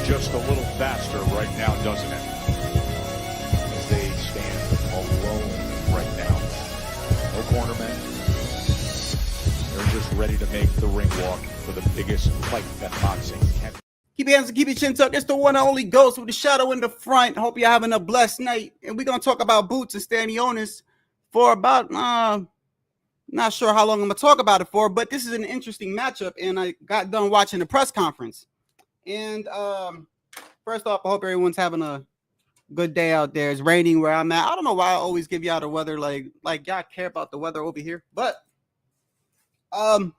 just a little faster right now, doesn't it? As they stand alone right now. No cornermen. They're just ready to make the ring walk for the biggest fight that boxing can. Keep your hands and keep your chin tucked. It's the one and only Ghost with the shadow in the front. Hope you're having a blessed night. And we're going to talk about Boots and Stanionis for about, not sure how long I'm going to talk about it for, but this is an interesting matchup. And I got done watching the press conference. And first off, I hope everyone's having a good day out there. It's raining where I'm at. I don't know why I always give y'all the weather. Like y'all care about the weather over here. But let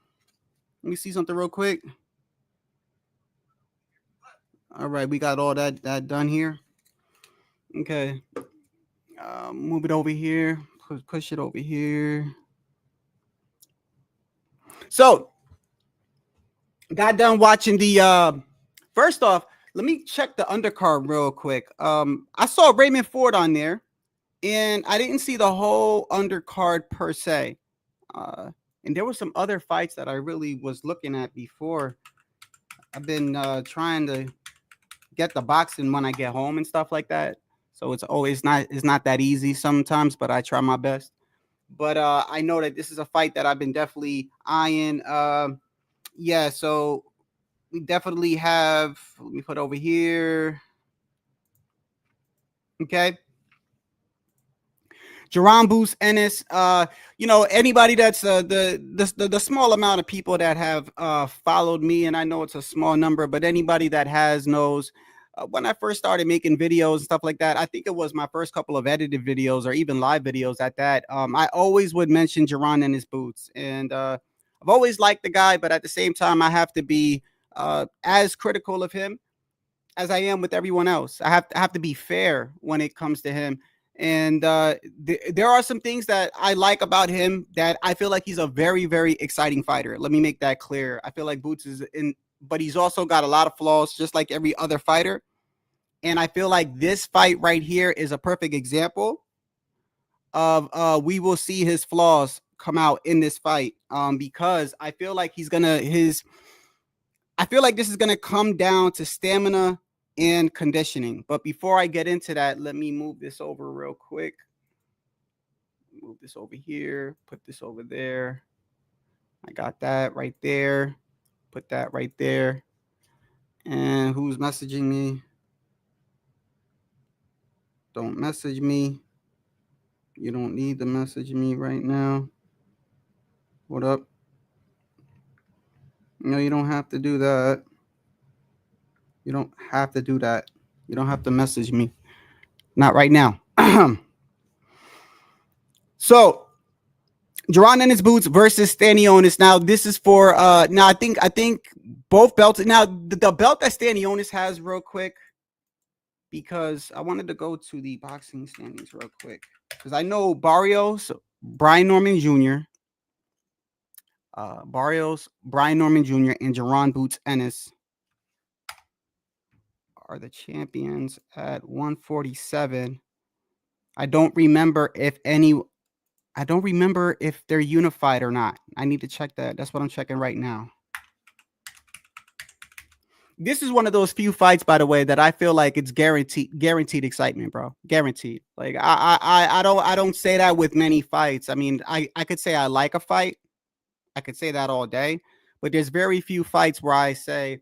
me see something real quick. All right, we got all that done here. Okay. Move it over here. Push it over here. So, got done watching the first off, let me check the undercard real quick. I saw Raymond Ford on there, and I didn't see the whole undercard per se. And there were some other fights that I really was looking at before. I've been trying to get the boxing when I get home and stuff like that. So it's not that easy sometimes, but I try my best. But I know that this is a fight that I've been definitely eyeing. Yeah, so we definitely have, let me put over here. Okay. Jerron Boots Ennis, you know, anybody that's the small amount of people that have followed me, and I know it's a small number, but anybody that has knows when I first started making videos and stuff like that, I think it was my first couple of edited videos or even live videos at that. I always would mention Jerron Ennis Boots, and I've always liked the guy, but at the same time, I have to be as critical of him as I am with everyone else. I have to be fair when it comes to him. And there are some things that I like about him that I feel like he's a very, very exciting fighter. Let me make that clear. I feel like Boots is in, but he's also got a lot of flaws, just like every other fighter. And I feel like this fight right here is a perfect example of we will see his flaws come out in this fight, because I feel like I feel like this is gonna come down to stamina and conditioning. But before I get into that, let me move this over real quick. Move this over here, put this over there. I got that right there. Put that right there. And who's messaging me? Don't message me. You don't need to message me right now. What up? No, you don't have to do that. You don't have to do that. You don't have to message me. Not right now. So, Jerron Ennis Boots versus Stanionis. Now, this is for now I think both belts. Now, the belt that Stanionis has real quick, because I wanted to go to the boxing standings real quick. Because I know Barrios, Brian Norman Jr., Brian Norman Jr., and Jerron Boots Ennis are the champions at 147. I don't remember if they're unified or not. I need to check that. That's what I'm checking right now. This is one of those few fights, by the way, that I feel like it's guaranteed excitement, bro. Guaranteed. Like I don't say that with many fights. I mean, I could say I like a fight. I could say that all day, but there's very few fights where I say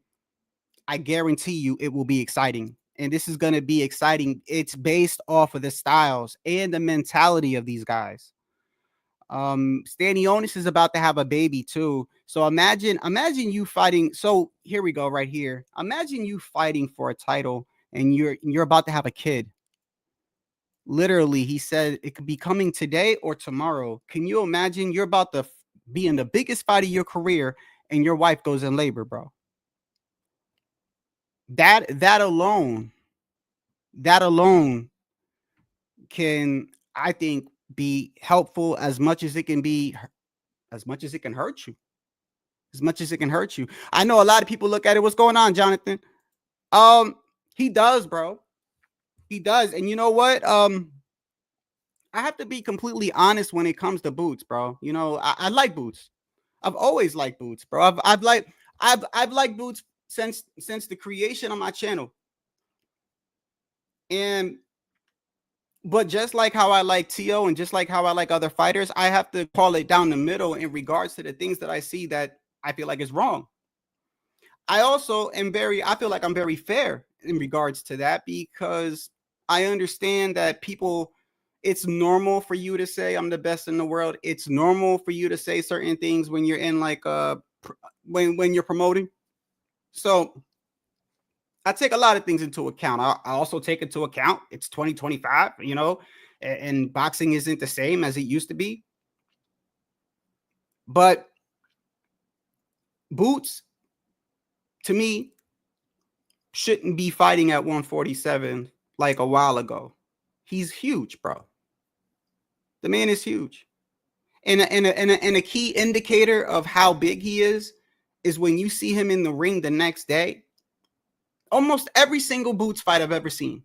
I guarantee you it will be exciting. And this is going to be exciting. It's based off of the styles and the mentality of these guys. Stanionis is about to have a baby too. So imagine you fighting. So here we go right here. Imagine you fighting for a title and you're about to have a kid. Literally, he said it could be coming today or tomorrow. Can you imagine you're about to be in the biggest fight of your career and your wife goes in labor, bro? That alone can, I think, be helpful as much as it can be, as much as it can hurt you. As much as it can hurt you. I know a lot of people look at it. What's going on, Jonathan? He does, bro. He does. And you know what? I have to be completely honest when it comes to Boots, bro. You know, I like Boots. I've always liked Boots, bro. I've liked Boots since the creation of my channel. And but just like how I like Tio and just like how I like other fighters, I have to call it down the middle in regards to the things that I see that I feel like is wrong. I also am I feel like I'm very fair in regards to that because I understand that people, it's normal for you to say I'm the best in the world. It's normal for you to say certain things when you're in like when you're promoting. So I take a lot of things into account. I also take into account it's 2025, and boxing isn't the same as it used to be. But Boots, to me, shouldn't be fighting at 147 like a while ago. He's huge, bro. The man is huge. And a key indicator of how big he is when you see him in the ring the next day. Almost every single Boots fight I've ever seen,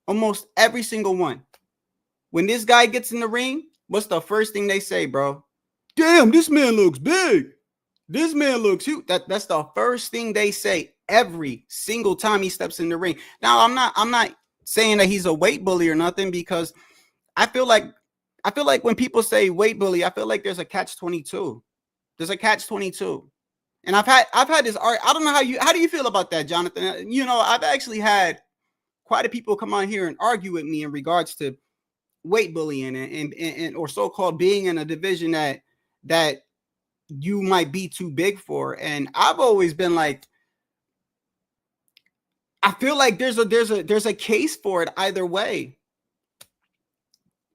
almost every single one. When this guy gets in the ring, what's the first thing they say, bro? Damn, this man looks big. This man looks huge. That's the first thing they say every single time he steps in the ring. Now, I'm not saying that he's a weight bully or nothing, because I feel like when people say weight bully, I feel like there's a catch-22. There's a catch-22. And I've had this art. I don't know how do you feel about that, Jonathan? I've actually had quite a people come on here and argue with me in regards to weight bullying and or so-called being in a division that you might be too big for. And I've always been like, I feel like there's a case for it either way.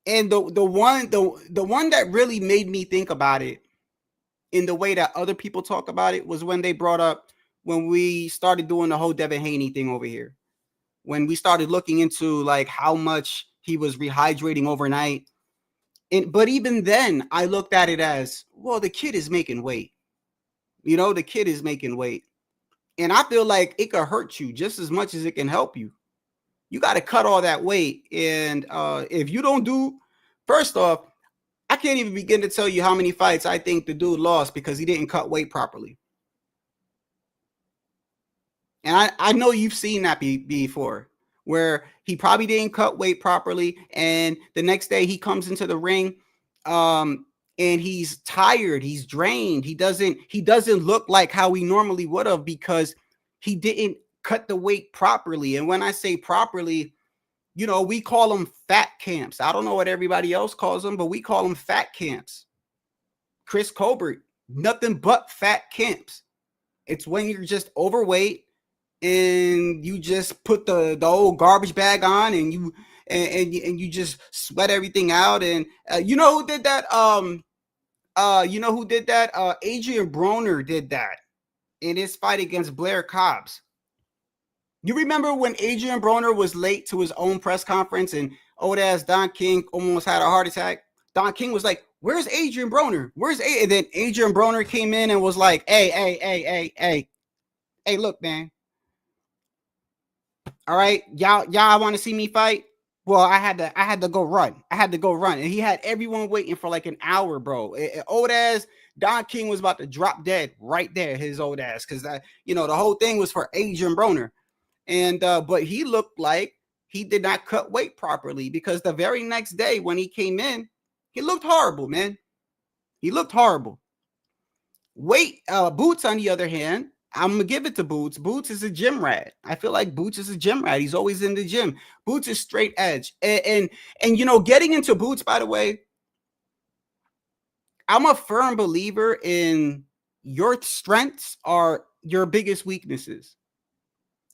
And the one that really made me think about it in the way that other people talk about it was when they brought up, when we started doing the whole Devin Haney thing over here, when we started looking into like how much he was rehydrating overnight. But even then, I looked at it as, well, the kid is making weight. The kid is making weight. And I feel like it could hurt you just as much as it can help you. You got to cut all that weight. And if you don't first off, I can't even begin to tell you how many fights I think the dude lost because he didn't cut weight properly. And I know you've seen that before, where he probably didn't cut weight properly, and the next day he comes into the ring, and he's tired, he's drained, he doesn't look like how he normally would have because he didn't cut the weight properly. And when I say properly, we call them fat camps. I don't know what everybody else calls them, but we call them fat camps. Chris Colbert, nothing but fat camps. It's when you're just overweight and you just put the old garbage bag on and you just sweat everything out. And you know who did that? Adrian Broner did that in his fight against Blair Cobbs. You remember when Adrian Broner was late to his own press conference and old ass Don King almost had a heart attack? Don King was like, "Where's Adrian Broner? Where's A?" And then Adrian Broner came in and was like, hey, look, man. All right, y'all want to see me fight? Well, I had to go run. And he had everyone waiting for like an hour, bro. Old ass Don King was about to drop dead right there, his old ass, because the whole thing was for Adrian Broner. And but he looked like he did not cut weight properly, because the very next day when he came in, he looked horrible, man. He looked horrible. Boots, on the other hand, I'm gonna give it to Boots. Boots is a gym rat. I feel like Boots is a gym rat. He's always in the gym. Boots is straight edge. And getting into Boots, by the way, I'm a firm believer in your strengths are your biggest weaknesses.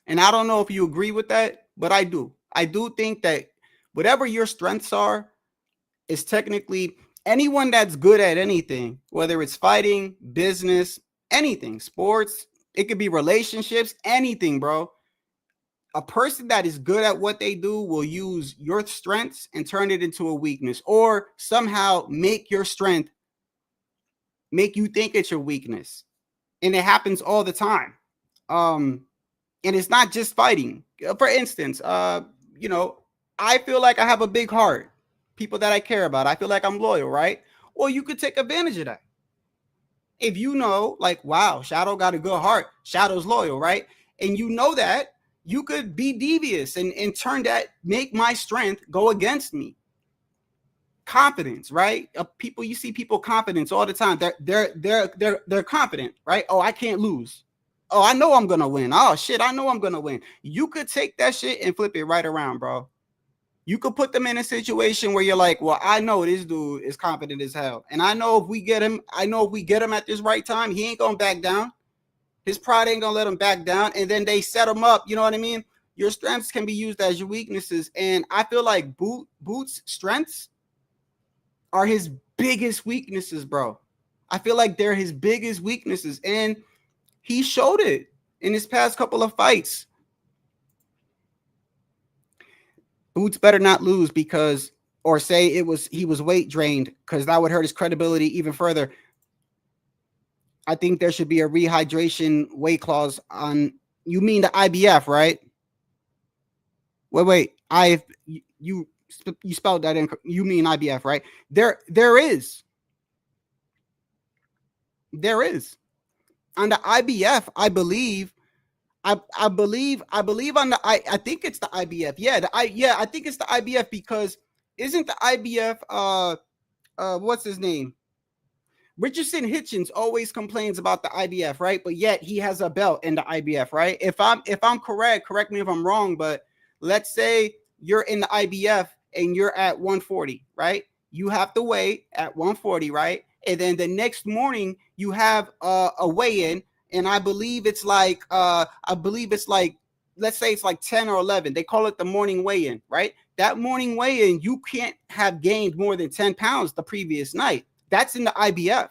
And I don't know if you agree with that, but I do. I do think that whatever your strengths are is technically, anyone that's good at anything, whether it's fighting, business, anything, sports, it could be relationships, anything, bro. A person that is good at what they do will use your strengths and turn it into a weakness, or somehow make your strength make you think it's your weakness. And it happens all the time. And it's not just fighting. For instance, I feel like I have a big heart. People that I care about, I feel like I'm loyal, right? Well, you could take advantage of that. If like, wow, Shadow got a good heart. Shadow's loyal, right? And you know that, you could be devious and turn that, make my strength go against me. Confidence, right? People, you see people confidence all the time. They're confident, right? Oh, I can't lose. Oh, I know I'm gonna win. Oh shit, I know I'm gonna win. You could take that shit and flip it right around, bro. You could put them in a situation where you're like, well, I know this dude is confident as hell, and I know if we get him at this right time, he ain't gonna back down. His pride ain't gonna let him back down, and then they set him up. You know what I mean? Your strengths can be used as your weaknesses, and I feel like Boots' strengths are his biggest weaknesses, bro. I feel like they're his biggest weaknesses, and he showed it in his past couple of fights. Boots better not lose because, or say he was weight drained, because that would hurt his credibility even further. I think there should be a rehydration weight clause on. You mean the IBF, right? Wait. You spelled that in. You mean IBF, right? There is on the IBF. I believe on the I think it's the IBF. Yeah, I think it's the IBF, because isn't the IBF what's his name? Richardson Hitchens always complains about the IBF, right? But yet he has a belt in the IBF, right? If I'm correct me if I'm wrong, but let's say you're in the IBF and you're at 140, right? You have to weigh at 140, right? And then the next morning you have a weigh-in, and I believe it's like let's say it's like 10 or 11. They call it the morning weigh-in, right? That morning weigh-in, you can't have gained more than 10 pounds the previous night. That's in the IBF.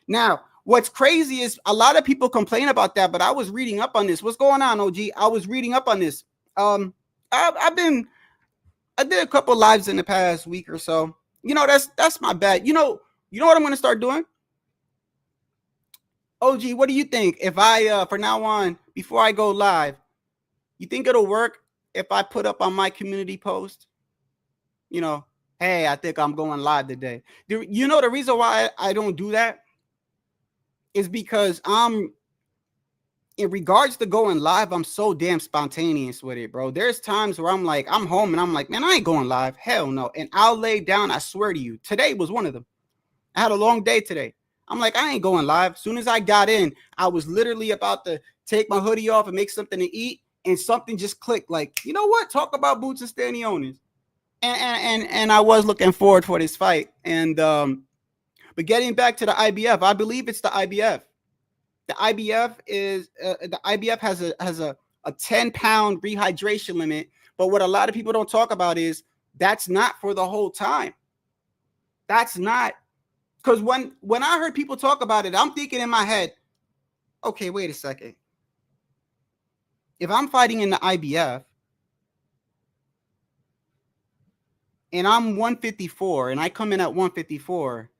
Now, what's crazy is a lot of people complain about that, but I was reading up on this. What's going on, OG? I was reading up on this. I did a couple lives in the past week or so. You know, that's my bad. You know what I'm going to start doing? OG, what do you think if I from now on, before I go live, you think it'll work if I put up on my community post, you know, hey, I think I'm going live today. You know, the reason why I don't do that is because in regards to going live, I'm so damn spontaneous with it, bro. There's times where I'm like, I'm home and I'm like, man, I ain't going live. Hell no. And I'll lay down. I swear to you, today was one of them. I had a long day today. I'm like, I ain't going live. As soon as I got in, I was literally about to take my hoodie off and make something to eat, and something just clicked. Like, you know what? Talk about Boots and Stanionis. And I was looking forward for this fight. And but getting back to the IBF, I believe it's the IBF. The IBF has a 10-pound rehydration limit. But what a lot of people don't talk about is that's not for the whole time. That's not, because when I heard people talk about it, I'm thinking in my head, okay, wait a second. If I'm fighting in the IBF and I'm 154 and I come in at 154,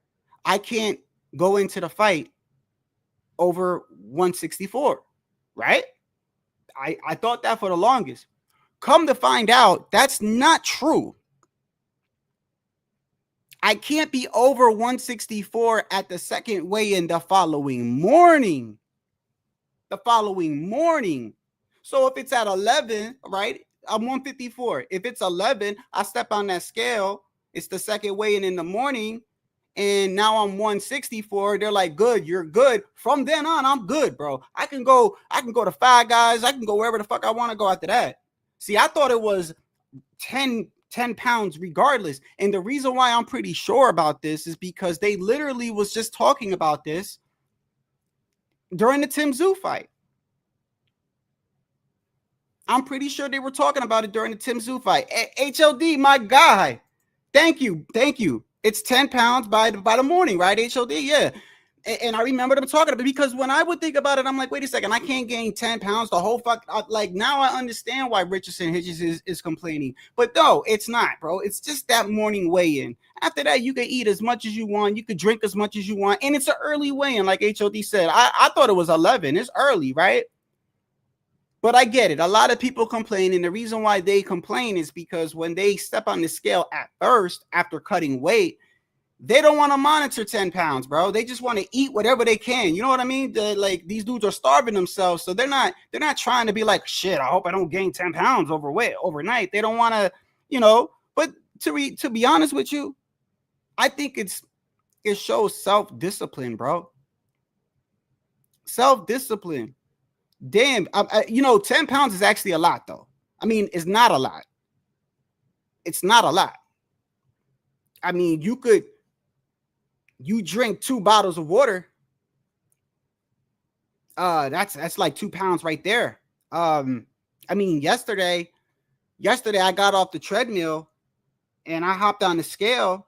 I can't go into the fight over 164, right? I thought that for the longest. Come to find out, that's not true. I can't be over 164 at the second weigh-in the following morning. So if it's at 11, right? I'm 154. If it's 11, I step on that scale. It's the second weigh-in in the morning, and now I'm 164. They're like, good, you're good. From then on, I'm good, bro. I can go to Five Guys. I can go wherever the fuck I want to go after that. See, I thought it was 10 pounds regardless. And the reason why I'm pretty sure about this is because they literally was just talking about this during the Tim Tszyu fight. I'm pretty sure they were talking about it during the Tim Tszyu fight. HLD, my guy. Thank you. It's 10 pounds by the morning, right? HLD, yeah. And I remember them talking about it, because when I would think about it, I'm like, wait a second, I can't gain 10 pounds the whole fuck. Like, now I understand why Richardson Hitchens is complaining. But no, it's not, bro. It's just that morning weigh-in. After that, you can eat as much as you want. You could drink as much as you want. And it's an early weigh-in, like HOD said. I thought it was 11. It's early, right? But I get it. A lot of people complain. And the reason why they complain is because when they step on the scale at first, after cutting weight, They don't want to monitor 10 pounds, bro. They just want to eat whatever they can. You know what I mean? Like these dudes are starving themselves, so they're not trying to be like, shit, I hope I don't gain 10 pounds overnight. They don't want to, you know. But to be honest with you, I think it shows self-discipline, bro. Self-discipline. Damn, 10 pounds is actually a lot, though. I mean, it's not a lot. It's not a lot. I mean, you drink 2 bottles of water. That's like 2 pounds right there. I mean, yesterday I got off the treadmill and I hopped on the scale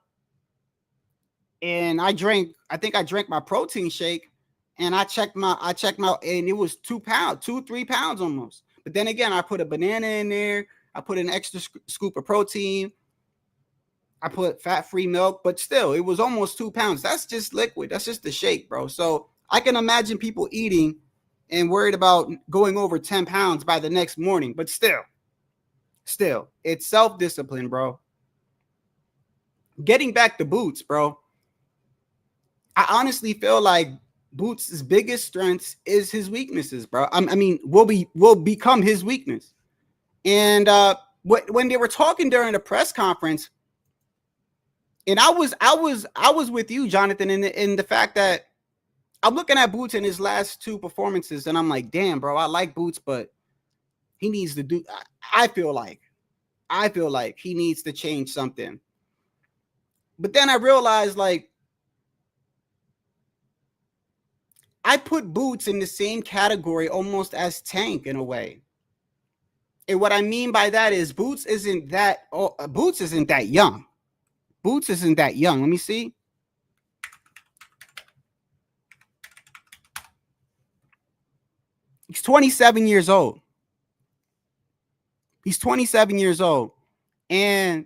and I think I drank my protein shake and I checked my and it was 2 pounds, 3 pounds almost. But then again, I put a banana in there. I put an extra scoop of protein. I put fat-free milk, but still, it was almost 2 pounds. That's just liquid. That's just the shake, bro. So I can imagine people eating and worried about going over 10 pounds by the next morning. But still, it's self-discipline, bro. Getting back to Boots, bro. I honestly feel like Boots' biggest strengths is his weaknesses, bro. I mean, will become his weakness. And when they were talking during the press conference, and I was with you, Jonathan, in the fact that I'm looking at Boots in his last 2 performances, and I'm like, damn, bro, I like Boots, but he needs to do. I feel like he needs to change something. But then I realized, like, I put Boots in the same category almost as Tank in a way. And what I mean by that is Boots isn't that young. Boots isn't that young. Let me see. He's 27 years old. He's 27 years old. And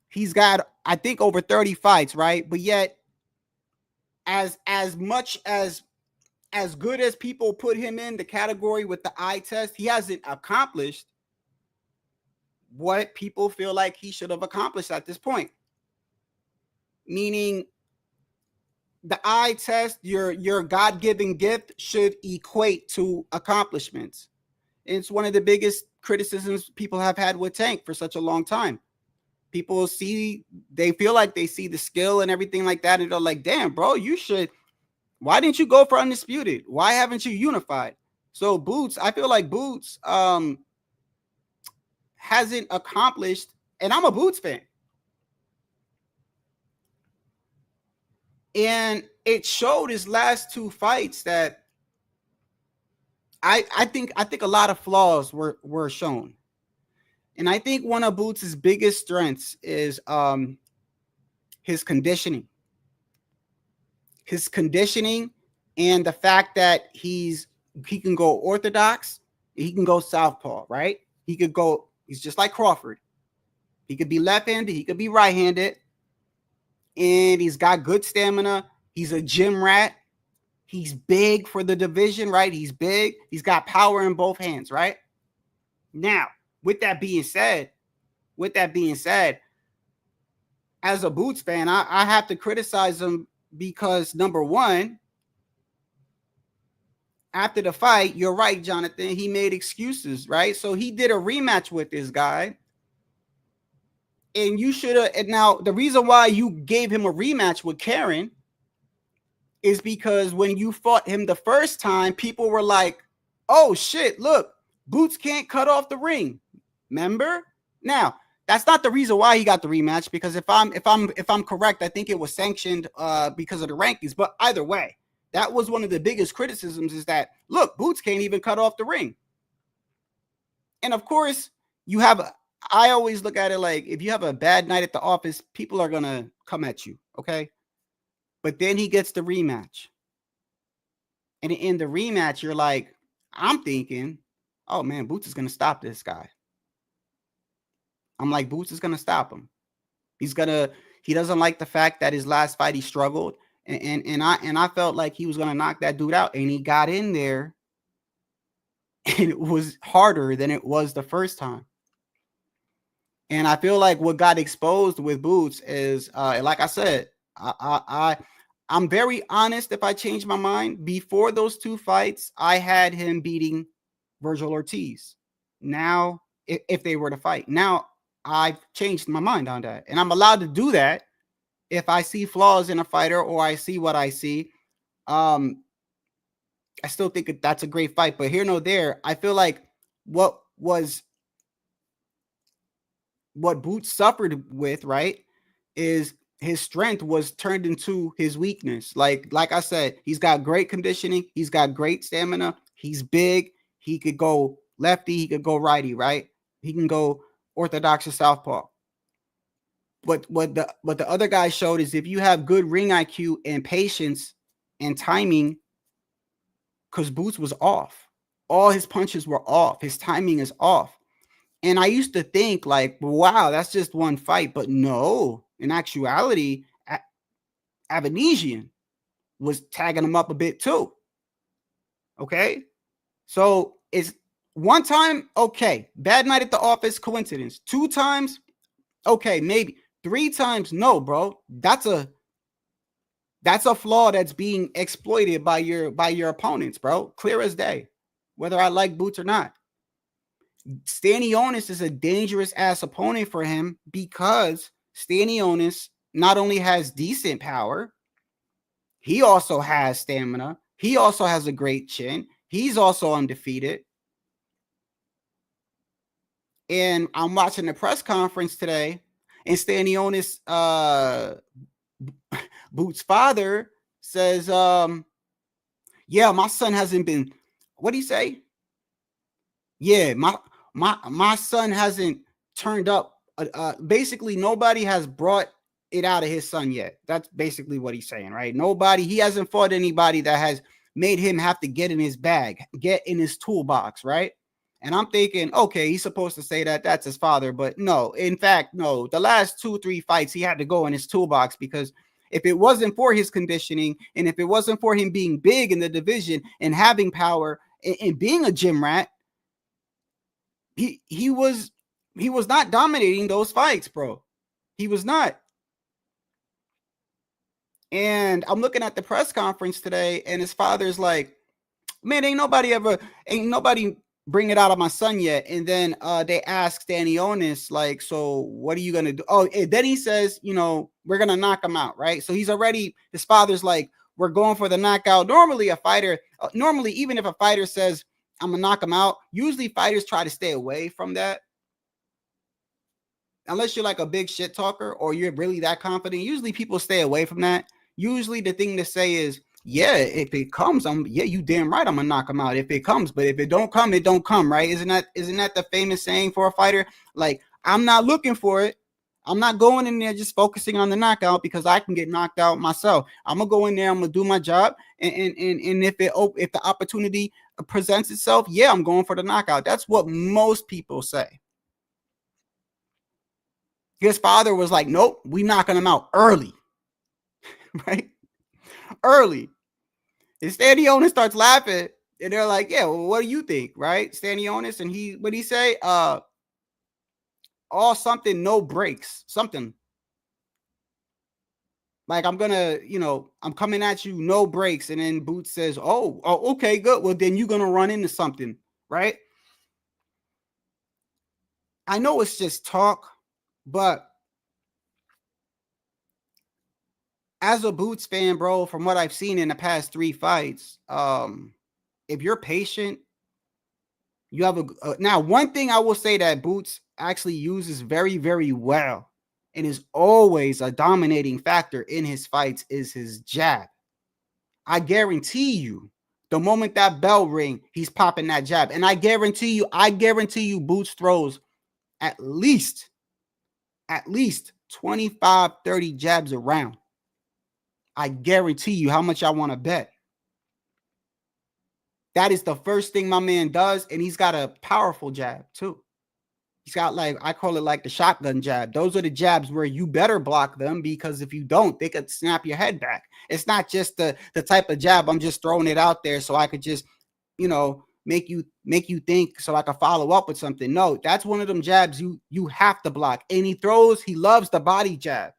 he's got, I think, over 30 fights, right? But yet, as much as good as people put him in the category with the eye test, he hasn't accomplished what people feel like he should have accomplished at this point. Meaning, the eye test, your God-given gift, should equate to accomplishments. And it's one of the biggest criticisms people have had with Tank for such a long time. People they feel like they see the skill and everything like that, and they're like, damn, bro, why didn't you go for Undisputed? Why haven't you unified? So Boots, I feel like Boots hasn't accomplished, and I'm a Boots fan. And it showed his last 2 fights that I think a lot of flaws were shown. And I think one of Boots' biggest strengths is his conditioning. His conditioning and the fact that he can go orthodox, he can go southpaw, right? He's just like Crawford. He could be left-handed, he could be right-handed. And he's got good stamina. He's a gym rat. He's big for the division, right? He's big. He's got power in both hands, right? Now, with that being said, as a Boots fan, I have to criticize him because, number one, after the fight, you're right, Jonathan, he made excuses, right? So he did a rematch with this guy. And you should have. And now the reason why you gave him a rematch with Karen is because when you fought him the first time, people were like, "Oh shit, look, Boots can't cut off the ring." Remember? Now that's not the reason why he got the rematch. Because if I'm correct, I think it was sanctioned because of the rankings. But either way, that was one of the biggest criticisms: is that, look, Boots can't even cut off the ring. And of course, I always look at it like, if you have a bad night at the office, people are going to come at you, okay? But then he gets the rematch. And in the rematch, you're like, I'm thinking, oh, man, Boots is going to stop this guy. I'm like, Boots is going to stop him. He doesn't like the fact that his last fight he struggled. And I felt like he was going to knock that dude out. And he got in there. And it was harder than it was the first time. And I feel like what got exposed with Boots is, like I said, I'm very honest. If I change my mind, before those two fights, I had him beating Virgil Ortiz. Now, if they were to fight, now I've changed my mind on that, and I'm allowed to do that if I see flaws in a fighter or I see what I see. I still think that's a great fight, but here no there. I feel like what Boots suffered with, right, is his strength was turned into his weakness. Like I said, he's got great conditioning, he's got great stamina, he's big, he could go lefty, he could go righty, right? He can go orthodox or southpaw. But what the other guy showed is if you have good ring IQ and patience and timing, because Boots was off. All his punches were off. His timing is off. And I used to think like, wow, that's just one fight. But no, in actuality, Avanesian was tagging him up a bit too. Okay. So it's one time, okay, bad night at the office, coincidence. 2 times, okay, maybe. 3 times, no, bro. That's a flaw that's being exploited by your opponents, bro. Clear as day, whether I like Boots or not. Stanionis is a dangerous ass opponent for him because Stanionis not only has decent power, he also has stamina. He also has a great chin. He's also undefeated. And I'm watching the press conference today, and Stanionis, Boots' father says, yeah, my son hasn't been, what'd he say? Yeah, my son hasn't turned up. Basically, nobody has brought it out of his son yet. That's basically what he's saying, right? He hasn't fought anybody that has made him have to get in his bag, get in his toolbox, right? And I'm thinking, okay, he's supposed to say that that's his father, but no, in fact, no. The last 2-3 fights, he had to go in his toolbox because if it wasn't for his conditioning and if it wasn't for him being big in the division and having power and being a gym rat, he was not dominating those fights, bro. He was not. And I'm looking at the press conference today, and his father's like, man, ain't nobody bring it out of my son yet. And then they ask Stanionis, like, so what are you gonna do? Oh, and then he says, we're gonna knock him out, right? So his father's like, we're going for the knockout. Normally even if a fighter says, I'm gonna knock him out, usually fighters try to stay away from that. Unless you're like a big shit talker or you're really that confident, usually people stay away from that. Usually the thing to say is, yeah, if it comes, you damn right I'm gonna knock him out if it comes. But if it don't come, it don't come, right? Isn't that the famous saying for a fighter? Like, I'm not looking for it. I'm not going in there just focusing on the knockout because I can get knocked out myself. I'm gonna go in there, I'm gonna do my job, and if the opportunity presents itself, yeah, I'm going for the knockout. That's what most people say. His father was like, nope, we knocking him out early. Right? Early. And Stanionis starts laughing, and they're like, yeah, well, what do you think? Right? Stanionis, and what'd he say? All something, no breaks. Something. Like, I'm gonna, I'm coming at you, no breaks. And then Boots says, oh, okay, good. Well, then you're gonna run into something, right? I know it's just talk, but as a Boots fan, bro, from what I've seen in the past 3 fights, if you're patient, you have now, one thing I will say that Boots actually uses very, very well and is always a dominating factor in his fights is his jab. I guarantee you, the moment that bell ring, he's popping that jab. And I guarantee you Boots throws at least 25, 30 jabs around. I guarantee you. How much I want to bet? That is the first thing my man does, and he's got a powerful jab too. He's got, like, I call it like the shotgun jab. Those are the jabs where you better block them, because if you don't, they could snap your head back. It's not just the type of jab, I'm just throwing it out there so I could just, make you think so I can follow up with something. No, that's one of them jabs you have to block. And he loves the body jab.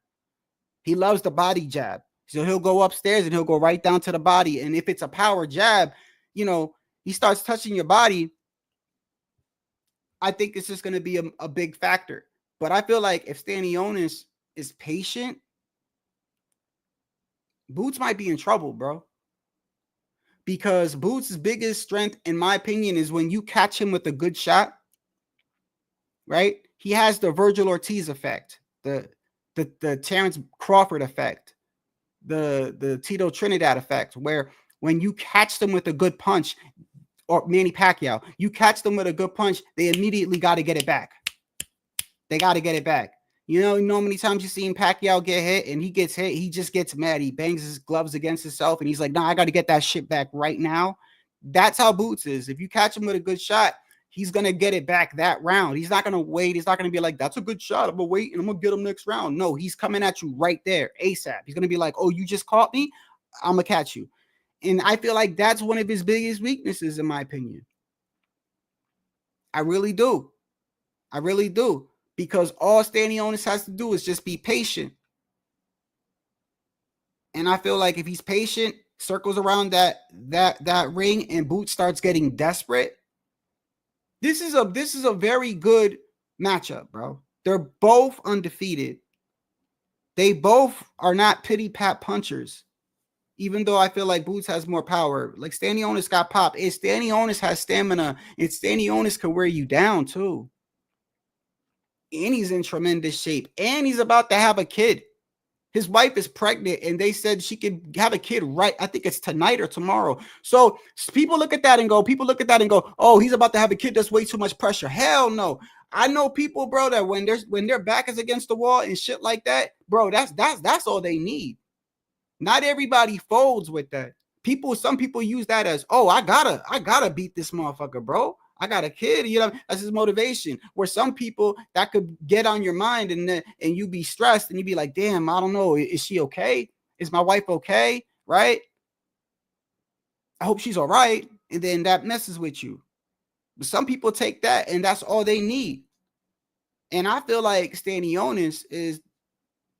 He loves the body jab. So he'll go upstairs and he'll go right down to the body. And if it's a power jab, he starts touching your body. I think it's just going to be a big factor. But I feel like if Stanionis is patient, Boots might be in trouble, bro. Because Boots' biggest strength, in my opinion, is when you catch him with a good shot, right? He has the Virgil Ortiz effect, the Terrence Crawford effect, the Tito Trinidad effect, where when you catch them with a good punch, or Manny Pacquiao, you catch them with a good punch, they immediately got to get it back. They got to get it back. You know how many times you've seen Pacquiao get hit and he gets hit, he just gets mad. He bangs his gloves against himself and he's like, nah, I got to get that shit back right now. That's how Boots is. If you catch him with a good shot, he's going to get it back that round. He's not going to wait. He's not going to be like, that's a good shot. I'm going to wait and I'm going to get him next round. No, he's coming at you right there, ASAP. He's going to be like, oh, you just caught me? I'm going to catch you. And I feel like that's one of his biggest weaknesses, in my opinion. I really do. I really do. Because all Stanionis has to do is just be patient. And I feel like if he's patient, circles around that ring, and Boots starts getting desperate, this is a very good matchup, bro. They're both undefeated. They both are not pity pat punchers. Even though I feel like Boots has more power. Like Stanionis got pop. And Stanionis has stamina. And Stanionis can wear you down too. And he's in tremendous shape. And he's about to have a kid. His wife is pregnant. And they said she could have a kid right. I think it's tonight or tomorrow. So people look at that and go, oh, he's about to have a kid. That's way too much pressure. Hell no. I know people, bro, that when their back is against the wall and shit like that, bro, that's all they need. Not everybody folds with that. Some people use that as, oh, I gotta beat this motherfucker, bro. I got a kid, that's his motivation. Where some people that could get on your mind and you be stressed and you be like, damn, I don't know. Is she okay? Is my wife okay? Right? I hope she's all right. And then that messes with you. But some people take that and that's all they need. And I feel like Stanionis is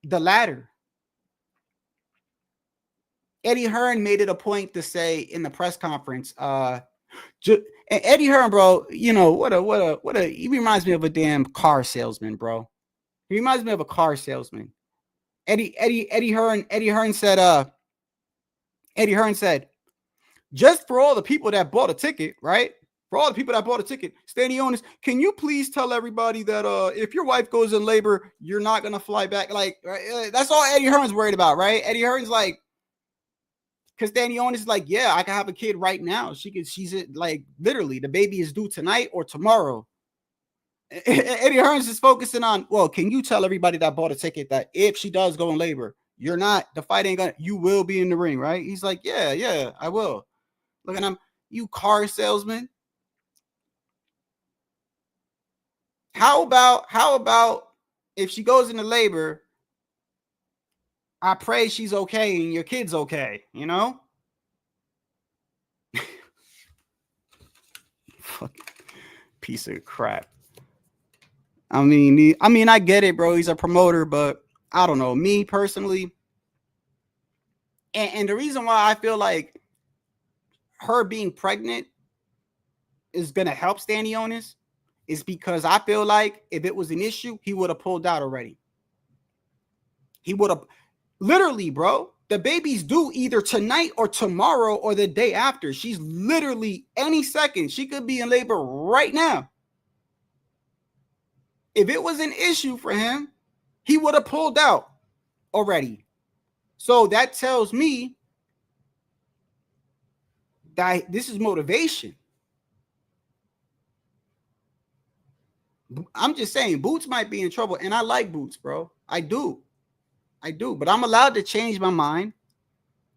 the latter. Eddie Hearn made it a point to say in the press conference, Eddie Hearn, bro, he reminds me of a damn car salesman, bro. He reminds me of a car salesman. Eddie Hearn said, just for all the people that bought a ticket, right? For all the people that bought a ticket, Stanionis, can you please tell everybody that if your wife goes in labor, you're not gonna fly back? Like, that's all Eddie Hearn's worried about, right? Eddie Hearn's like, because Stanionis is like, yeah, I can have a kid right now. She's like, literally, the baby is due tonight or tomorrow. Eddie Hearn's is focusing on, well, can you tell everybody that bought a ticket that if she does go in labor, the fight ain't gonna, you will be in the ring, right? He's like, yeah, I will. Look at him, you car salesman. How about if she goes into labor, I pray she's okay and your kid's okay, Fucking piece of crap. I mean, I get it, bro. He's a promoter, but I don't know. Me personally, and the reason why I feel like her being pregnant is gonna help Stanionis is because I feel like if it was an issue, he would have pulled out already. He would have literally, bro. The baby's due either tonight or tomorrow or the day after. She's literally any second. She could be in labor right now. If it was an issue for him, he would have pulled out already. So that tells me that this is motivation. I'm just saying, Boots might be in trouble, and I like Boots, bro. I do. But I'm allowed to change my mind,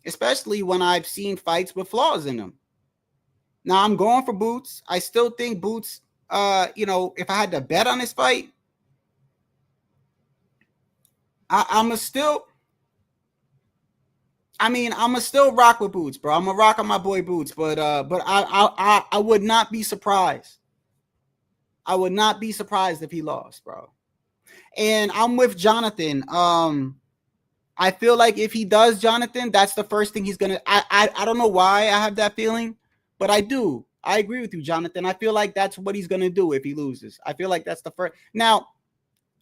especially when I've seen fights with flaws in them. Now I'm going for Boots. I still think Boots, if I had to bet on this fight, I'm still I mean, I'ma still rock with Boots, bro. I'ma rock on my boy Boots, but I would not be surprised. I would not be surprised if he lost, bro. And I'm with Jonathan. I feel like if he does, Jonathan, that's the first thing he's gonna. I don't know why I have that feeling, but I do. I agree with you, Jonathan. I feel like that's what he's gonna do if he loses. I feel like that's the first. Now,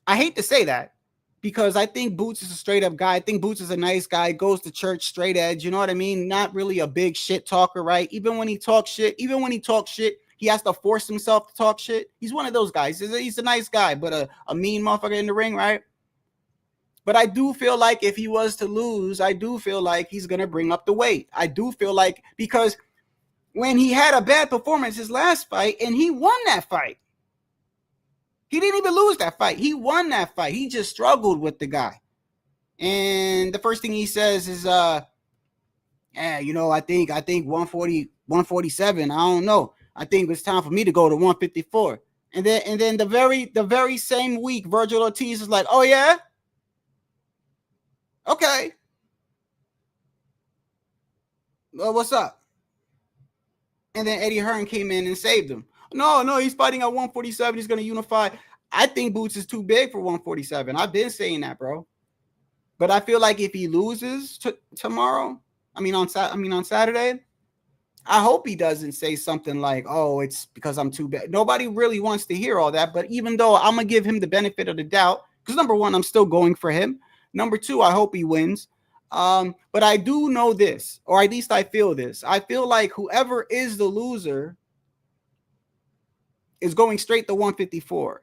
I hate to say that because I think Boots is a straight up guy. I think Boots is a nice guy, goes to church, straight edge. You know what I mean? Not really a big shit talker, right? Even when he talks shit, he has to force himself to talk shit. He's one of those guys. He's a nice guy, but a mean motherfucker in the ring, right? But I do feel like if he was to lose, I do feel like he's going to bring up the weight. I do feel like because when he had a bad performance his last fight and he won that fight, he didn't even lose that fight. He won that fight. He just struggled with the guy. And the first thing he says is, I think 140, 147. I don't know. I think it's time for me to go to 154. And then the very same week, Virgil Ortiz is like, oh yeah? Okay. Well, what's up? And then Eddie Hearn came in and saved him. No, he's fighting at 147. He's going to unify. I think Boots is too big for 147. I've been saying that, bro. But I feel like if he loses tomorrow, on Saturday, I hope he doesn't say something like, oh, it's because I'm too bad. Nobody really wants to hear all that. But even though I'm going to give him the benefit of the doubt, because number one, I'm still going for him. Number two, I hope he wins. But I do know this, or at least I feel this. I feel like whoever is the loser is going straight to 154,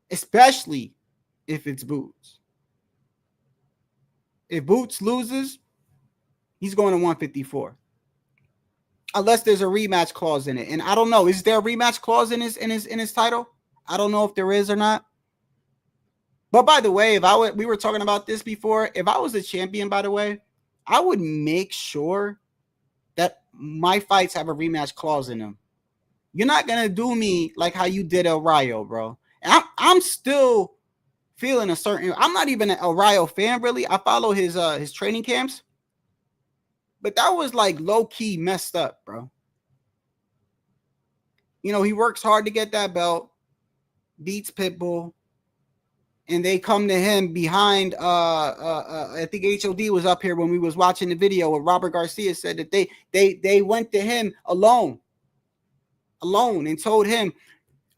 especially if it's Boots. If Boots loses, he's going to 154. Unless there's a rematch clause in it. And I don't know. Is there a rematch clause in his title? I don't know if there is or not. But by the way, we were talking about this before. If I was a champion, by the way, I would make sure that my fights have a rematch clause in them. You're not gonna do me like how you did El Rayo, bro. And I'm still feeling a certain. I'm not even an El Rayo fan, really. I follow his training camps, but that was like low key messed up, bro. You know, he works hard to get that belt, beats Pitbull. And they come to him behind. I think HOD was up here when we was watching the video where Robert Garcia said that they went to him alone, and told him,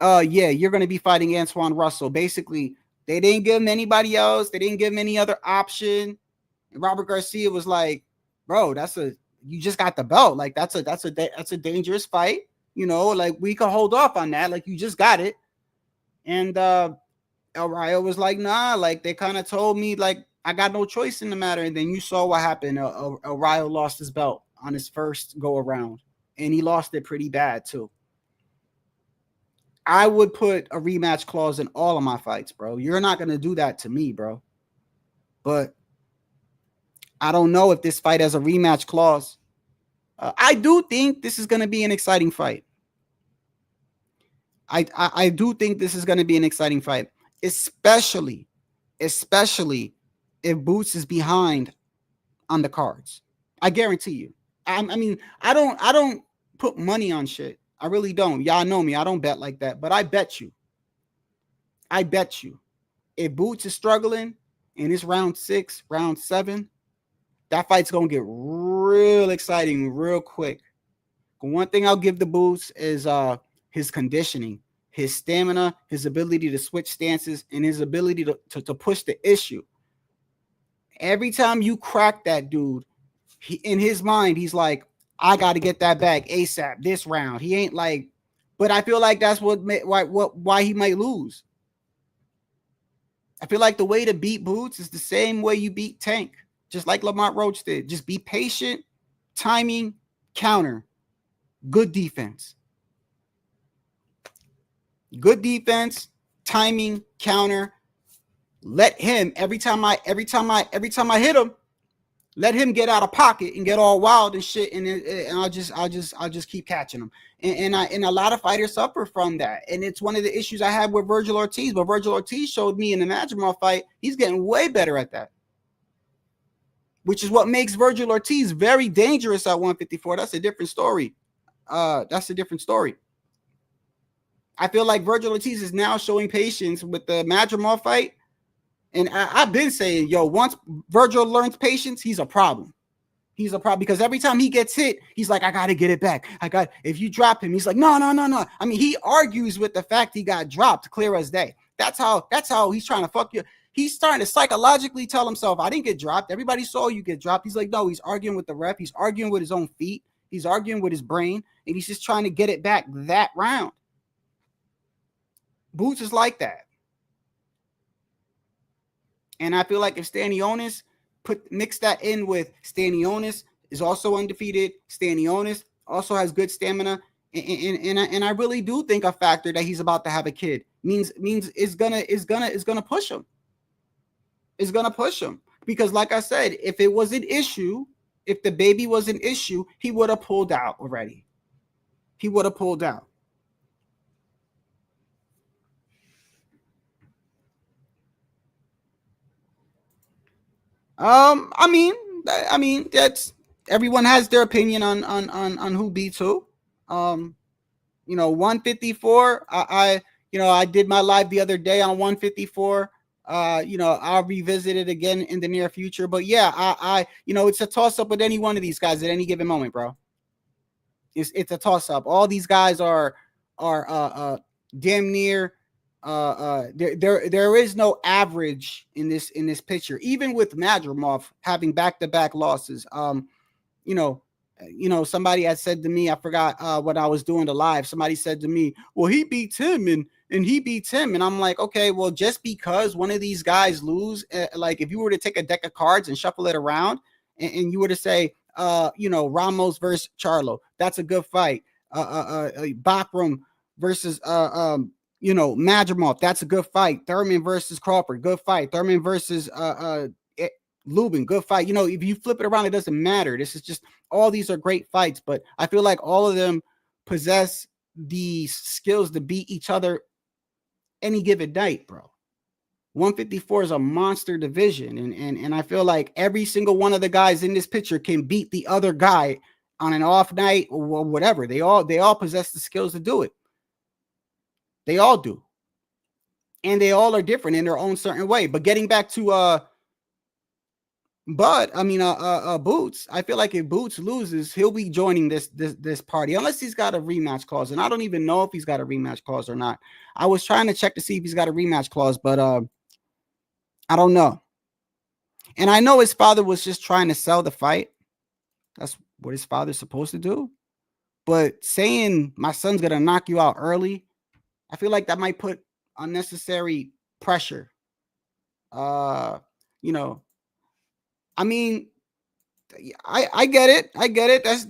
yeah, you're going to be fighting Antoine Russell. Basically, they didn't give him anybody else. They didn't give him any other option. And Robert Garcia was like, bro, you just got the belt. Like that's a dangerous fight. You know, like we could hold off on that. Like you just got it. And El Rayo was like, nah, like they kind of told me like I got no choice in the matter. And then you saw what happened. El Rayo lost his belt on his first go around, and he lost it pretty bad too. I would put a rematch clause in all of my fights, bro. You're not going to do that to me, bro. But I don't know if this fight has a rematch clause. I do think this is going to be an exciting fight. I do think this is going to be an exciting fight. Especially if Boots is behind on the cards. I guarantee you. I don't put money on shit. I really don't. Y'all know me. I don't bet like that. But I bet you. If Boots is struggling and it's round 6, round 7, that fight's going to get real exciting real quick. One thing I'll give the Boots is his conditioning. His stamina, his ability to switch stances, and his ability to push the issue. Every time you crack that dude, in his mind, he's like, I got to get that back ASAP this round. He ain't like, but I feel like that's why he might lose. I feel like the way to beat Boots is the same way you beat Tank, just like Lamont Roach did. Just be patient, timing, counter, good defense. Good defense, timing, counter. Let him every time I hit him, let him get out of pocket and get all wild and shit, and I'll just keep catching him. And a lot of fighters suffer from that, and it's one of the issues I had with Virgil Ortiz. But Virgil Ortiz showed me in the Majimov fight, he's getting way better at that. which is what makes Virgil Ortiz very dangerous at 154. That's a different story. That's a different story. I feel like Virgil Ortiz is now showing patience with the Madrimov fight. And I've been saying, yo, once Virgil learns patience, he's a problem. He's a problem because every time he gets hit, he's like, I got to get it back. If you drop him, he's like, no. I mean, he argues with the fact he got dropped clear as day. That's how he's trying to fuck you. He's starting to psychologically tell himself, I didn't get dropped. Everybody saw you get dropped. He's like, no, he's arguing with the ref. He's arguing with his own feet. He's arguing with his brain. And he's just trying to get it back that round. Boots is like that. And I feel like if Stanionis mix that in with Stanionis is also undefeated, Stanionis also has good stamina, and I really do think a factor that he's about to have a kid means is gonna push him. It's gonna push him because, like I said, if it was an issue, if the baby was an issue, he would have pulled out already. He would have pulled out. I mean, that's everyone has their opinion on who beats who. 154. I did my live the other day on 154. I'll revisit it again in the near future. But yeah, it's a toss up with any one of these guys at any given moment, bro. It's a toss up. All these guys are damn near. There is no average in this picture, even with Madrimov having back-to-back losses. Somebody had said to me, I forgot what I was doing the live. Somebody said to me, well, he beats him and he beats him. And I'm like, okay, well, just because one of these guys lose, like if you were to take a deck of cards and shuffle it around and you were to say, Ramos versus Charlo, that's a good fight. Bakram versus, Madrimov, that's a good fight. Thurman versus Crawford, good fight. Thurman versus Lubin, good fight. If you flip it around, it doesn't matter. This is just, all these are great fights, but I feel like all of them possess the skills to beat each other any given night, bro. 154 is a monster division, and I feel like every single one of the guys in this picture can beat the other guy on an off night or whatever. They all possess the skills to do it. They all do. And they all are different in their own certain way. But getting back to Boots, I feel like if Boots loses, he'll be joining this party unless he's got a rematch clause. And I don't even know if he's got a rematch clause or not. I was trying to check to see if he's got a rematch clause, but I don't know. And I know his father was just trying to sell the fight. That's what his father's supposed to do. But saying my son's gonna knock you out early, I feel like that might put unnecessary pressure. I mean, I get it. I get it. That's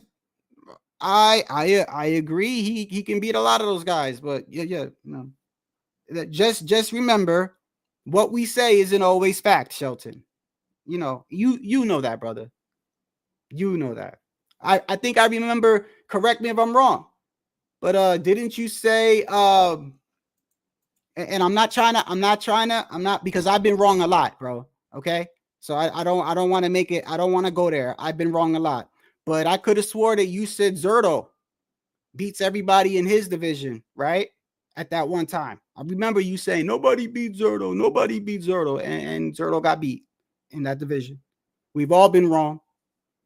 I agree. He can beat a lot of those guys, but just remember what we say isn't always fact, Shelton. You know that, brother. You know that. I think I remember, correct me if I'm wrong, but didn't you say and I'm not because I've been wrong a lot, bro. Okay. So I don't want to make it. I don't want to go there. I've been wrong a lot, but I could have swore that you said Zurdo beats everybody in his division, right? At that one time, I remember you saying nobody beats Zurdo, and Zurdo got beat in that division. We've all been wrong.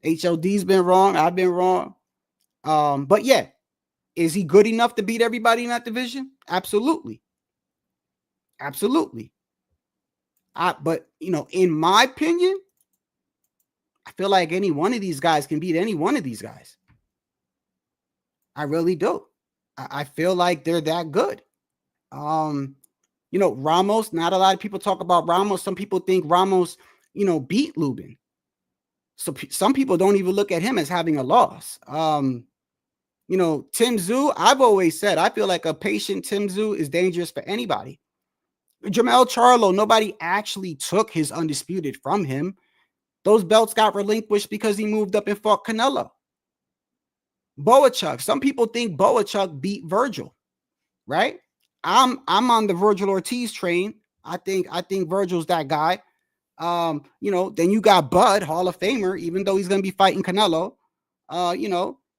HLD's been wrong. I've been wrong. But yeah, is he good enough to beat everybody in that division? Absolutely. Absolutely. But in my opinion, I feel like any one of these guys can beat any one of these guys. I really do. I feel like they're that good. Ramos, not a lot of people talk about Ramos. Some people think Ramos, beat Lubin. So some people don't even look at him as having a loss. Tim Tszyu, I've always said, I feel like a patient Tim Tszyu is dangerous for anybody. Jermell Charlo, nobody actually took his undisputed from him. Those belts got relinquished because he moved up and fought Canelo. Boachuk, some people think Boachuk beat Virgil, right? I'm on the Virgil Ortiz train. I think Virgil's that guy. Then you got Bud, Hall of Famer, even though he's going to be fighting Canelo.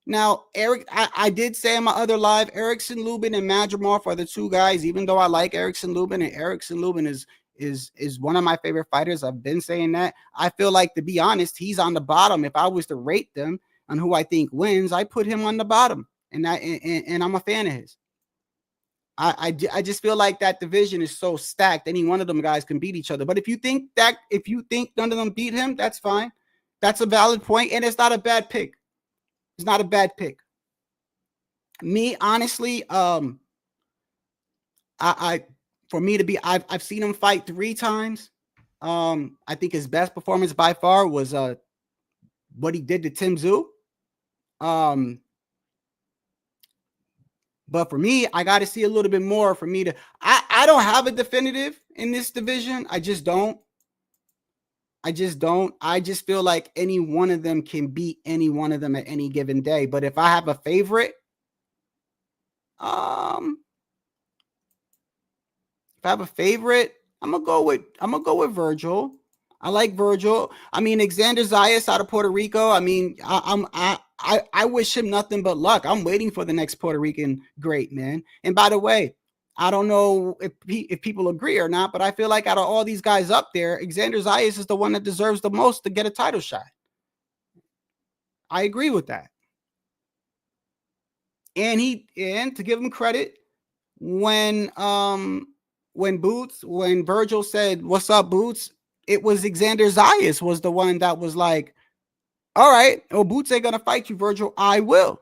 Now Eric, I did say in my other live, Erickson Lubin and Madrimov are the two guys. Even though I like Erickson Lubin, and Erickson Lubin is one of my favorite fighters. I've been saying that. I feel like, to be honest, he's on the bottom. If I was to rate them on who I think wins, I put him on the bottom, and I'm a fan of his. I just feel like that division is so stacked. Any one of them guys can beat each other. But if you think none of them beat him, that's fine. That's a valid point, and it's not a bad pick. It's not a bad pick. Me, honestly, I've seen him fight 3 times. I think his best performance by far was what he did to Tim Tszyu. But for me, I got to see a little bit more for me to. I don't have a definitive in this division. I just don't. I just feel like any one of them can beat any one of them at any given day. But if I have a favorite, I'm gonna go with Virgil. I like Virgil. I mean, Xander Zayas out of Puerto Rico. I mean, I wish him nothing but luck. I'm waiting for the next Puerto Rican great, man. And by the way, I don't know if people agree or not, but I feel like out of all these guys up there, Xander Zayas is the one that deserves the most to get a title shot. I agree with that. And to give him credit, when Virgil said, "What's up, Boots?" it was Xander Zayas was the one that was like, "All right, well, Boots ain't gonna fight you, Virgil. I will."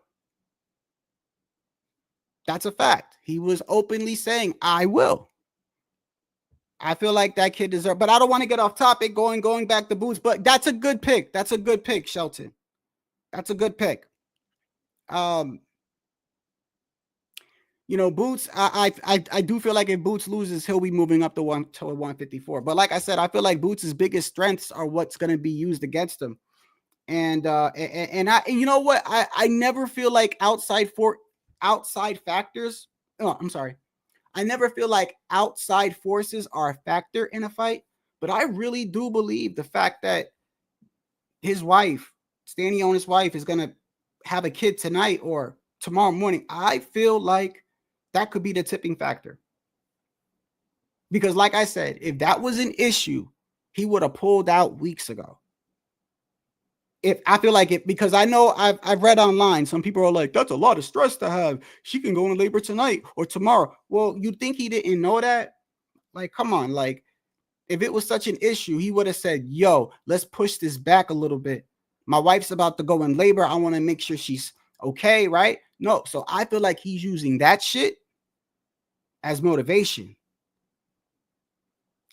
That's a fact. He was openly saying, "I will." I feel like that kid deserves, but I don't want to get off topic going back to Boots, but that's a good pick. That's a good pick, Shelton. That's a good pick. Boots, I do feel like if Boots loses, he'll be moving up to 154. But like I said, I feel like Boots' biggest strengths are what's going to be used against him. And you know what? I never feel like outside factors. Oh, I'm sorry. I never feel like outside forces are a factor in a fight, but I really do believe the fact that his wife, Stanionis' wife, is going to have a kid tonight or tomorrow morning. I feel like that could be the tipping factor. Because like I said, if that was an issue, he would have pulled out weeks ago. Because I know I've read online, some people are like, that's a lot of stress to have. She can go into labor tonight or tomorrow. Well, you think he didn't know that? Like, come on. Like, if it was such an issue, he would have said, yo, let's push this back a little bit. My wife's about to go in labor. I want to make sure she's okay, right? No. So I feel like he's using that shit as motivation.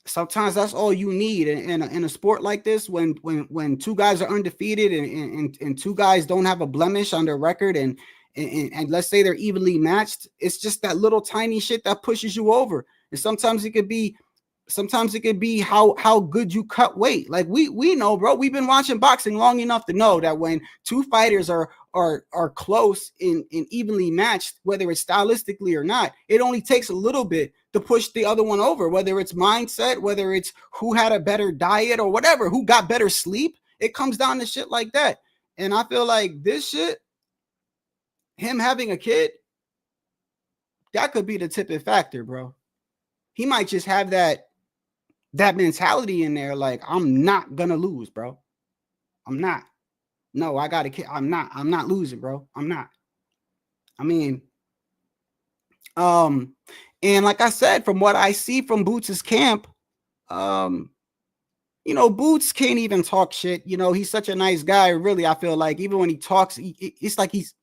Sometimes that's all you need in a sport like this. When 2 guys are undefeated and 2 guys don't have a blemish on their record, and let's say they're evenly matched, it's just that little tiny shit that pushes you over. And sometimes it could be how good you cut weight. Like we know, bro. We've been watching boxing long enough to know that when 2 fighters are close in evenly matched, whether it's stylistically or not, it only takes a little bit to push the other one over, whether it's mindset, whether it's who had a better diet or whatever, who got better sleep. It comes down to shit like that. And I feel like this shit, him having a kid, that could be the tipping factor, bro. He might just have that mentality in there, like, I'm not gonna lose, bro. I'm not. No, I got a kid. I'm not losing, bro. I'm not. I mean, and like I said, from what I see from Boots' camp, Boots can't even talk shit. He's such a nice guy. Really, I feel like even when he talks, it's like he's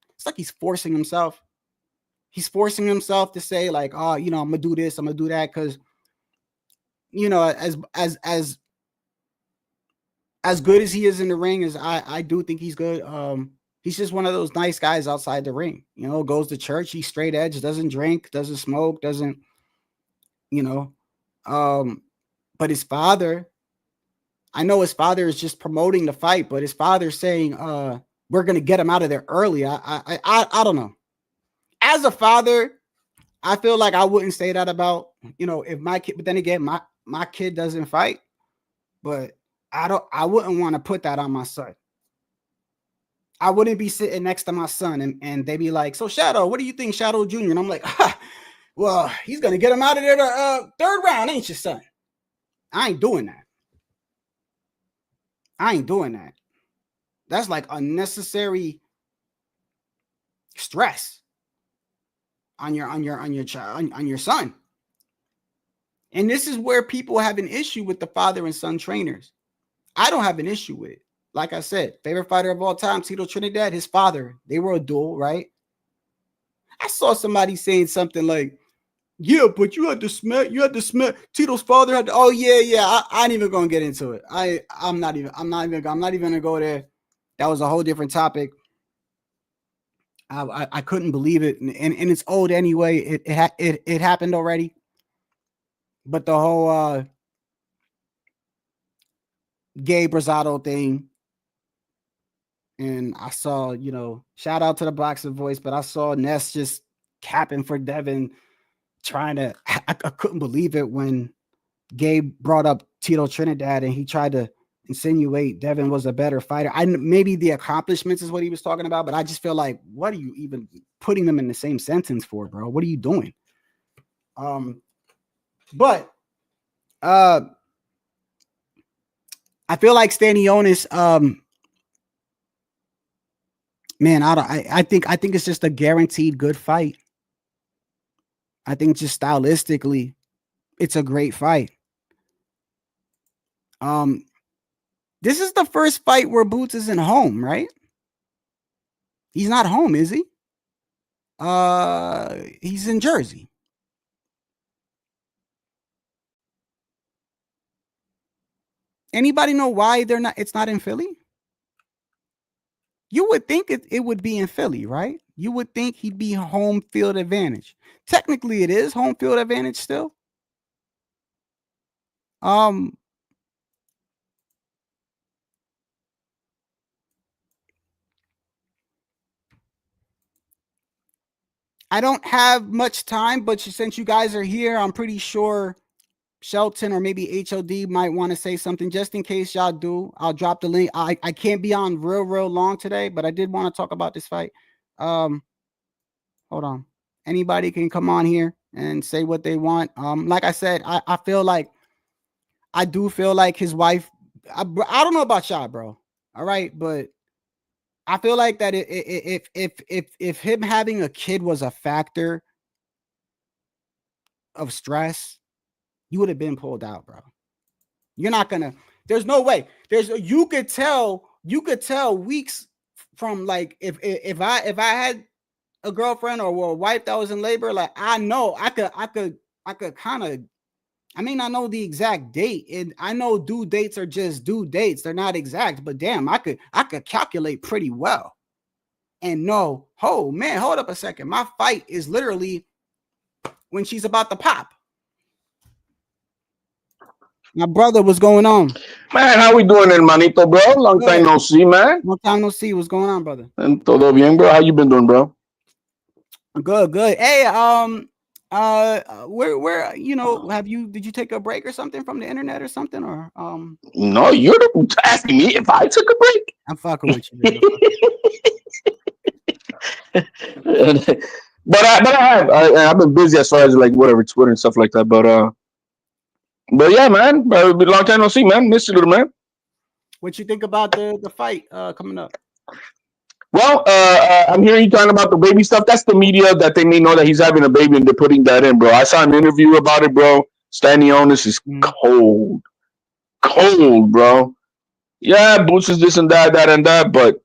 forcing himself. He's forcing himself to say like, oh, I'm gonna do this, I'm gonna do that, because as good as he is in the ring, as I do think he's good. He's just one of those nice guys outside the ring. Goes to church. He's straight edge. Doesn't drink. Doesn't smoke. Doesn't. But his father, I know his father is just promoting the fight, but his father's saying, we're gonna get him out of there early. I don't know. As a father, I feel like I wouldn't say that about if my kid. But then again, my kid doesn't fight. but I wouldn't want to put that on my son. I wouldn't be sitting next to my son and they be like, so Shadow, what do you think, Shadow Jr.? And I'm like, well, he's gonna get him out of there the third round, ain't you, son? I ain't doing that. I ain't doing that. That's like unnecessary stress on your child, on your son. And this is where people have an issue with the father and son trainers. I don't have an issue with it. Like I said, favorite fighter of all time, Tito Trinidad, his father, they were a duel, right? I saw somebody saying something like, yeah, but you had to smell Tito's father had to, oh yeah. I ain't even gonna get into it. I'm not even gonna go there. That was a whole different topic. I couldn't believe it, and it's old anyway. It happened already. But the whole Gabe Rosado thing, and I saw, shout out to the Boxer Voice, but I saw Ness just capping for Devin, trying to. I couldn't believe it when Gabe brought up Tito Trinidad and he tried to insinuate Devin was a better fighter. Maybe the accomplishments is what he was talking about, but I just feel like, what are you even putting them in the same sentence for, bro? What are you doing? But I feel like Stanionis, man, I think it's just a guaranteed good fight. I think just stylistically, it's a great fight. This is the first fight where Boots isn't home, right? He's not home, is he? He's in Jersey. Anybody know why it's not in Philly? You would think it would be in Philly, right? You would think he'd be home field advantage. Technically, it is home field advantage still. I don't have much time, but since you guys are here, I'm pretty sure Shelton or maybe HOD might want to say something. Just in case y'all do, I'll drop the link. I can't be on real long today, but I did want to talk about this fight. Hold on. Anybody can come on here and say what they want. Like I said, I do feel like his wife, I don't know about y'all, bro. All right, but I feel like that if him having a kid was a factor of stress, you would have been pulled out, bro. You're not gonna. There's no way. You could tell weeks from, like, if I had a girlfriend or a wife that was in labor, like, I know I could kind of. I may not know the exact date, and I know due dates are just due dates. They're not exact, but damn, I could calculate pretty well. And no, oh man, hold up a second. My fight is literally when she's about to pop. My brother, what's going on? Man, how we doing, hermanito, bro? Long time no see, man. Long time no see. What's going on, brother? And todo bien, bro? How you been doing, bro? Good. Hey, where did you take a break or something from the internet or something, or No, you're asking me if I took a break. I'm fucking with you. but I've been busy as far as, like, whatever, Twitter and stuff like that. But yeah, man, long time no see, man. Missed you, little man. What you think about the fight coming up? Well, I'm hearing you talking about the baby stuff. That's the media that they may know that he's having a baby and they're putting that in, bro. I saw an interview about it, bro. Stanionis is cold, bro. Yeah, Boots is this and that, but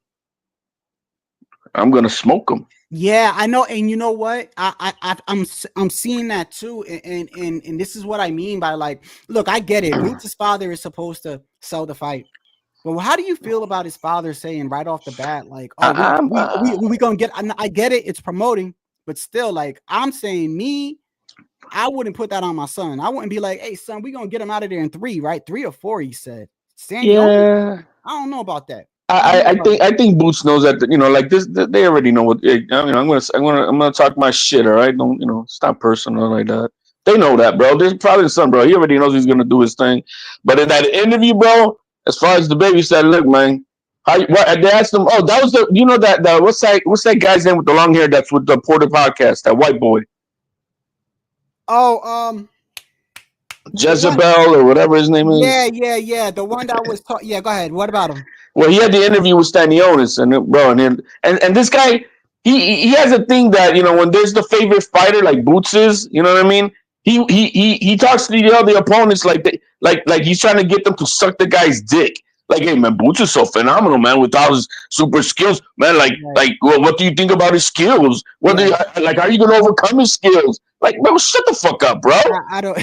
I'm gonna smoke him. Yeah, I know, and you know what? I'm seeing that too, and this is what I mean by, like, look, I get it. Boots' father is supposed to sell the fight. Well, how do you feel about his father saying right off the bat, like, "Oh, we gonna get"? I get it; it's promoting, but still, like, I'm saying, I wouldn't put that on my son. I wouldn't be like, "Hey, son, we gonna get him out of there in 3, right? 3 or 4." He said, Yeah, I don't know about that. I think Boots knows that, like this. They already know what. I'm gonna talk my shit. All right, don't, it's not personal like that. They know that, bro. There's probably son, bro. He already knows he's gonna do his thing. But in that interview, bro, as far as the baby said, look, man, what they asked him, oh, that was the that what's that guy's name with the long hair that's with the Porter podcast, that white boy. Oh, Jezebel or whatever his name is. Yeah. The one that was talking. Yeah, go ahead. What about him? Well, he had the interview with Stanionis, and bro, and this guy, he has a thing that when there's the favorite fighter like Boots is, you know what I mean? He talks to the opponents like he's trying to get them to suck the guy's dick. Like, hey man, Boots is so phenomenal, man, with all his super skills, man. Well, what do you think about his skills? What do you, like? Are you gonna overcome his skills? Like, bro, shut the fuck up, bro. I don't.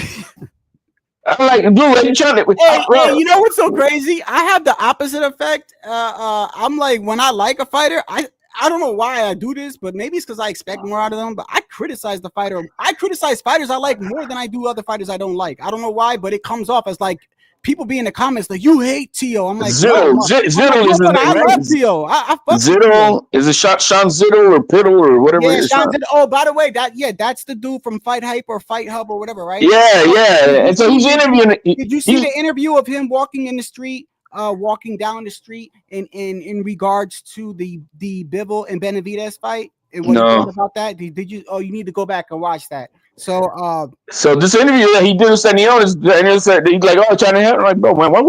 I'm like, dude, are you trying to? Hey, you know what's so crazy? I have the opposite effect. I'm like, when I like a fighter, I don't know why I do this, but maybe it's because I expect more out of them. But I criticize the fighter. I criticize fighters I like more than I do other fighters I don't like. I don't know why, but it comes off as like people be in the comments like, you hate Tio. I'm like, Zitto is his name, I love Tio. I fuck Zitto. Is it Sean Zitto or Piddle or whatever? Yeah, Sean Zitto. Oh, by the way, that's the dude from Fight Hype or Fight Hub or whatever, right? Yeah. And so he's interviewing. Did you see the interview of him walking in the street? Walking down the street in regards to the Bivol and Benavidez fight? And what he thought about that? Did you? Oh, you need to go back and watch that. So this interview that he did with Stanionis, and he said he's like, oh, trying to help. I'm like, bro, man, why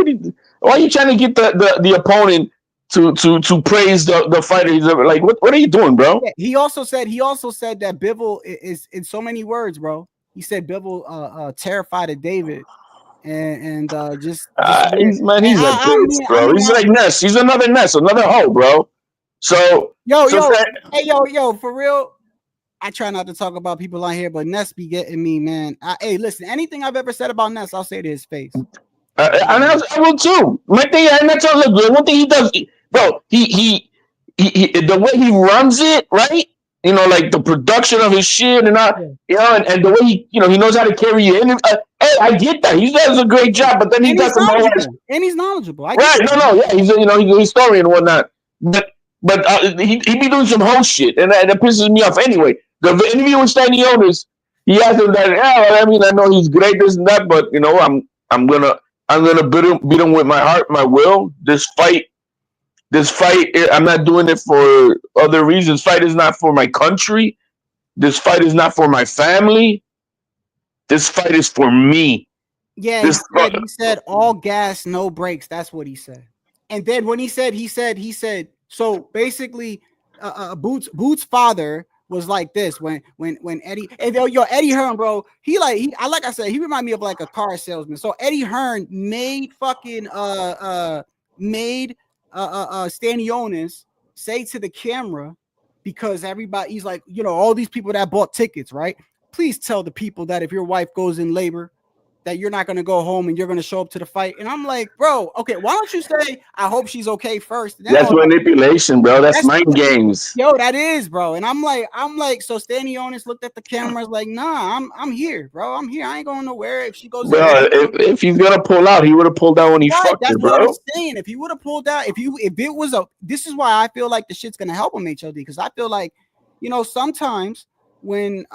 are you trying to get the opponent to praise the fighter? He's like, what are you doing, bro? Yeah, he also said that Bivol is in so many words, bro. He said Bivol terrified of David. And he's a bitch, bro. He's like Ness. He's another Ness, another hoe, bro. So yo, for real. I try not to talk about people on here, but Ness be getting me, man. Hey, listen, anything I've ever said about Ness, I'll say to his face. And I will too. My thing, and that's all. Look, one thing he does, bro. He the way he runs it, right? Like the production of his shit and all, and the way he knows how to carry you in. Hey, I get that. He does a great job, but then he does some more. And he's knowledgeable. Right? Yeah. He's he's a historian and whatnot. But he be doing some whole shit, and that pisses me off. Anyway, the interview with Stanionis, he asked him that. I mean, I know he's great, this and that, but I'm gonna beat him with my heart, my will. This fight, I'm not doing it for other reasons. Fight is not for my country. This fight is not for my family. This fight is for me. Yeah, he said all gas, no brakes. That's what he said. And then when he said, so basically, Boots' father was like this when Eddie, Eddie Hearn, bro, like I said, he reminded me of like a car salesman. So Eddie Hearn made Stanionis say to the camera, because everybody, he's like, all these people that bought tickets, right? Please tell the people that if your wife goes in labor, that you're not going to go home and you're going to show up to the fight. And I'm like, bro, okay, why don't you say, I hope she's okay first? That's manipulation, bro. That's mind games. Yo, that is, bro. And I'm like, so Stanionis looked at the cameras like, nah, I'm here, bro. I'm here. I ain't going nowhere. If she goes, bro, if he's going to pull out, he would have pulled out when he fucked her, bro. That's what I'm saying. If he would have pulled out, if it was this is why I feel like the shit's going to help him, HLD, because I feel like, sometimes when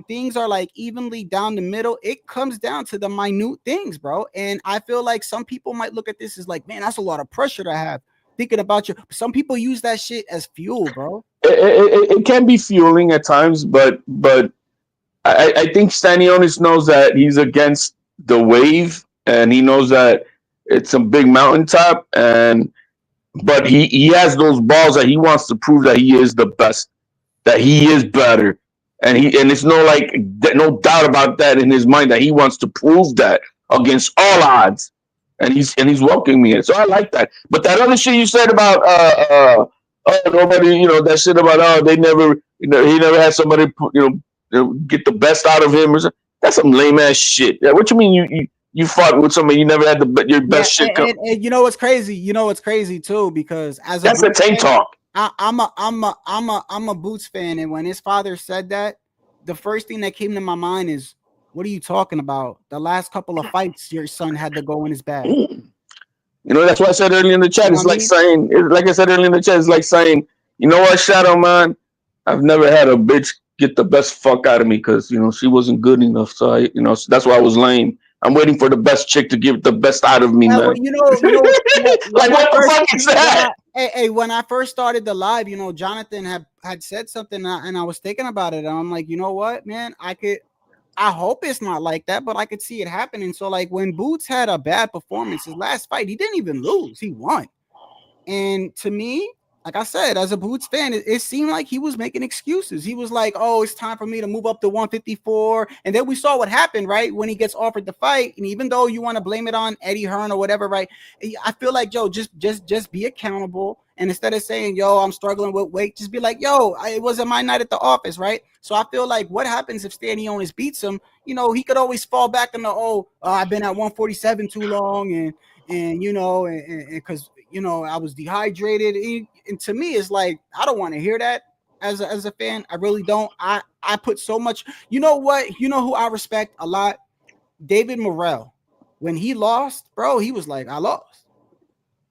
things are like evenly down the middle, it comes down to the minute things, bro. And I feel like some people might look at this as like, man, that's a lot of pressure to have thinking about you. Some people use that shit as fuel, bro. It can be fueling at times, but I think Stanionis knows that he's against the wave, and he knows that it's a big mountaintop, but he has those balls that he wants to prove that he is the best, that he is better. And it's no doubt about that in his mind, that he wants to prove that against all odds, and he's welcoming it. So I like that. But that other shit you said about nobody, that shit about they never, he never had somebody get the best out of him, or something. That's some lame ass shit. Yeah, what you mean you fought with somebody you never had your best shit come? And you know what's crazy? Too, because that's a tank talk. I'm a Boots fan, and when his father said that, the first thing that came to my mind is, what are you talking about? The last couple of fights your son had to go in his bag. That's what I said earlier in the chat. It's like saying, like I said earlier in the chat, it's like saying, you know what, Shadow Man, I've never had a bitch get the best fuck out of me because she wasn't good enough. So so that's why I was lame. I'm waiting for the best chick to give the best out of me, Yeah, well, man. when Like I what the first, fuck is that? when I first started the live, Jonathan had said something, and I was thinking about it, and I'm like, you know what, man, I hope it's not like that, but I could see it happening. So, like, when Boots had a bad performance, his last fight, he didn't even lose, he won. And to me, like I said, as a Boots fan, it seemed like he was making excuses. He was like, oh, it's time for me to move up to 154. And then we saw what happened, right? When he gets offered the fight. And even though you want to blame it on Eddie Hearn or whatever, right? I feel like, Joe, just be accountable. And instead of saying, yo, I'm struggling with weight, just be like, yo, it wasn't my night at the office, right? So I feel like what happens if Stanionis beats him, he could always fall back on the, I've been at 147 too long. And because I was dehydrated, and to me, it's like I don't want to hear that as a fan. I really don't. I put so much. You know what? You know who I respect a lot? David Morrell. When he lost, bro, he was like, I lost.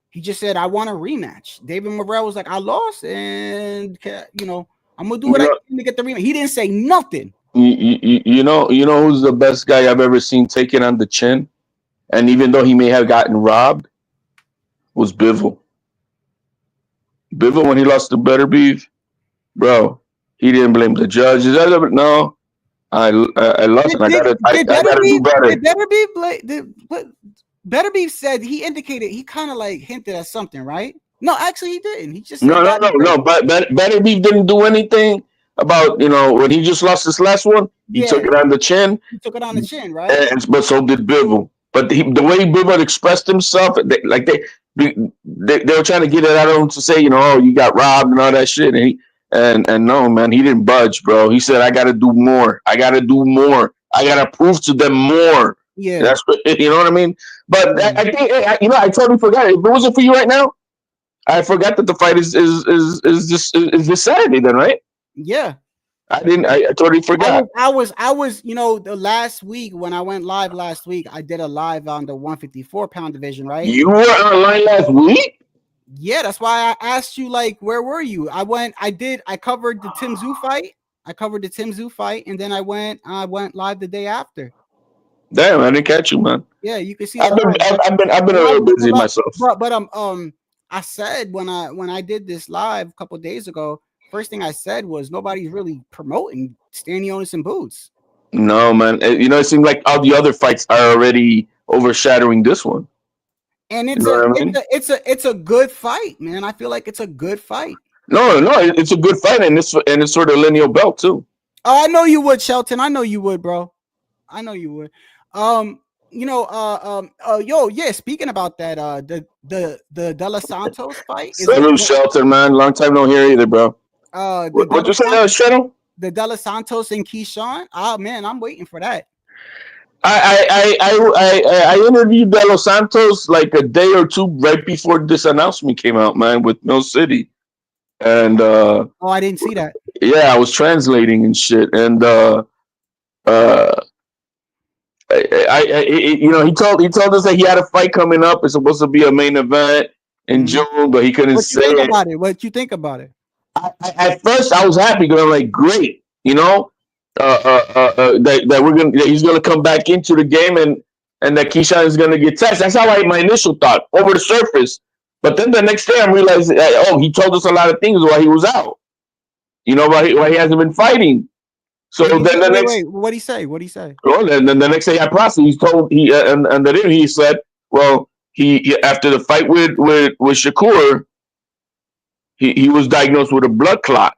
He just said, I want a rematch. David Morrell was like, I lost, and I'm gonna do what I can to get the rematch. He didn't say nothing. You know who's the best guy I've ever seen take it on the chin, and even though he may have gotten robbed, was Bivol. Bivol, when he lost to Better Beef, bro, he didn't blame the judges. No, I lost, and I gotta do better. Better Beef said he indicated, he kind of like hinted at something, right? No, actually he didn't. He just said no. But Better Beef didn't do anything about when he just lost his last one. He took it on the chin. He took it on the chin, right? But so did Bivol. But the way Bivol expressed himself, they were trying to get it out of him to say, you got robbed and all that shit. And no, man, he didn't budge, bro. He said, I got to do more. I got to do more. I got to prove to them more. Yeah. That's what, you know what I mean? But I think, I totally forgot. If it wasn't for you right now, I forgot that the fight is this Saturday then, right? Yeah. I totally forgot. I was, the last week when I went live last week, I did a live on the 154-pound division, right? You were online last week? Yeah, that's why I asked you, like, where were you? I covered the Tim Tszyu fight. And then I went live the day after. Damn, I didn't catch you, man. Yeah, you can see I've been a little busy myself. But I said when I did this live a couple of days ago, first thing I said was nobody's really promoting Stanionis and Boots. No, man. It seems like all the other fights are already overshadowing this one. And it's a good fight, man. I feel like it's a good fight. No, it's a good fight, and it's sort of lineal belt too. Oh, I know you would, Shelton. I know you would, bro. I know you would. Speaking about that, the De Los Santos fight. Salute, Shelton, man. Long time no hear either, bro. What you say, Shadow? The De Los Santos and Keyshawn. Oh man, I'm waiting for that. I interviewed De Los Santos like a day or two right before this announcement came out, man, with Mill City, and I didn't see that. Yeah, I was translating and shit, and he told us that he had a fight coming up. It's supposed to be a main event in June, but he couldn't say it. What you think about it? At first, I was happy because I'm like, great, that he's gonna come back into the game and that Keyshawn is gonna get tested. That's how my initial thought over the surface. But then the next day, I'm realizing, he told us a lot of things while he was out. Why he hasn't been fighting. So what'd he say? Well, then the next day I processed. He said, well, he after the fight with Shakur, he was diagnosed with a blood clot.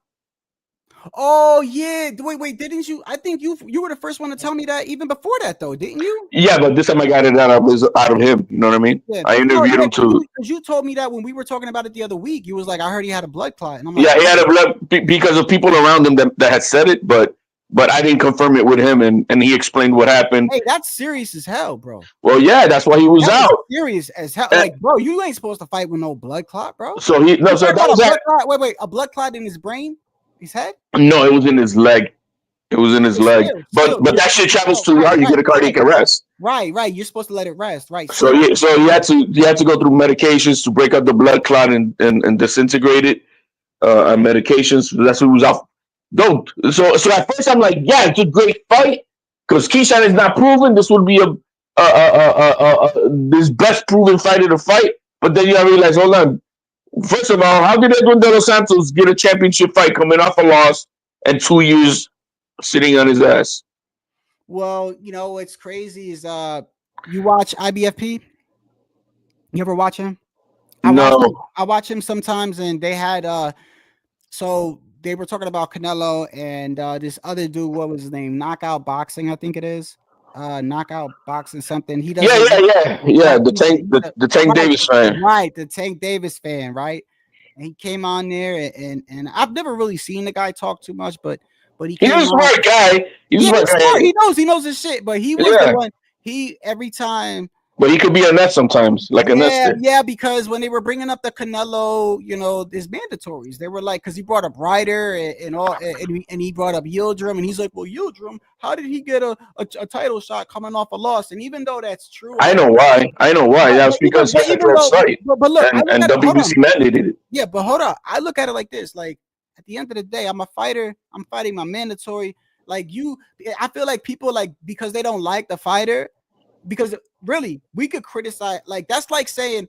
Oh yeah. Wait, didn't you? I think you were the first one to tell me that even before that though, didn't you? Yeah, but this time I got it out of him. You know what I mean? Yeah. I interviewed him too. Because you told me that when we were talking about it the other week, you was like, I heard he had a blood clot. And I'm like, yeah, he had a blood because of people around him that had said it, but I didn't confirm it with him, and he explained what happened. Hey, that's serious as hell, bro. Well, yeah, that's why he was out. Serious as hell. Like, bro, you ain't supposed to fight with no blood clot, bro. So that was that. Wait, a blood clot in his brain, his head? No, it was in his leg. It was in his leg. But that shit travels too hard. You get a cardiac arrest. Right. You're supposed to let it rest. Right. So he had to go through medications to break up the blood clot and disintegrate it. Medications. That's what he was out. Don't. So at first I'm like, yeah, it's a great fight because Keyshawn is not proven. This would be this best proven fighter to fight. But then you realize, hold on. First of all, how did Edwin De Los Santos get a championship fight coming off a loss and 2 years sitting on his ass? Well, what's crazy is you watch IBFP. You ever watch him? No. I watch him sometimes, and they had so they were talking about Canelo and this other dude. What was his name? Knockout Boxing, I think it is. Knockout Boxing something. He does. Yeah. The Tank Davis fan. Right, the Tank Davis fan, right? And he came on there, and I've never really seen the guy talk too much, but he's a smart guy. He's smart. He knows his shit, but he was the one. He every time. But he could be a nut sometimes, like a nut. Yeah, because when they were bringing up the Canelo, his mandatories, they were like, because he brought up Ryder and all, and he brought up Yildirim, and he's like, well, Yildirim, how did he get a title shot coming off a loss? And even though that's true, I know why. That was because he had a website, but look, and WBC mandated it. Yeah, but hold on, I look at it like this: like at the end of the day, I'm a fighter. I'm fighting my mandatory. Like I feel like people because they don't like the fighter. Because really, we could criticize, that's like saying,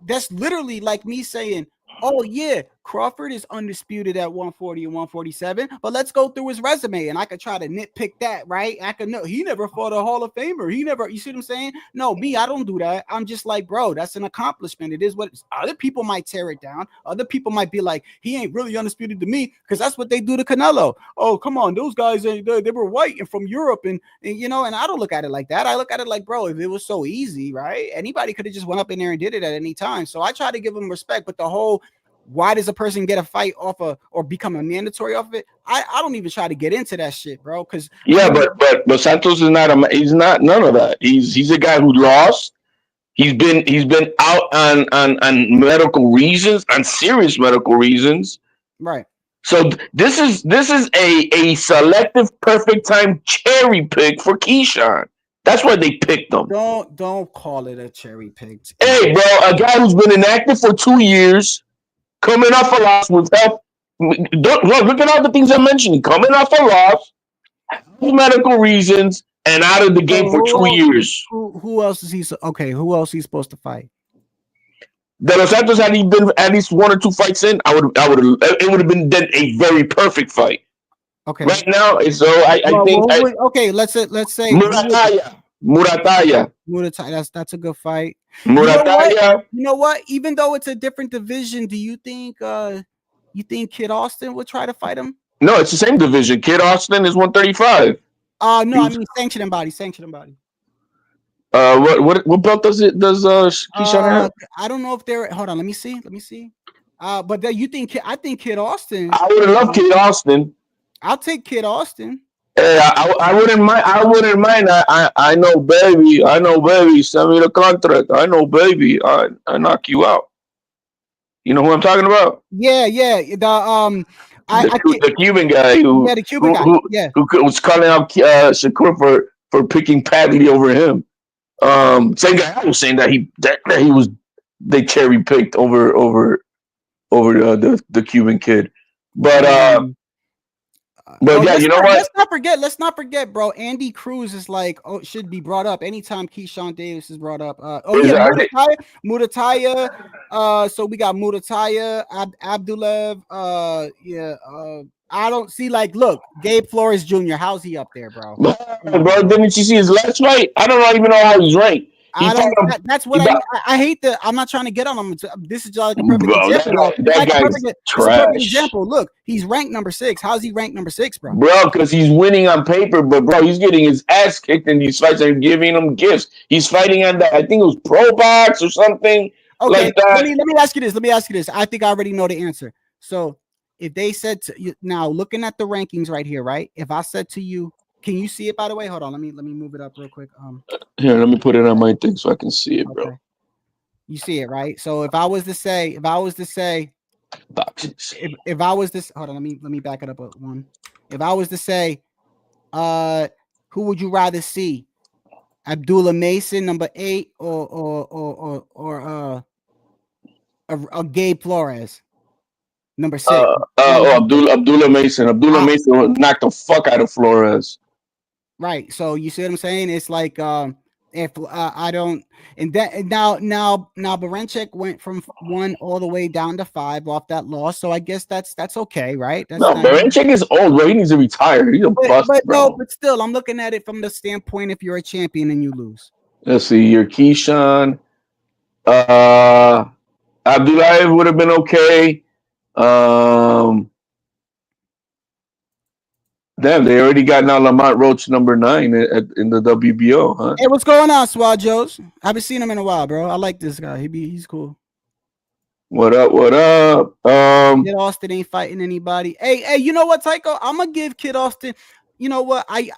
that's literally like me saying, oh yeah, Crawford is undisputed at 140 and 147, but let's go through his resume and I could try to nitpick that, right? I could know he never fought a Hall of Famer. You see what I'm saying? No, I don't do that. I'm just like, bro, that's an accomplishment. It is what other people might tear it down. Other people might be like, he ain't really undisputed to me, because that's what they do to Canelo. Oh, come on, those guys, they were white and from Europe, and and I don't look at it like that. I look at it like, bro, if it was so easy, right? Anybody could have just went up in there and did it at any time. So I try to give them respect, but the whole, why does a person get a fight off or become a mandatory off of it? I don't even try to get into that shit, bro. Because but Santos is not he's not none of that. He's a guy who lost. He's been out on medical reasons, on serious medical reasons. Right. So this is a selective perfect time cherry pick for Keyshawn. That's why they picked him. Don't call it a cherry pick. Hey, bro, a guy who's been inactive for 2 years, coming off a loss with help. Look at all the things I'm mentioning. Coming off a loss, medical reasons, and out of the game for 2 years. Who else is he? Okay, who else is he supposed to fight? De Los Santos, had he been at least 1 or 2 fights in, it would have been then a very perfect fight. Okay. Right now, so I think. Okay, let's say Murataya. That's a good fight. Murataya. You know what? Even though it's a different division, do you think Kid Austin would try to fight him? No, it's the same division. Kid Austin is 135. No, I mean sanctioning body. What belt does Keyshawn have? I don't know if they're. Hold on, let me see. But you think? I think Kid Austin. I would love Kid Austin. I'll take Kid Austin. Hey, I wouldn't mind. I know, baby. Send me the contract. I know, baby. I knock you out. You know who I'm talking about? Yeah. The Cuban guy who was calling out Shakur for picking Padley over him. Same guy I was saying that they cherry picked over the Cuban kid, but yeah, you know what? Let's not forget, bro. Andy Cruz is should be brought up anytime Keyshawn Davis is brought up. Murataya. So we got Murataya, Abdulev. I don't see look, Gabe Flores Jr. How's he up there, bro? Bro, didn't you see his last fight? I don't even know how he's ranked. That's what I hate. I'm not trying to get on him. This is like a perfect example. That guy's trash. A perfect example. Look, he's ranked number 6. How's he ranked number 6, bro? Bro, because he's winning on paper, but bro, he's getting his ass kicked in these fights and giving him gifts. He's fighting on that. I think it was Pro Box or something like that. Let me ask you this. I think I already know the answer. So if they said to you, now looking at the rankings right here, right? If I said to you, can you see it, by the way? Hold on. Let me move it up real quick. Here, let me put it on my thing so I can see it, bro. Okay. You see it, right? So if I was to say, hold on, let me back it up one. If I was to say, who would you rather see? Abdullah Mason, number 8, or Gabe Flores, Number 6. Abdullah Mason. Abdullah Mason knocked the fuck out of Flores. Right. So you see what I'm saying? It's like if I don't, and that now Baranchek went from 1 all the way down to 5 off that loss. So I guess that's okay, right? That's no, Baranchek is old, bro. He needs to retire. He's a bust, but bro. no, but still, I'm looking at it from the standpoint if you're a champion and you lose. Let's see, you're Keyshawn. Abdullah would have been okay. Damn, they already got now Lamont Roach number 9 in the WBO, huh? Hey, what's going on, Swad Joes? I haven't seen him in a while, bro. I like this guy. He's cool. What up? What up? Kid Austin ain't fighting anybody. Hey, you know what, Tycho? I'm gonna give Kid Austin. You know what? I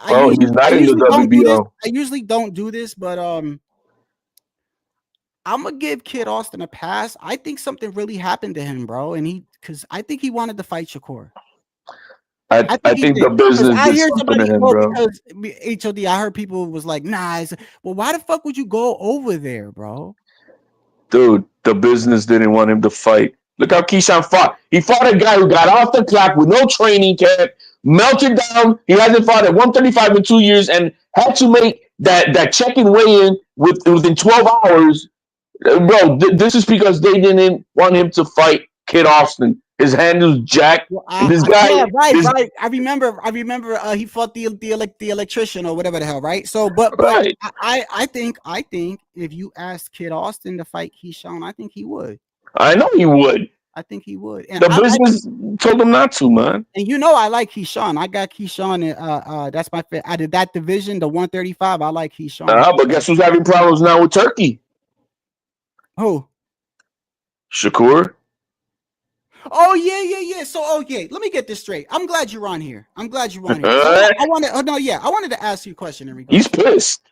usually don't do this, but I'm gonna give Kid Austin a pass. I think something really happened to him, bro, and because I think he wanted to fight Shakur. I think the business I did hear something somebody to him, bro. because HOD. I heard people was like, "Nah." Well, why the fuck would you go over there, bro? Dude, the business didn't want him to fight. Look how Keyshawn fought. He fought a guy who got off the clock with no training camp, melted down. He hasn't fought at 135 in 2 years, and had to make that check-in weigh-in within 12 hours. Bro, this is because they didn't want him to fight Kid Austin. His hand was jacked. Well, This guy, yeah, right. I remember. He fought the electrician or whatever the hell, right? So, but right. I think if you asked Kid Austin to fight Keyshawn, I think he would. I know he would. I think he would. And the business told him not to, man. And you know I like Keyshawn. I got Keyshawn. That's my favorite. Out of that division, the 135, I like Keyshawn. But guess who's having problems now with Turkey? Who? Shakur. Oh yeah. So let me get this straight. I'm glad you're on here. I wanted to ask you a question in regards. He's pissed.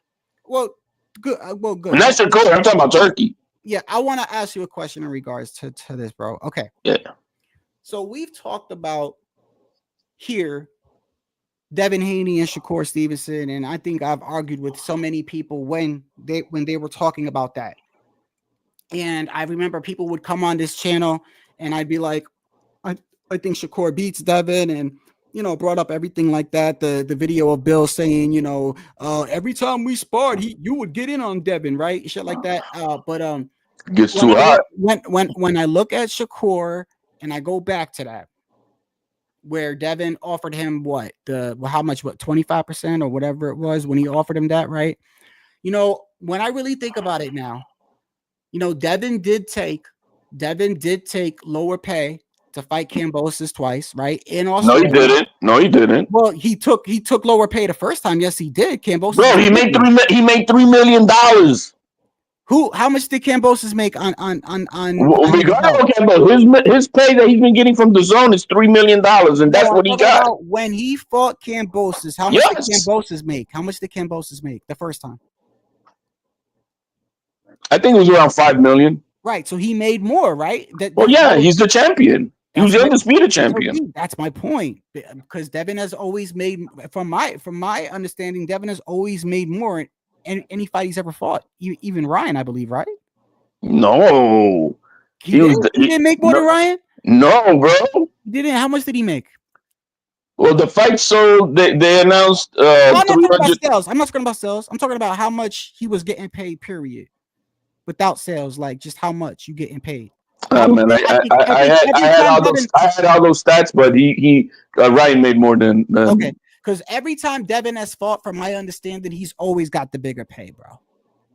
Well, good. Not Shakur. I'm talking about Turkey. Yeah, I want to ask you a question in regards to this, bro. Okay. Yeah. So we've talked about here Devin Haney and Shakur Stevenson, and I think I've argued with so many people when they were talking about that. And I remember people would come on this channel and I'd be like, I think Shakur beats Devin, and brought up everything like that. The video of Bill saying, every time we sparred, you would get in on Devin, right? Shit like that. But gets too hot. When I look at Shakur and I go back to that, where Devin offered him how much, 25% or whatever it was when he offered him that, right? When I really think about it now, Devin did take lower pay to fight Kambosos twice, right? In Australia. No, he didn't. Well, he took lower pay the first time. Yes, he did. Kambosos. Bro, he made $3 million. How much did Kambosos make on his pay that he's been getting from the zone is $3 million, and that's what he got. When he fought Kambosos, how much did Kambosos make? How much did Kambosos make the first time? I think it was around $5 million. Right, so he made more, right? He's the champion. He was the undisputed champion. That's my point, because Devin has always made, from my understanding, Devin has always made more in any fight he's ever fought. Even Ryan, I believe, right? No, he didn't make more than Ryan. No, bro. He didn't. How much did he make? Well, the fight sold. They announced. I'm not talking about sales. I'm not talking about sales. I'm talking about how much he was getting paid. Period. Without sales, like just how much you getting paid. Man, I had all those stats, but Ryan made more than. Okay, because every time Devin has fought, from my understanding, he's always got the bigger pay, bro.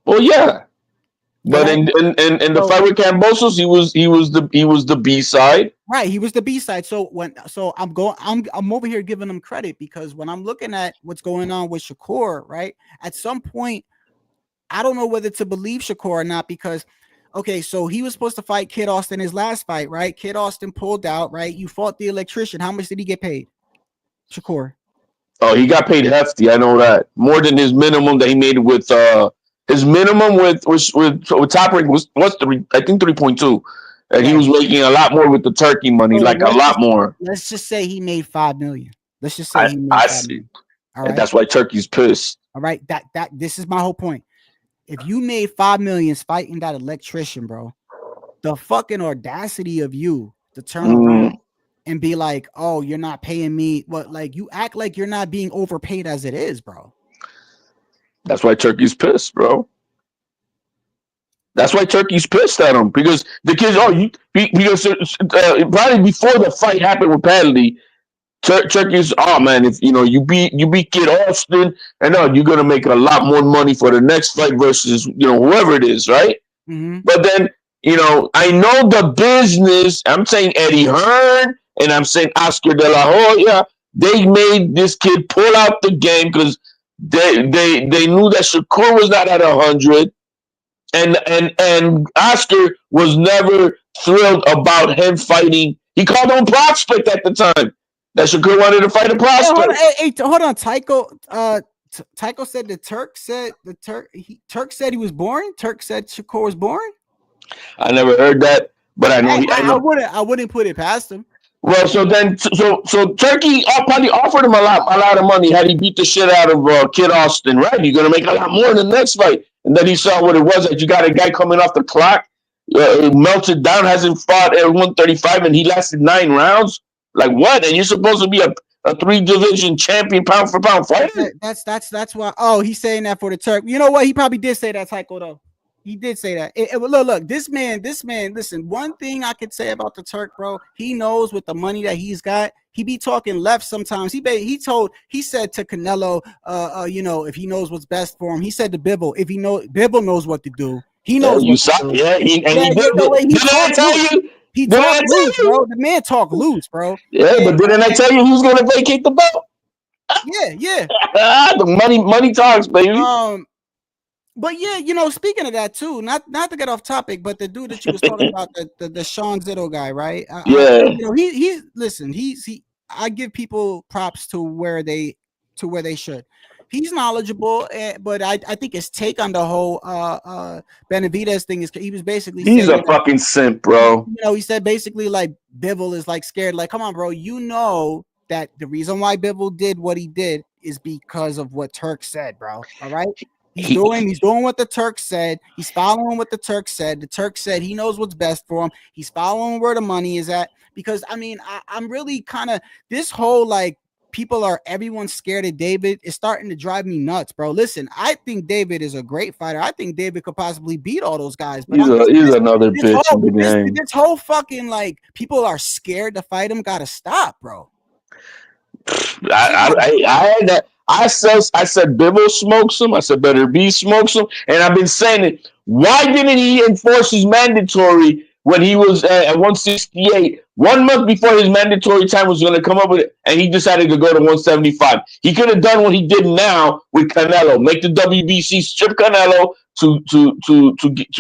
Well, yeah, but in the fight with Kambosos, he was the B side. Right, he was the B side. So I'm over here giving him credit, because when I'm looking at what's going on with Shakur, right, at some point, I don't know whether to believe Shakur or not, because, okay, so he was supposed to fight Kid Austin his last fight, right? Kid Austin pulled out, right? You fought the electrician. How much did he get paid? Shakur. Oh, he got paid hefty. I know that. More than his minimum that he made with his minimum with Top Rank was 3.2. And he was making a lot more with the Turkey money, a lot more. Let's just say he made $5 million. Let's just say he made $5 million. All right. And that's why Turkey's pissed. All right. This is my whole point. If you made $5 million fighting that electrician, bro, the fucking audacity of you to turn around and be like, oh, you're not paying me. What, like, you act like you're not being overpaid as it is, bro. That's why Turkey's pissed, bro. That's why Turkey's pissed at him because the kids. Because probably before the fight happened with Padley, Turkey's. Oh man, if you beat Kid Austin, and you're gonna make a lot more money for the next fight versus whoever it is, right? Mm-hmm. But then I know the business. I'm saying Eddie Hearn and I'm saying Oscar De La Hoya. They made this kid pull out the game because they knew that Shakur was not at 100. And Oscar was never thrilled about him fighting. He called him a prospect at the time. That Shakur wanted to fight a prospect. Hold on. Tycho said Turk said he was boring. Turk said Shakur was boring. I never heard that, but I know I wouldn't put it past him. Well, so Turkey probably offered him a lot of money had he beat the shit out of Kid Austin, right? You're gonna make a lot more in the next fight. And then he saw what it was, that you got a guy coming off the clock, melted down, hasn't fought at 135, and he lasted 9 rounds. Like what? And you're supposed to be a 3-division champion, pound for pound fighter. That's why. Oh, he's saying that for the Turk. You know what? He probably did say that, Tycho, though. He did say that. Look, this man, listen, one thing I could say about the Turk, bro, he knows with the money that he's got, he be talking left sometimes. He said to Canelo, if he knows what's best for him, he said to Bivol, Bivol knows what to do. He knows. He talked loose, bro. The man talk loose, bro. Yeah, but didn't I tell you who's gonna vacate the belt? Yeah. The money talks, baby. But yeah, speaking of that too, not to get off topic, but the dude that you was talking about, the Sean Zitto guy, right? I give people props to where they should. He's knowledgeable, but I think his take on the whole Benavidez thing is he was basically he's a fucking simp, bro. He said basically like Bivol is like scared, like, come on, bro, that the reason why Bivol did what he did is because of what Turk said, bro. All right. He's doing what the Turk said. He's following what the Turk said. The Turk said he knows what's best for him. He's following where the money is at. Because I'm really kind of this whole like everyone's scared of David is starting to drive me nuts, bro. Listen, I think David is a great fighter. I think David could possibly beat all those guys. But he's another bitch in the game. This whole fucking like people are scared to fight him. Gotta stop, bro. I had that. I said Bivol smokes him. I said Better B smokes him. And I've been saying it. Why didn't he enforce his mandatory when he was at 168? 1 month before his mandatory time was going to come up with it, and he decided to go to 175. He could have done what he did now with Canelo. Make the WBC strip Canelo to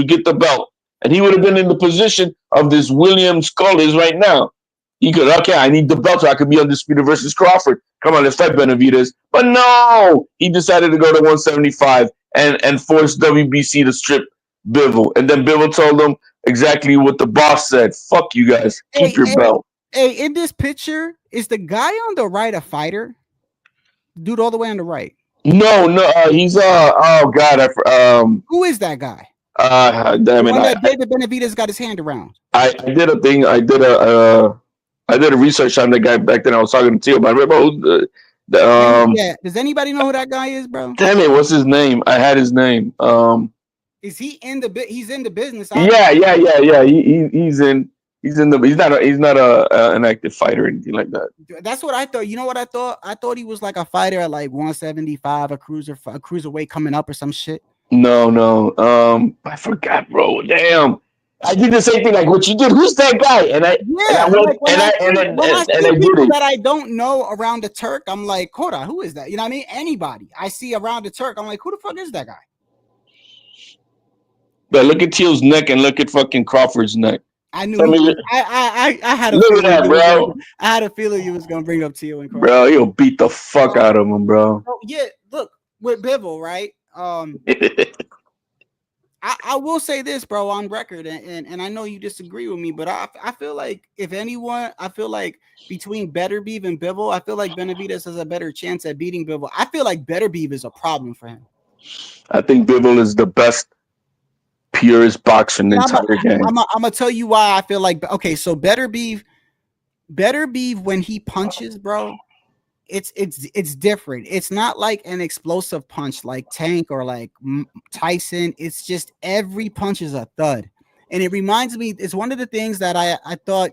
get the belt. And he would have been in the position of this William Skull is right now. He could, I need the belt so I could be undisputed versus Crawford. Come on, let's fight Benavidez. But no, he decided to go to 175 and force WBC to strip Bivol. And then Bivol told him exactly what the boss said. Fuck you guys. Keep your belt. Hey, in this picture, is the guy on the right a fighter? Dude all the way on the right. No, he's oh god, who is that guy? Damn it. David Benavidez got his hand around. I did a thing. I did a research on the guy back then. I was talking to Tio about it. Yeah. Does anybody know who that guy is, bro? Damn it, what's his name? I had his name. Is he in the he's in the business? Yeah. He's not an active fighter or anything like that. That's what I thought. You know what I thought? I thought he was like a fighter at like 175, a cruiserweight coming up or some shit. No. I forgot, bro. Damn. I did the same thing like what you did. Who's that guy? And I see people that I don't know around the Turk, I'm like, hold on, who is that? You know what I mean? Anybody I see around the Turk, I'm like, who the fuck is that guy? But look at Teal's neck and look at fucking Crawford's neck. I knew. I had a look at that, bro. I had a feeling you was gonna bring up Teal and Crawford. Bro, he'll beat the fuck out of him, bro. Yeah, look with Bivol, right? I will say this, bro, on record, and I know you disagree with me, but I feel like if anyone, I feel like between Beterbiev and Bivol, I feel like Benavidez has a better chance at beating Bivol. I feel like Beterbiev is a problem for him. I think Bivol is the best, purest boxer in the entire game. I'm gonna tell you why I feel like. Okay, so Beterbiev, Beterbiev, when he punches, bro, it's different. It's not like an explosive punch like Tank or like Tyson. It's just every punch is a thud, and it reminds me. It's one of the things that I thought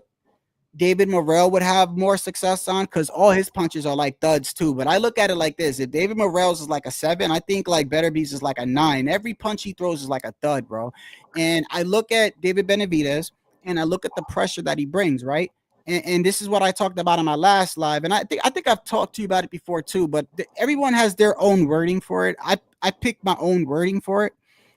David Morrell would have more success on, because all his punches are like thuds too. But I look at it like this: if David Morrell's is like a 7, I think like Beterbiev's is like a 9. Every punch he throws is like a thud, bro. And I look at David Benavidez and I look at the pressure that he brings, right? And this is what I talked about in my last live, and I think I've talked to you about it before too. But everyone has their own wording for it. I picked my own wording for it.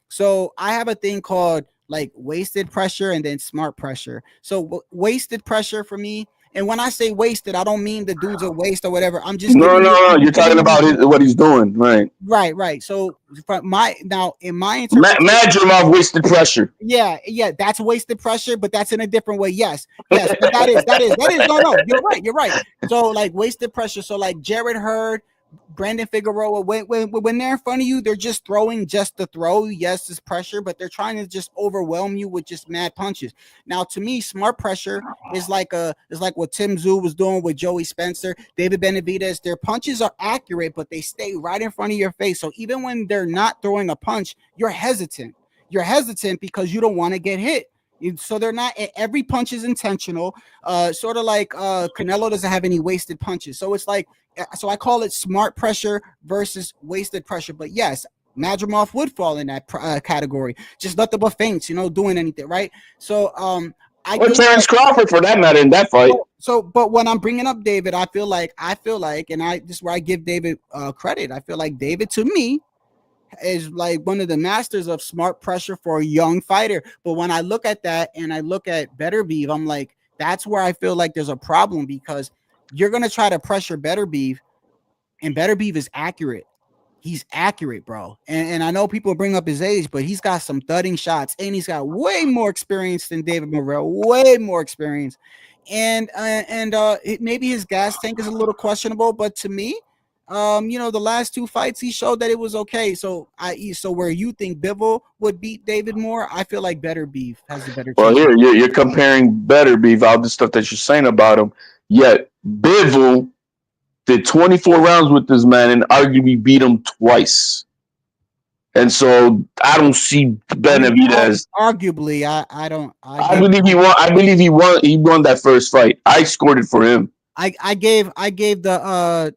So I have a thing called like wasted pressure and then smart pressure. So wasted pressure for me, and when I say wasted, I don't mean the dude's a waste or whatever. I'm just No, giving no, you, no. You're talking about what he's doing, right? right. So from in my interpretation, Madrimov wasted pressure. yeah, that's wasted pressure, but that's in a different way. Yes, but that is no. You're right. So like wasted pressure. So like Jared Hurd, Brandon Figueroa, when they're in front of you, they're just throwing just to throw. Yes, it's pressure, but they're trying to just overwhelm you with just mad punches. Now, to me, smart pressure is like what Tim Tszyu was doing with Joey Spencer, David Benavidez. Their punches are accurate, but they stay right in front of your face. So even when they're not throwing a punch, you're hesitant. You're hesitant because you don't want to get hit. So they're not, every punch is intentional. Sort of like Canelo doesn't have any wasted punches. So it's like, so I call it smart pressure versus wasted pressure. But yes, Madrimov would fall in that category. Just nothing but feints, doing anything, right? So or Terrence Crawford for that matter in that fight. So, but when I'm bringing up David, I feel like, and this is where I give David credit. I feel like David, to me, is like one of the masters of smart pressure for a young fighter. But when I look at that and I look at Beterbiev, I'm like, that's where I feel like there's a problem, because you're going to try to pressure Beterbiev, and Beterbiev is accurate. He's accurate, bro. And I know people bring up his age, but he's got some thudding shots, and he's got way more experience than David Morrell, way more experience. And maybe his gas tank is a little questionable, but to me, the last 2 fights he showed that it was okay. So where you think Bivol would beat David Moore, I feel like Beterbiev has a better chance. Well, here you're comparing Beterbiev, all the stuff that you're saying about him. Yet Bivol did 24 rounds with this man and arguably beat him twice. And so I don't see Benavidez. Arguably, I don't. I believe he won. I believe he won. He won that first fight. I scored it for him. I gave the.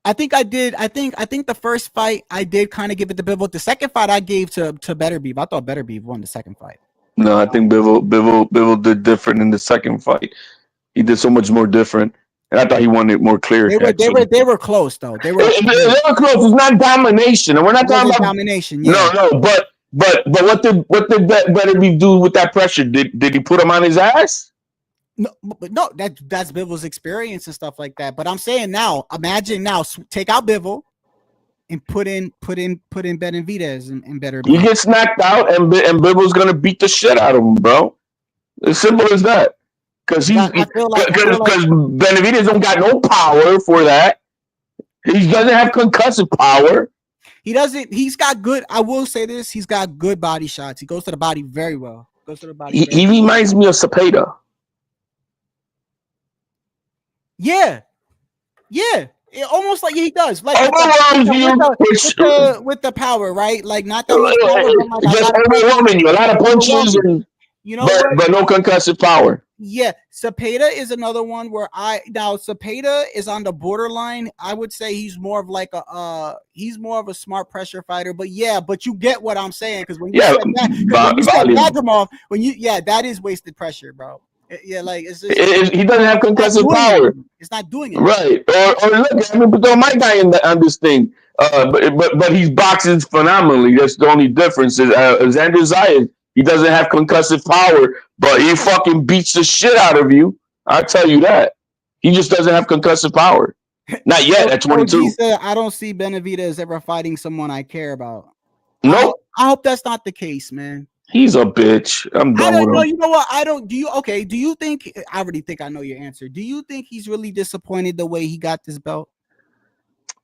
I think I did. I think the first fight I did kind of give it to Bivol. The second fight I gave to Beterbiev. I thought Beterbiev won the second fight. No, I think Bivol did different in the second fight. He did so much more different, and I thought he won it more clear. They were close though. They were close. It's not domination, and we're not talking about domination. Yeah. No, but what did Beterbiev do with that pressure? Did he put him on his ass? No, that's Bivol's experience and stuff like that. But I'm saying now, imagine now, take out Bivol and put in Benavidez and Beterbiev. He gets knocked out, and Bivol's gonna beat the shit out of him, bro. As simple as that. Because Benavidez don't got no power for that. He doesn't have concussive power. He doesn't. He's got good. I will say this. He's got good body shots. He goes to the body very well. He reminds me of Cepeda. Yeah. Almost like he does. Like with the power, right? Like not that much power, but like just overwhelming you. A lot of punches, and but no concussive power. Yeah, Cepeda is another one where Cepeda is on the borderline. I would say he's more of like a smart pressure fighter. But you get what I'm saying, because when you said Madrimov, that is wasted pressure, bro. Yeah, like it's just, he doesn't have concussive power. It's not doing it. Right. Or look, I mean, put my guy on this thing. But he's boxing phenomenally. That's the only difference. Is Xander Zayas, he doesn't have concussive power, but he fucking beats the shit out of you. I'll tell you that. He just doesn't have concussive power. Not yet at 22. I don't see Benavidez ever fighting someone I care about. Nope. I hope that's not the case, man. He's a bitch. I'm done with him. No, you know what? Do you think, I already think I know your answer. Do you think he's really disappointed the way he got this belt?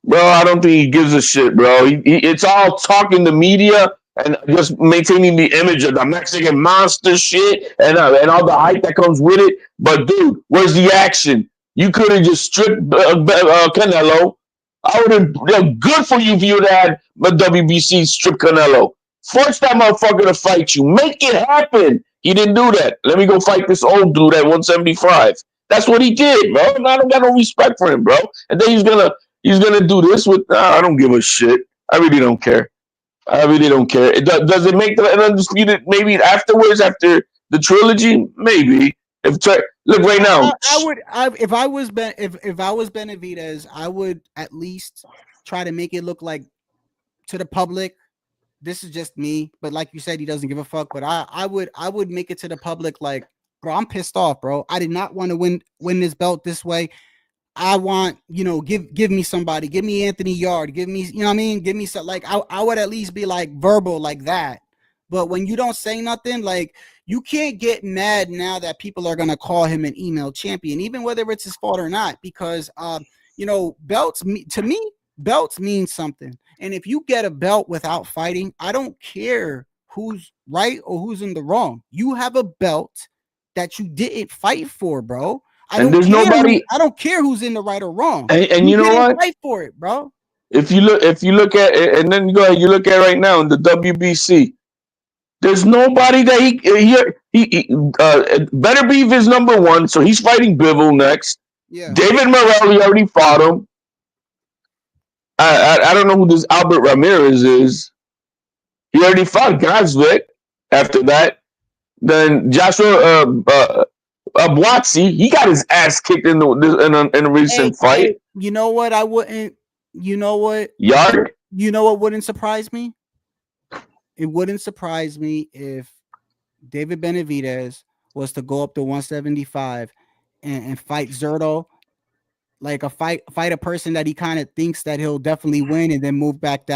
Bro, I don't think he gives a shit, bro. It's all talk in the media, and just maintaining the image of the Mexican monster shit and all the hype that comes with it. But dude, where's the action? You could have just stripped Canelo. I would have good for you if you would have had the WBC strip Canelo. Force that motherfucker to fight you. Make it happen. He didn't do that. Let me go fight this old dude at 175. That's what he did, bro. And I don't got no respect for him, bro. And then he's gonna do this with. I don't give a shit. I really don't care. I really don't care. Does it make an undisputed maybe afterwards after the trilogy? Maybe. Look right now. If I was Benavidez, I would at least try to make it look like to the public. This is just me, but like you said, he doesn't give a fuck. But I would make it to the public like, bro, I'm pissed off, bro. I did not want to win this belt this way. I want, give me somebody, give me Anthony Yard, give me, you know what I mean? Give me some, like, I would at least be like verbal like that. But when you don't say nothing, like, you can't get mad now that people are going to call him an email champion, even whether it's his fault or not, because, belts, to me, belts mean something. And if you get a belt without fighting, I don't care who's right or who's in the wrong. You have a belt that you didn't fight for, bro. I don't care who's in the right or wrong. And you know what? Fight for it, bro. If you look at it, and then you look at right now in the WBC, there's nobody that he Better Beef is number one, so he's fighting Bivol next. Yeah. David Morrell, already fought him. I don't know who this Albert Ramirez is. He already fought Gazvik. After that, then Joshua Buatsi, he got his ass kicked in a recent fight. You know what? I wouldn't. You know what? Yard. You know what wouldn't surprise me? It wouldn't surprise me if David Benavidez was to go up to 175 and fight Zerto, like fight a person that he kind of thinks that he'll definitely win, and then move up to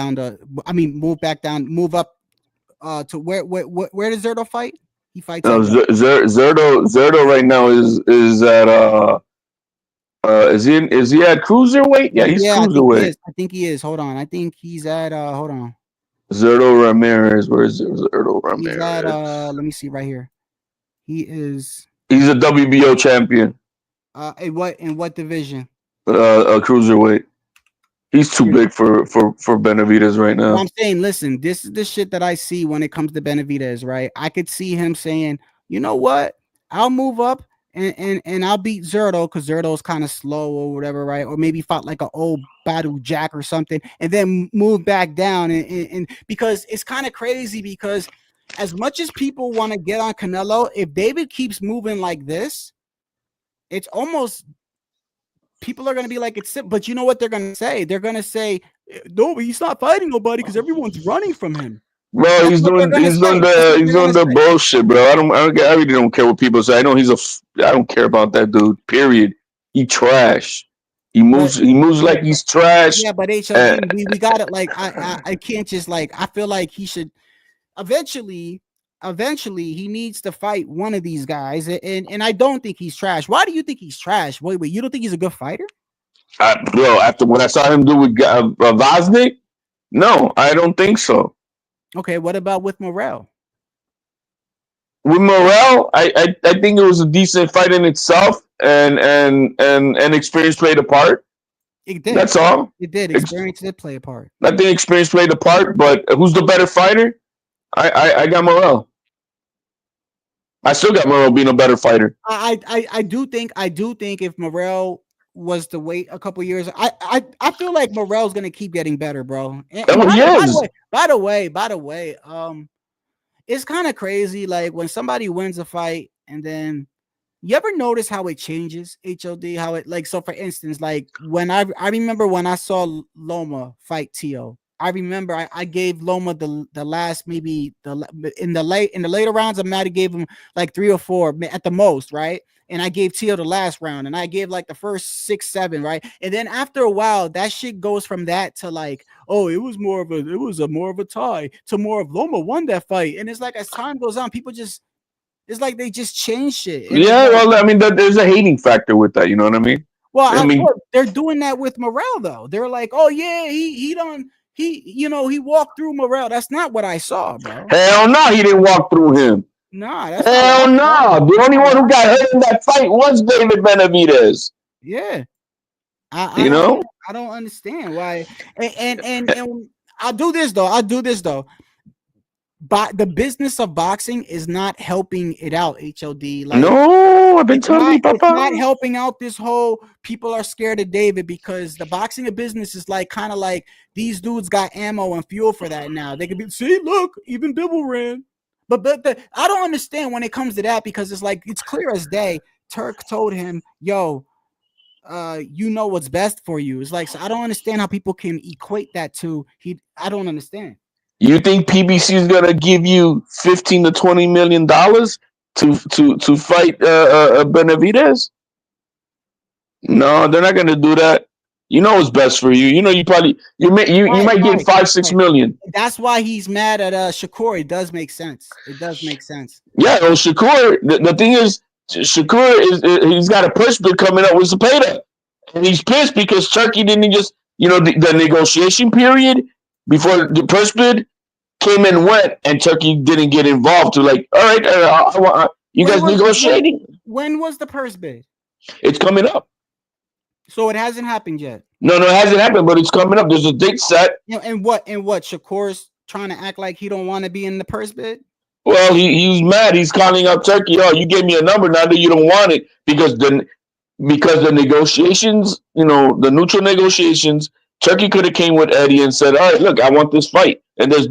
where does Zerto fight? He fights. No, Zerto right now is at is he at cruiserweight? Yeah, he's cruiserweight. I think he is. Hold on. I think he's at hold on. Zerto Ramirez. Where is Zerto Ramirez? He's at let me see right here. He's a WBO champion. In what division? A cruiserweight. He's too big for Benavidez right now. Well, I'm saying, listen, this is the shit that I see when it comes to Benavidez, right? I could see him saying, you know what? I'll move up and I'll beat Zerto because Zerto's kind of slow or whatever, right? Or maybe fought like an old Badu Jack or something, and then move back down. And because it's kind of crazy, because as much as people want to get on Canelo, if David keeps moving like this, it's almost... people are going to be like, it's simple. But you know what they're going to say? They're going to say, no, but he's not fighting nobody because everyone's running from him. Bro, he's doing the bullshit, bro. I really don't care what people say. I know I don't care about that dude. Period. He trash. He moves like he's trash. Yeah, but HLD, we got it. Like I can't just like, I feel like he should eventually he needs to fight one of these guys, and I don't think he's trash. Why do you think he's trash? Wait, you don't think he's a good fighter? Bro, after what I saw him do with Vaznik, no, I don't think so. Okay, what about with Morrell? With Morrell, I think it was a decent fight in itself, and experience played a part. It did. That's all. It did. Experience did play a part. I think experience played a part, but who's the better fighter? I got Morrell. I still got Morrell being a better fighter. I do think if Morrell was to wait a couple years, I feel like Morrell's gonna keep getting better, bro. By the way, it's kind of crazy. Like when somebody wins a fight, and then you ever notice how it changes, HOD? How it, like, so for instance, like when I remember when I saw Loma fight Tio. I remember I gave Loma the last, maybe in the later rounds. I might have gave him like 3 or 4 at the most, right? And I gave Tio the last round, and I gave like the first 6, 7, right? And then after a while, that shit goes from that to like, oh, it was more of a tie, to more of Loma won that fight. And it's like as time goes on, people just, it's like they just change shit. And yeah, well, I mean, there's a hating factor with that. You know what I mean? Well, I mean, they're doing that with Morrell though. They're like, oh yeah, he done. he walked through Morrell. That's not what I saw, bro. Hell no, he didn't walk through him. Nah, that's Hell not no. The only one who got hurt in that fight was David Benavidez. Yeah. You know? I don't understand why. And I'll do this though. But the business of boxing is not helping it out, HLD. Like, no, I've been telling you, Papa. It's not helping out this whole people are scared of David, because the boxing of business is like kind of like these dudes got ammo and fuel for that now. They could be, see, look, even Bibble ran. But I don't understand when it comes to that, because it's like it's clear as day. Turk told him, yo, you know what's best for you. It's like, so I don't understand how people can equate that to I don't understand. You think PBC is gonna give you $15 to $20 million to fight Benavidez? No, they're not gonna do that. You know what's best for you. You know you might get $5-6 million. That's why he's mad at Shakur. It does make sense. It does make sense. Yeah, well, Shakur. The thing is, Shakur he's got a push bid coming up with Zepeda, and he's pissed because Turkey didn't just the negotiation period before the push bid came and went, and Turkey didn't get involved. To like, all right, you guys negotiating? When was the purse bid? It's coming up. So it hasn't happened yet. No, it hasn't happened, but it's coming up. There's a date set. And what? Shakur's trying to act like he don't want to be in the purse bid? Well, he's mad. He's calling up Turkey. Oh, you gave me a number now that you don't want it because the negotiations, the neutral negotiations. Turkey could have came with Eddie and said, all right, look, I want this fight. And there's,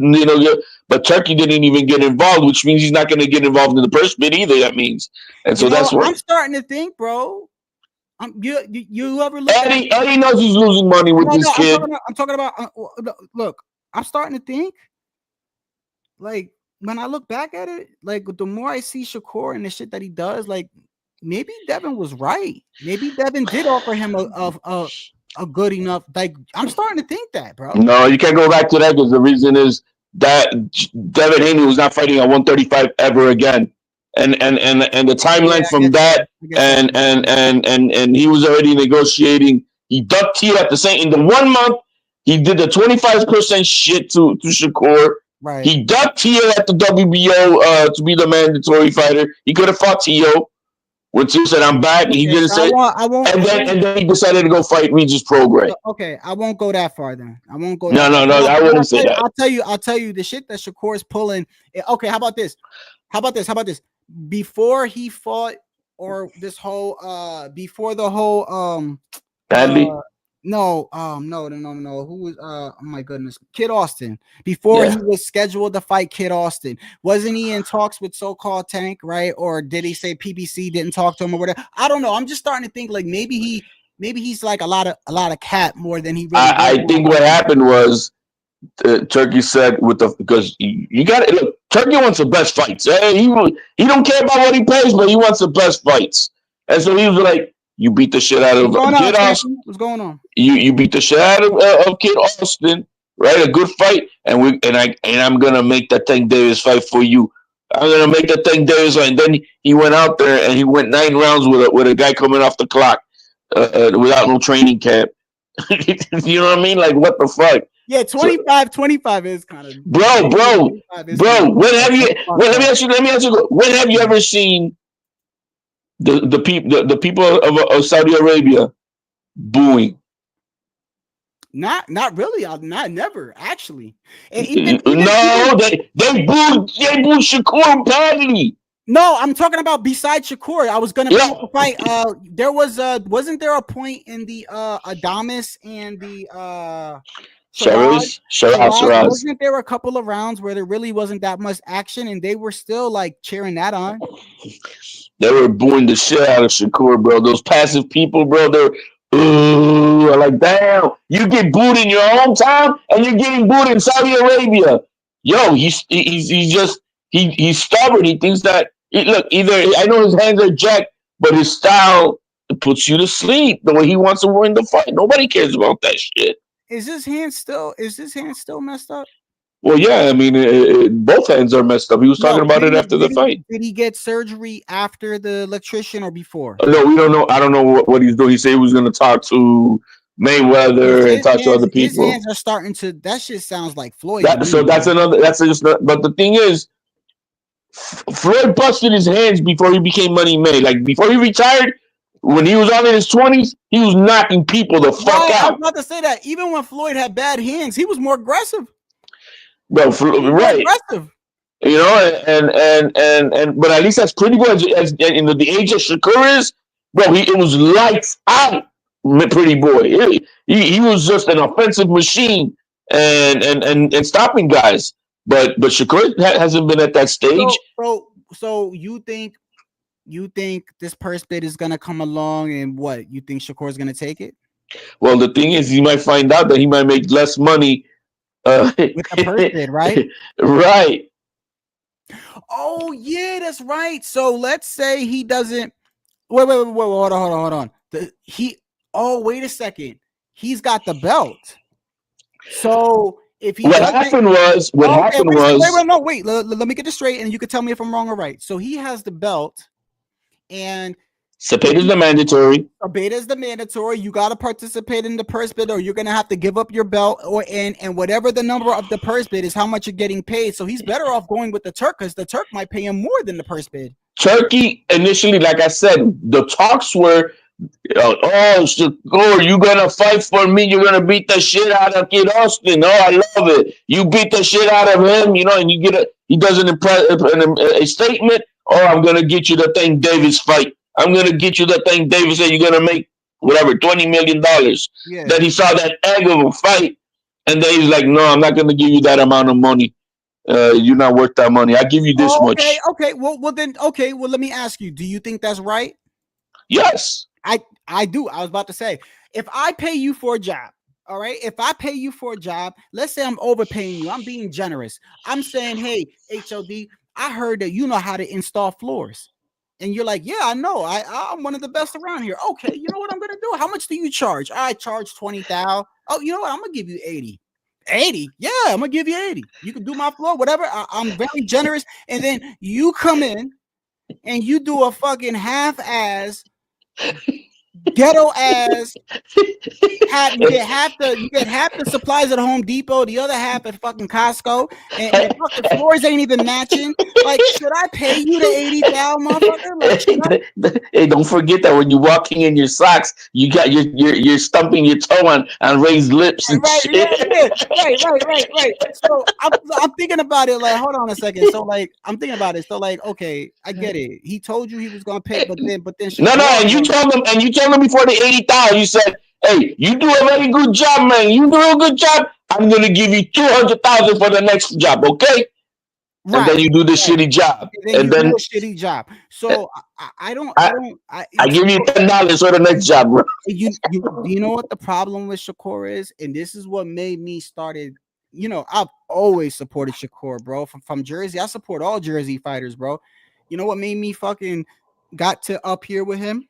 but Turkey didn't even get involved, which means he's not going to get involved in the purse bid either. That means, and so that's what I'm starting to think, bro. You ever look Eddie knows he's losing money with this kid. I'm talking about look, I'm starting to think, like, when I look back at it, like, the more I see Shakur and the shit that he does, like, maybe Devin was right. Maybe Devin did offer him a good enough. Like, I'm starting to think that, bro. No, you can't go back to that, because the reason is that Devin Haney was not fighting at 135 ever again. And the timeline from that, and he was already negotiating. He ducked here at the same in the 1 month. He did the 25% shit to Shakur. Right. He ducked here at the WBO to be the mandatory fighter. He could have fought Tio. When Tio said, "I'm back," and he didn't say. And then he decided to go fight Regis Prograis. Okay, I won't go that far then. I won't go. No, I wouldn't say that. I'll tell you the shit that Shakur's pulling. Okay, how about this? Before he fought, or this whole before the whole Badly? No. Who was oh my goodness, Kid Austin. Before he was scheduled to fight Kid Austin, wasn't he in talks with so-called Tank, right? Or did he say PBC didn't talk to him or whatever? I don't know. I'm just starting to think like maybe he's like a lot of cat more than he really. I think what happened was Turkey said because you got it. Look, Turkey wants the best fights. He don't care about what he pays, but he wants the best fights. And so he was like, "You beat the shit out of Kid Austin. What's going on? You beat the shit out of Kid Austin, right? A good fight, and I'm gonna make that Tank Davis fight for you. I'm gonna make that Tank Davis fight." And then he went out there and he went 9 rounds with a guy coming off the clock without no training camp. You know what I mean? Like, what the fuck? Yeah, 25 is kind of bro. When have you? Let me ask you. When have you ever seen the people of Saudi Arabia booing? Not really. Never actually. They booed Shakur badly. No, I'm talking about besides Shakur. I was gonna fight. There was wasn't there a point in the Adames and the Shiraz? Wasn't there a couple of rounds where there really wasn't that much action and they were still like cheering that on? They were booing the shit out of Shakur, bro. Those passive people, bro, they're like, damn, you get booed in your hometown and you're getting booed in Saudi Arabia. Yo, he's stubborn. He thinks that either I know his hands are jacked, but his style puts you to sleep the way he wants to win the fight. Nobody cares about that shit. Is his hand still messed up? Well, yeah, I mean, both hands are messed up. He was talking about it after the fight. Did he get surgery after the electrician or before? No, we don't know. I don't know what he's doing. He said he was going to talk to Mayweather and talk to other His people. hands are starting to. That shit sounds like Floyd. To me, So that's man. another. That's just. But the thing is, Floyd busted his hands before he became Money May. Like before he retired, when he was on in his 20s, he was knocking people the fuck Right, I was out. about to say that. Even when Floyd had bad hands, he was more aggressive. Bro, More right. aggressive. You know, and but at least that's pretty good. As in the age of Shakur is, bro, it was lights out, pretty boy. He was just an offensive machine and stopping guys. But Shakur hasn't been at that stage. So you think this purse bid is gonna come along, and what you think Shakur is gonna take it Well, the thing is, he might find out that he might make less money. with the purse bid, right? Right. Oh yeah, that's right. So let's say he doesn't. Wait, hold on. Wait a second. He's got the belt. So if he What doesn't, happened was, wait. Let me get this straight, and you can tell me if I'm wrong or right. So he has the belt, and Cepeda is the mandatory. a beta is the mandatory. You got to participate in the purse bid, or you're gonna have to give up your belt, and whatever the number of the purse bid is, how much you're getting paid. So he's better off going with the Turk, because the Turk might pay him more than the purse bid. Turkey initially, like I said, the talks were, Shakur, you gonna fight for me? You're gonna beat the shit out of Kid Austin. Oh, I love it. You beat the shit out of him, and he does a statement. Oh, I'm gonna get you the Tank Davis fight. I'm gonna get you the Tank Davis, and you're gonna make whatever $20 million. Yeah. Then he saw that egg of a fight, and then he's like, no, I'm not gonna give you that amount of money. You're not worth that money. I give you this much. Okay. Well, let me ask you. Do you think that's right? Yes. I do. I was about to say, if I pay you for a job, all right. If I pay you for a job, let's say I'm overpaying you. I'm being generous. I'm saying, hey, HOD, I heard that you know how to install floors. And you're like, yeah, I know. I'm one of the best around here. Okay, you know what I'm gonna do? How much do you charge? I charge 20,000. Oh, you know what? I'm gonna give you 80. 80. Yeah, I'm gonna give you 80. You can do my floor, whatever. I'm very generous. And then you come in and you do a fucking half-ass, ghetto ass. You get half the supplies at Home Depot, the other half at fucking Costco, and fucking floors ain't even matching. Like, should I pay you the 80,000, motherfucker? Like, hey, don't forget that when you're walking in your socks, you're stumping your toe on raised lips and right, shit. yeah. Right. So I'm thinking about it. Like, hold on a second. So like, I'm thinking about it. So like, okay, I get it. He told you he was gonna pay, but then no. And you told him before the 80,000. You said, hey, you do a very good job, man. You do a good job. I'm gonna give you 200,000 for the next job, okay? Right. And then you do the shitty job, and then do a shitty job. So I give you $10 for the next job, bro. You know what the problem with Shakur is, and this is what made me started. I've always supported Shakur, bro. From Jersey, I support all Jersey fighters, bro. You know what made me fucking got to up here with him?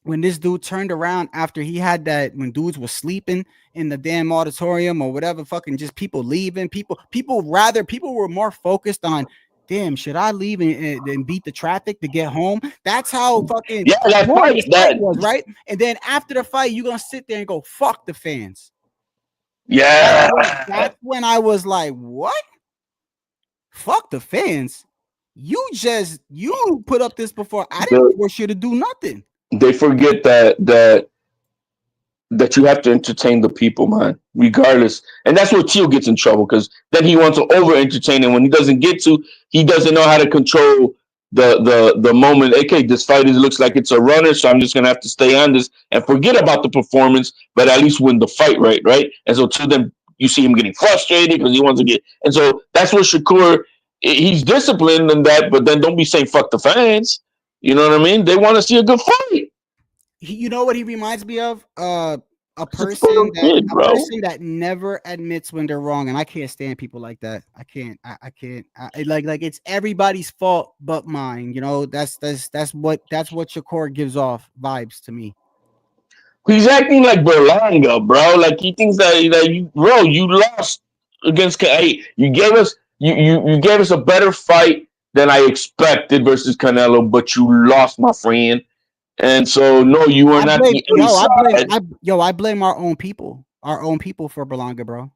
When this dude turned around after he had that, when dudes were sleeping in the damn auditorium or whatever, fucking just people leaving, people were more focused on, damn, should I leave and beat the traffic to get home? That's how fucking that was, right? And then after the fight, you're gonna sit there and go, fuck the fans. Yeah. That's when I was like, what? Fuck the fans. You put up this before. I didn't force you to do nothing. They forget that you have to entertain the people, man, regardless. And that's where Teal gets in trouble, because then he wants to over entertain, and when he doesn't get to, he doesn't know how to control the moment. Okay, this fight looks like it's a runner, so I'm just gonna have to stay on this and forget about the performance, but at least win the fight, right? And so to them, you see him getting frustrated because he wants to get, and so that's where Shakur, he's disciplined in that, but then don't be saying fuck the fans. You know what I mean? They want to see a good fight. You know what he reminds me of? A person that never admits when they're wrong, and I can't stand people like that. I can't. Like it's everybody's fault but mine. That's what Shakur gives off vibes to me. He's acting like Berlanga, bro. Like he thinks that you lost against. Hey, you gave us a better fight than I expected versus Canelo, but you lost, my friend. And so, no, you are I not blame the A side. I blame our own people for Berlanga, bro.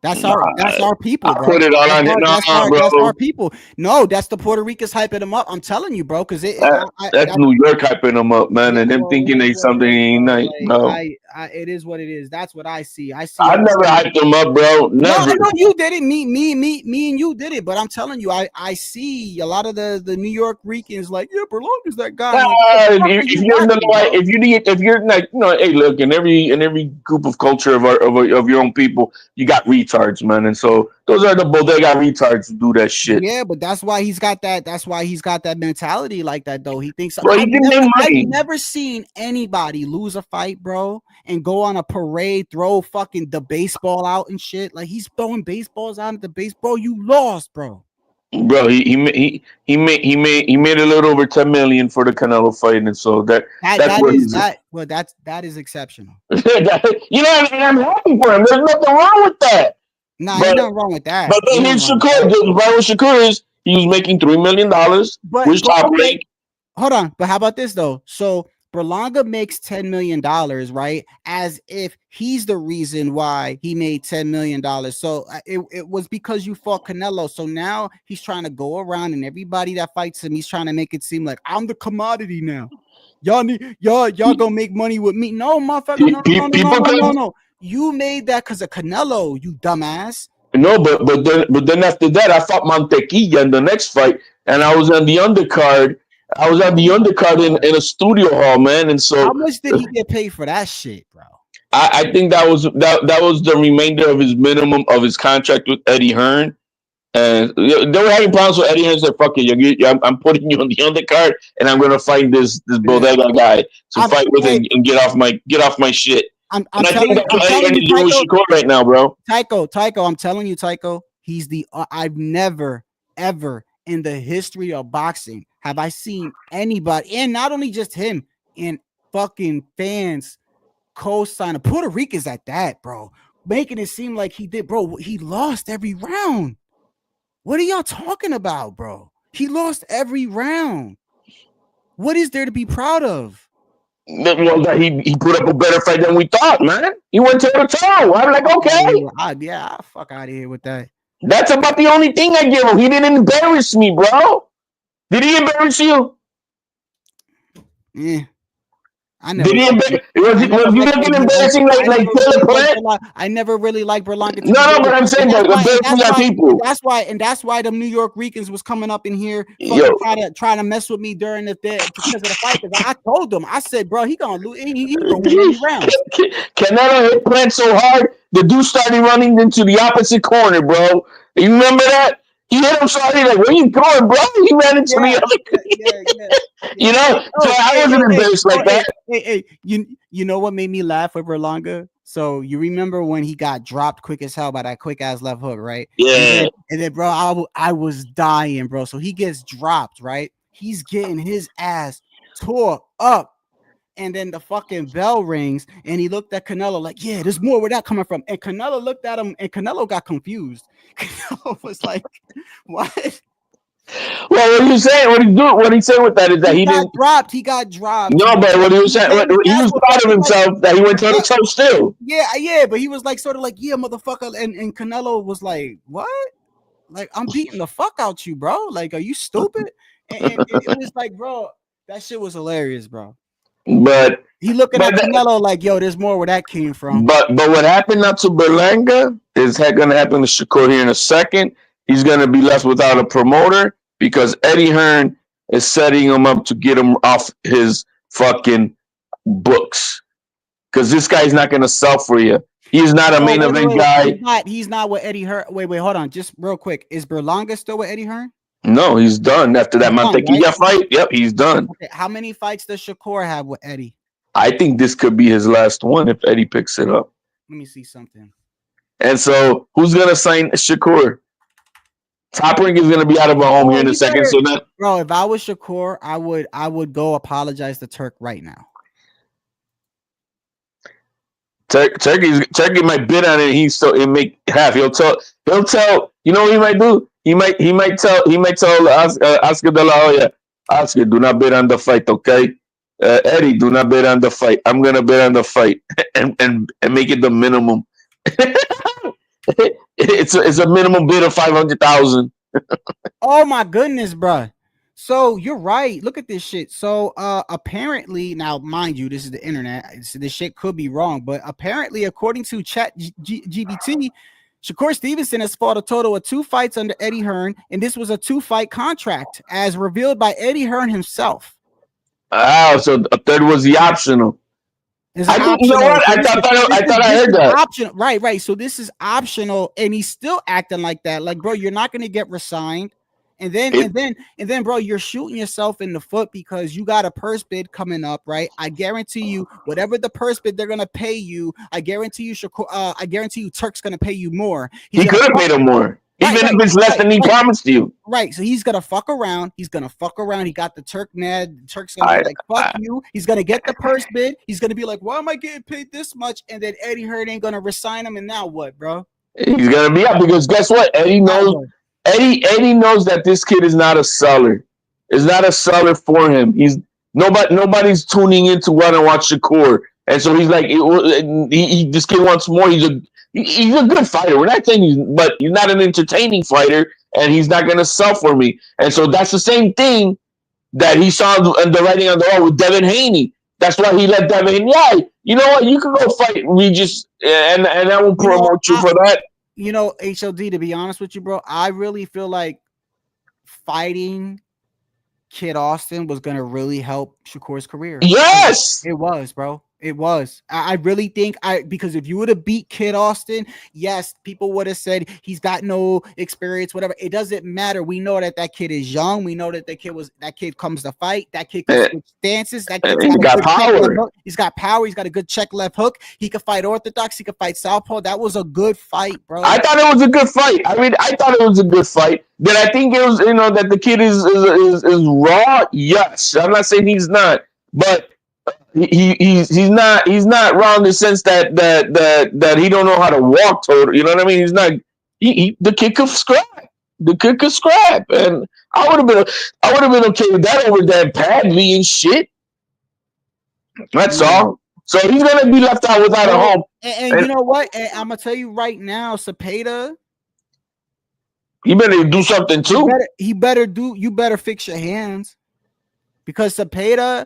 That's our people, I bro. put it all on it. Nah, That's our bro. people. No, that's the Puerto Ricans hyping them up. I'm telling you, bro, because That's New York hyping them up, man, yeah, and them thinking they something ain't bro. night, Like bro. it is what it is. That's what I see. I see. I never hyped them up, bro. No, I Never. know you did it. Me, and you did it. But I'm telling you, I see a lot of the New York Ricans like, yeah, Berlanga's that guy. I'm like, If you're in the light, if you're like, hey, look, in every group of culture of your own people, you got retards, man, and so those are the bodega retards who do that shit. Yeah, but that's why he's got that. That's why he's got that mentality like that, though. He thinks Well, he can make I've money. never seen anybody lose a fight, bro, and go on a parade, throw fucking the baseball out and shit. Like he's throwing baseballs out at the baseball. You lost, bro. Bro, he made a little over 10 million for the Canelo fight, and so that's where he's at. Well, that is exceptional. And I'm happy for him. There's nothing wrong with that. Nah, But ain't nothing wrong with that. but then his Shakur, the problem with Shakur is he was making $3 million, which top okay. rank. Hold on, but how about this though? So Berlanga makes $10 million, right? As if he's the reason why he made $10 million. So it was because you fought Canelo. So now he's trying to go around and everybody that fights him, he's trying to make it seem like I'm the commodity now. Y'all gonna make money with me. No, motherfucker, no. You made that because of Canelo, you dumbass. No, but then after that, I fought Mantequilla in the next fight, and I was on the undercard. I was on the undercard in a studio hall, man. And so, how much did he get paid for that shit, bro? I think that was the remainder of his minimum of his contract with Eddie Hearn. And they were having problems with Eddie Hearn. Said, "Fuck it, I'm putting you on the undercard, and I'm gonna fight this bodega guy to fight with and get off my shit." I think that's what Eddie Hearn is doing with Shakur right now, bro. Tycho, I'm telling you, Tycho, he's the I've never ever in the history of boxing have I seen anybody, and not only just him, and fucking fans co-sign Puerto Ricans at that, bro, making it seem like he did, bro. He lost every round. What are y'all talking about, bro? He lost every round. What is there to be proud of? Well, that he put up a better fight than we thought, man. He went toe to toe. I'm like, okay, yeah, fuck out of here with that. That's about the only thing I give him. He didn't embarrass me, bro. Did he embarrass you? Yeah. I never. Did he was he looking embarrassing like Taylor Plant? I never really liked Berlanga. No, but I'm saying embarrassing our people. That's why the New York Ricans was coming up in here trying to mess with me during because of the fight. I told them, I said, bro, he gonna lose. He gonna win any round. Canelo hit Plant so hard, the dude started running into the opposite corner, bro. You remember that? He hit him so hard, like, where you going, bro? He ran into the other. You know, so I wasn't embarrassed like that. Hey, you know what made me laugh with Berlanga? So you remember when he got dropped quick as hell by that quick ass left hook, right? Yeah. And then bro, I was dying, bro. So he gets dropped, right? He's getting his ass tore up. And then the fucking bell rings, and he looked at Canelo like, yeah, there's more where that coming from. And Canelo looked at him, and Canelo got confused. Canelo was like, what? Well, what you saying? What he said with that is that he didn't dropped. He got dropped. No, but what he was saying, he was proud of himself that he went toe to toe still. Yeah, but he was like, sort of like, yeah, motherfucker. And Canelo was like, what? Like, I'm beating the fuck out you, bro. Like, are you stupid? And it was like, bro, that shit was hilarious, bro. But he looking at Canelo like, yo, there's more where that came from. But what happened now to Berlanga is going to happen to Shakur here in a second. He's going to be left without a promoter because Eddie Hearn is setting him up to get him off his fucking books. Because this guy's not going to sell for you. He's not a main event guy. He's not with Eddie Hearn. Wait, hold on. Just real quick. Is Berlanga still with Eddie Hearn? No, he's done after that Mantequilla fight. Yep, he's done. Okay, how many fights does Shakur have with Eddie? I think this could be his last one if Eddie picks it up. Let me see something. And so, who's gonna sign Shakur? Top Rank is gonna be out of a home here in a second. So that, bro, if I was Shakur, I would go apologize to Turk right now. Turkey might bid on it. It make half. He'll tell. You know what he might do? He might tell Oscar De La Hoya, Oscar, do not bid on the fight, okay? Eddie, do not bet on the fight. I'm gonna bet on the fight and make it the minimum. It's a minimum bid of 500,000. Oh my goodness, bruh. So you're right. Look at this shit. So apparently, now mind you, this is the internet. So this shit could be wrong, but apparently, according to GBT, Shakur Stevenson has fought a total of 2 fights under Eddie Hearn, and this was a 2-fight contract, as revealed by Eddie Hearn himself. Oh, so a third was the optional. I think you know what? So I thought I heard that. Optional, right. So this is optional, and he's still acting like that. Like, bro, you're not gonna get resigned. And then, bro, you're shooting yourself in the foot because you got a purse bid coming up, right? I guarantee you, whatever the purse bid they're gonna pay you, I guarantee you, Turk's gonna pay you more. He could have paid him more, even if it's less than he promised you. Right. So he's gonna fuck around. He got the Turk mad. Turk's gonna be like, fuck you. He's gonna get the purse bid. He's gonna be like, why am I getting paid this much? And then Eddie Hearn ain't gonna resign him. And now what, bro? He's gonna be up because guess what? Eddie knows that this kid is not a seller. It's not a seller for him. Nobody's tuning in to run and watch Shakur, and so he's like, this kid wants more. He's a good fighter. We're not saying but he's not an entertaining fighter, and he's not gonna sell for me. And so that's the same thing that he saw in the writing on the wall with Devin Haney. That's why he let Devin Haney. Yeah, you know what? You can go fight Regis, and I will promote you for that. You know, HLD, to be honest with you, bro, I really feel like fighting Kid Austin was going to really help Shakur's career. Yes! It was, bro. It was. I really think because if you would have beat Kid Austin, yes, people would have said he's got no experience, whatever. It doesn't matter. We know that kid is young. We know that that kid comes to fight. That kid can switch stances. That kid's got power. He's got power. He's got a good check left hook. He could fight orthodox. He could fight southpaw. That was a good fight, bro. I thought it was a good fight. I mean, I thought it was a good fight. Did I think it was, that the kid is raw? Yes. I'm not saying he's not, but he's not raw in the sense that he don't know how to walk total. You know what I mean? He's not. The kid could scrap. The kid could scrap, and I would have been okay with that over that Padley and shit. That's all. So he's gonna be left out without a home. And you know what? And I'm gonna tell you right now, Cepeda. He better do something too. You better fix your hands, because Cepeda,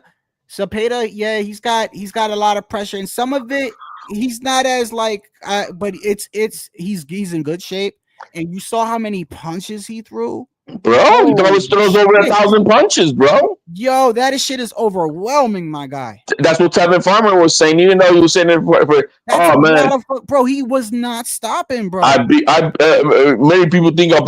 yeah, he's got a lot of pressure, and some of it he's not as like, but he's in good shape, and you saw how many punches he threw, bro. He always throws over 1,000 punches, bro. Yo, that shit is overwhelming, my guy. That's what Tevin Farmer was saying, even though he was saying it for oh man, bro, he was not stopping, bro. Many people think I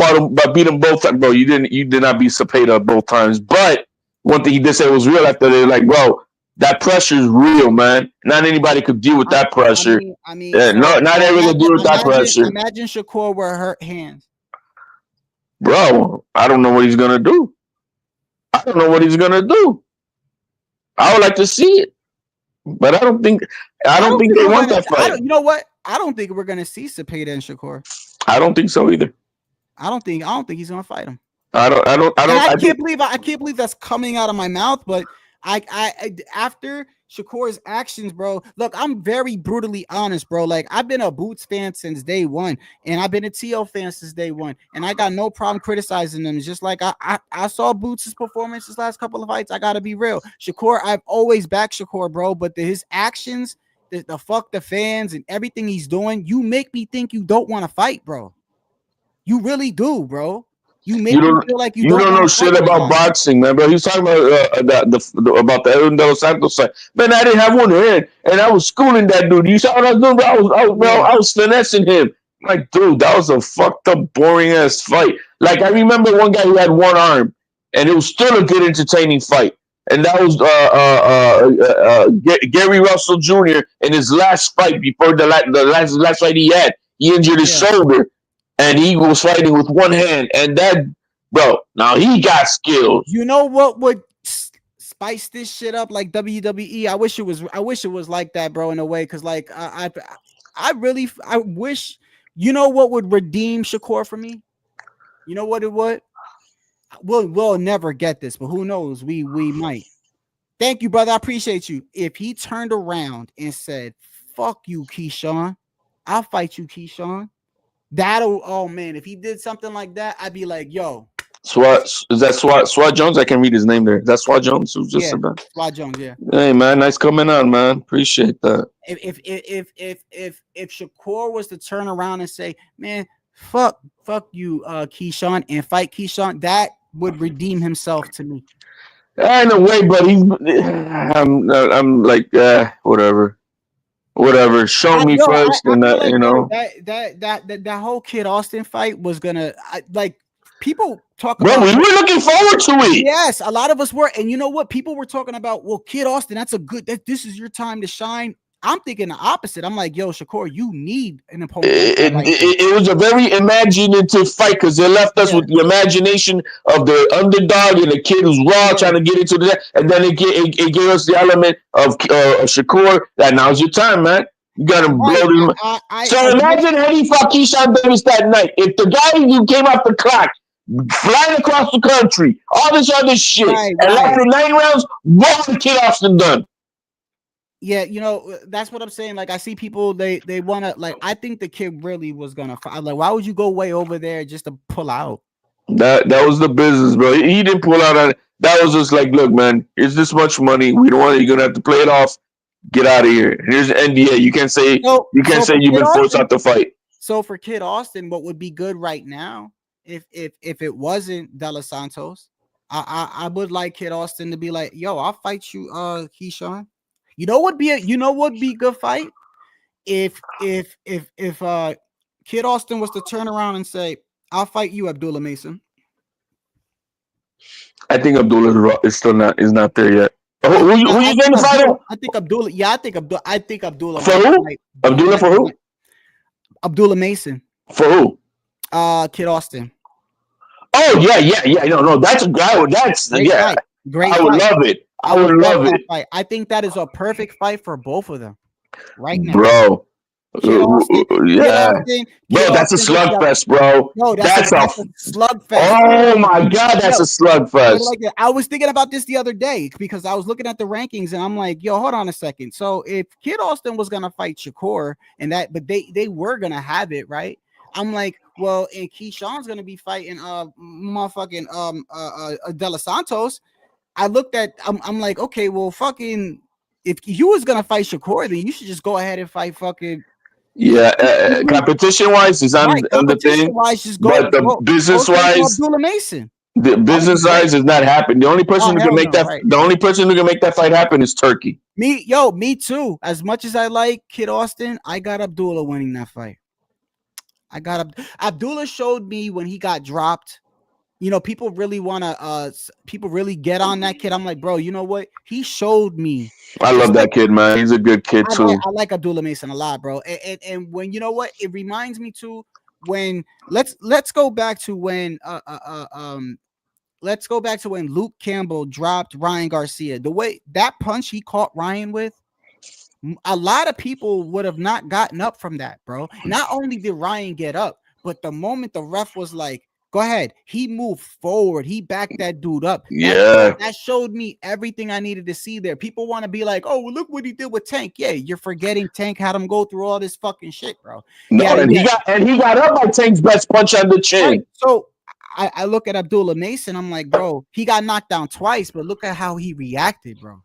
beat him both times, bro. You did not beat Cepeda both times, but one thing he did say was real after they like, bro, that pressure is real, man. Not anybody could deal with that pressure. Not everyone could deal with that pressure. Imagine Shakur with hurt hands. Bro, I don't know what he's gonna do. I would like to see it, but I don't think they want that fight. You know what? I don't think we're gonna see Cepeda and Shakur. I don't think so either. I don't think he's gonna fight him. I can't believe that's coming out of my mouth, but I after Shakur's actions, bro. Look, I'm very brutally honest, bro. Like, I've been a Boots fan since day one, and I've been a TL fan since day one, and I got no problem criticizing them. It's just like I saw Boots' performance his last couple of fights. I gotta be real. Shakur, I've always backed Shakur, bro, but his actions, the fuck the fans and everything he's doing, you make me think you don't want to fight, bro. You really do, bro. You make me feel like you don't know shit about boxing, man, bro. He was talking about about the Edwin De Los Santos side. Man, I didn't have one hand, and I was schooling that dude. You saw what I was doing, bro? I was finessing him. Like, dude, that was a fucked up, boring ass fight. Like, I remember one guy who had one arm, and it was still a good, entertaining fight. And that was Gary Russell Jr. in his last fight before the last fight he had. He injured his shoulder. And he was fighting with one hand, and that, bro. Now he got skills. You know what would spice this shit up like WWE? I wish it was like that, bro. In a way, because like I wish. You know what would redeem Shakur for me? You know what it would? We'll never get this, but who knows? We might. Thank you, brother. I appreciate you. If he turned around and said, "Fuck you, Keyshawn, I'll fight you, Keyshawn." That'll, oh man, if he did something like that, I'd be like, yo, SWAT is that SWAT Jones? I can read his name there. That's SWAT Jones who's just yeah, about. Fly Jones, yeah. Hey man, nice coming on, man. Appreciate that. If Shakur was to turn around and say, man, fuck you, Keyshawn, and fight Keyshawn, that would redeem himself to me. In a way, but I'm like whatever. Show me first, and I feel like you know, that whole Kid Austin fight was gonna like people talk bro, about. we were looking forward to it. Yes, a lot of us were, and you know what? People were talking about. Well, Kid Austin, that's a good. This is your time to shine. I'm thinking the opposite. I'm like, yo, Shakur, you need an opponent. It was a very imaginative fight because it left us with the imagination of the underdog and the kid who's raw trying to get into the, and then it gave us the element of Shakur that now's your time, man. You gotta blow him. So imagine had he fought Keyshawn Davis that night. If the guy who came off the clock, flying across the country, all this other shit, and left in 9 rounds, what would Kid Austin done? Yeah, you know, that's what I'm saying. Like, I see people, they want to, like, I think the kid really was gonna fight. Like, why would you go way over there just to pull out? That was the business, bro. He didn't pull out on it. That was just like, look, man, here's this much money. We don't want it. You're gonna have to play it off. Get out of here. Here's an NDA. You can't say you've been forced out to fight. So for Kid Austin, what would be good right now, if it wasn't De Los Santos, I would like Kid Austin to be like, yo, I'll fight you, Keyshawn. You know what would be a good fight? If Kid Austin was to turn around and say, I'll fight you, Abdullah Mason. I think Abdullah is not there yet. Who you going to fight him? I think Abdullah. Yeah, I think Abdullah. For who? Abdullah for who? Abdullah Mason. For who? Kid Austin. Oh yeah. No, that's a guy. That's great fight. Great. I would love it. I would love it. Fight. I think that is a perfect fight for both of them right now, bro. Austin, yeah, bro, that's a slugfest, bro. No, that's a slugfest. Oh my god, that's a slugfest. Like, I was thinking about this the other day because I was looking at the rankings and I'm like, yo, hold on a second. So if Kid Austin was gonna fight Shakur and that, but they were gonna have it, right? I'm like, well, and Keyshawn's gonna be fighting motherfucking De Los Santos. I looked at, I'm like, okay, well, fucking, if you was gonna fight Shakur, then you should just go ahead and fight fucking. Yeah, competition wise is on the thing, but the business wise, Abdullah Mason. The business wise is not happening. The only person who can make that, the only person who can make that fight happen is Turkey. Me too. As much as I like Kid Austin, I got Abdullah winning that fight. Abdullah showed me when he got dropped. You know, people really get on that kid. I'm like, bro, you know what? He showed me. I love that kid, man. He's a good kid too. I like Abdullah Mason a lot, bro. And when, you know what? It reminds me too when let's go back to when Luke Campbell dropped Ryan Garcia. The way that punch he caught Ryan with, a lot of people would have not gotten up from that, bro. Not only did Ryan get up, but the moment the ref was like, go ahead, he moved forward. He backed that dude up. That showed me everything I needed to see there. People want to be like, oh, well, look what he did with Tank. Yeah, you're forgetting Tank had him go through all this fucking shit, bro. No, he got up by Tank's best punch on the chin. Right. So I look at Abdullah Mason. I'm like, bro, he got knocked down twice, but look at how he reacted, bro.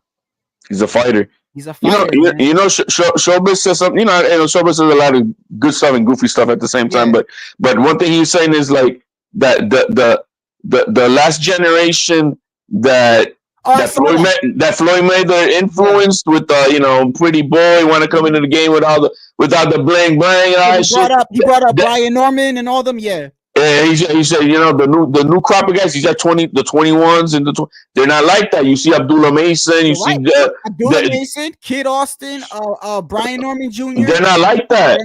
He's a fighter. He's a fighter. Showbiz says something. Showbiz says a lot of good stuff and goofy stuff at the same time. But one thing he's saying is like that the last generation that Floyd Mayweather influenced with the Pretty Boy want to come into the game without the bling bling and all that shit. He brought up Brian Norman and all them. Yeah. Yeah, he said, the new crop of guys. He's got the 21s and they're not like that. You see Abdullah Mason, Abdullah Mason, Kid Austin, Brian Norman Jr. They're not like that.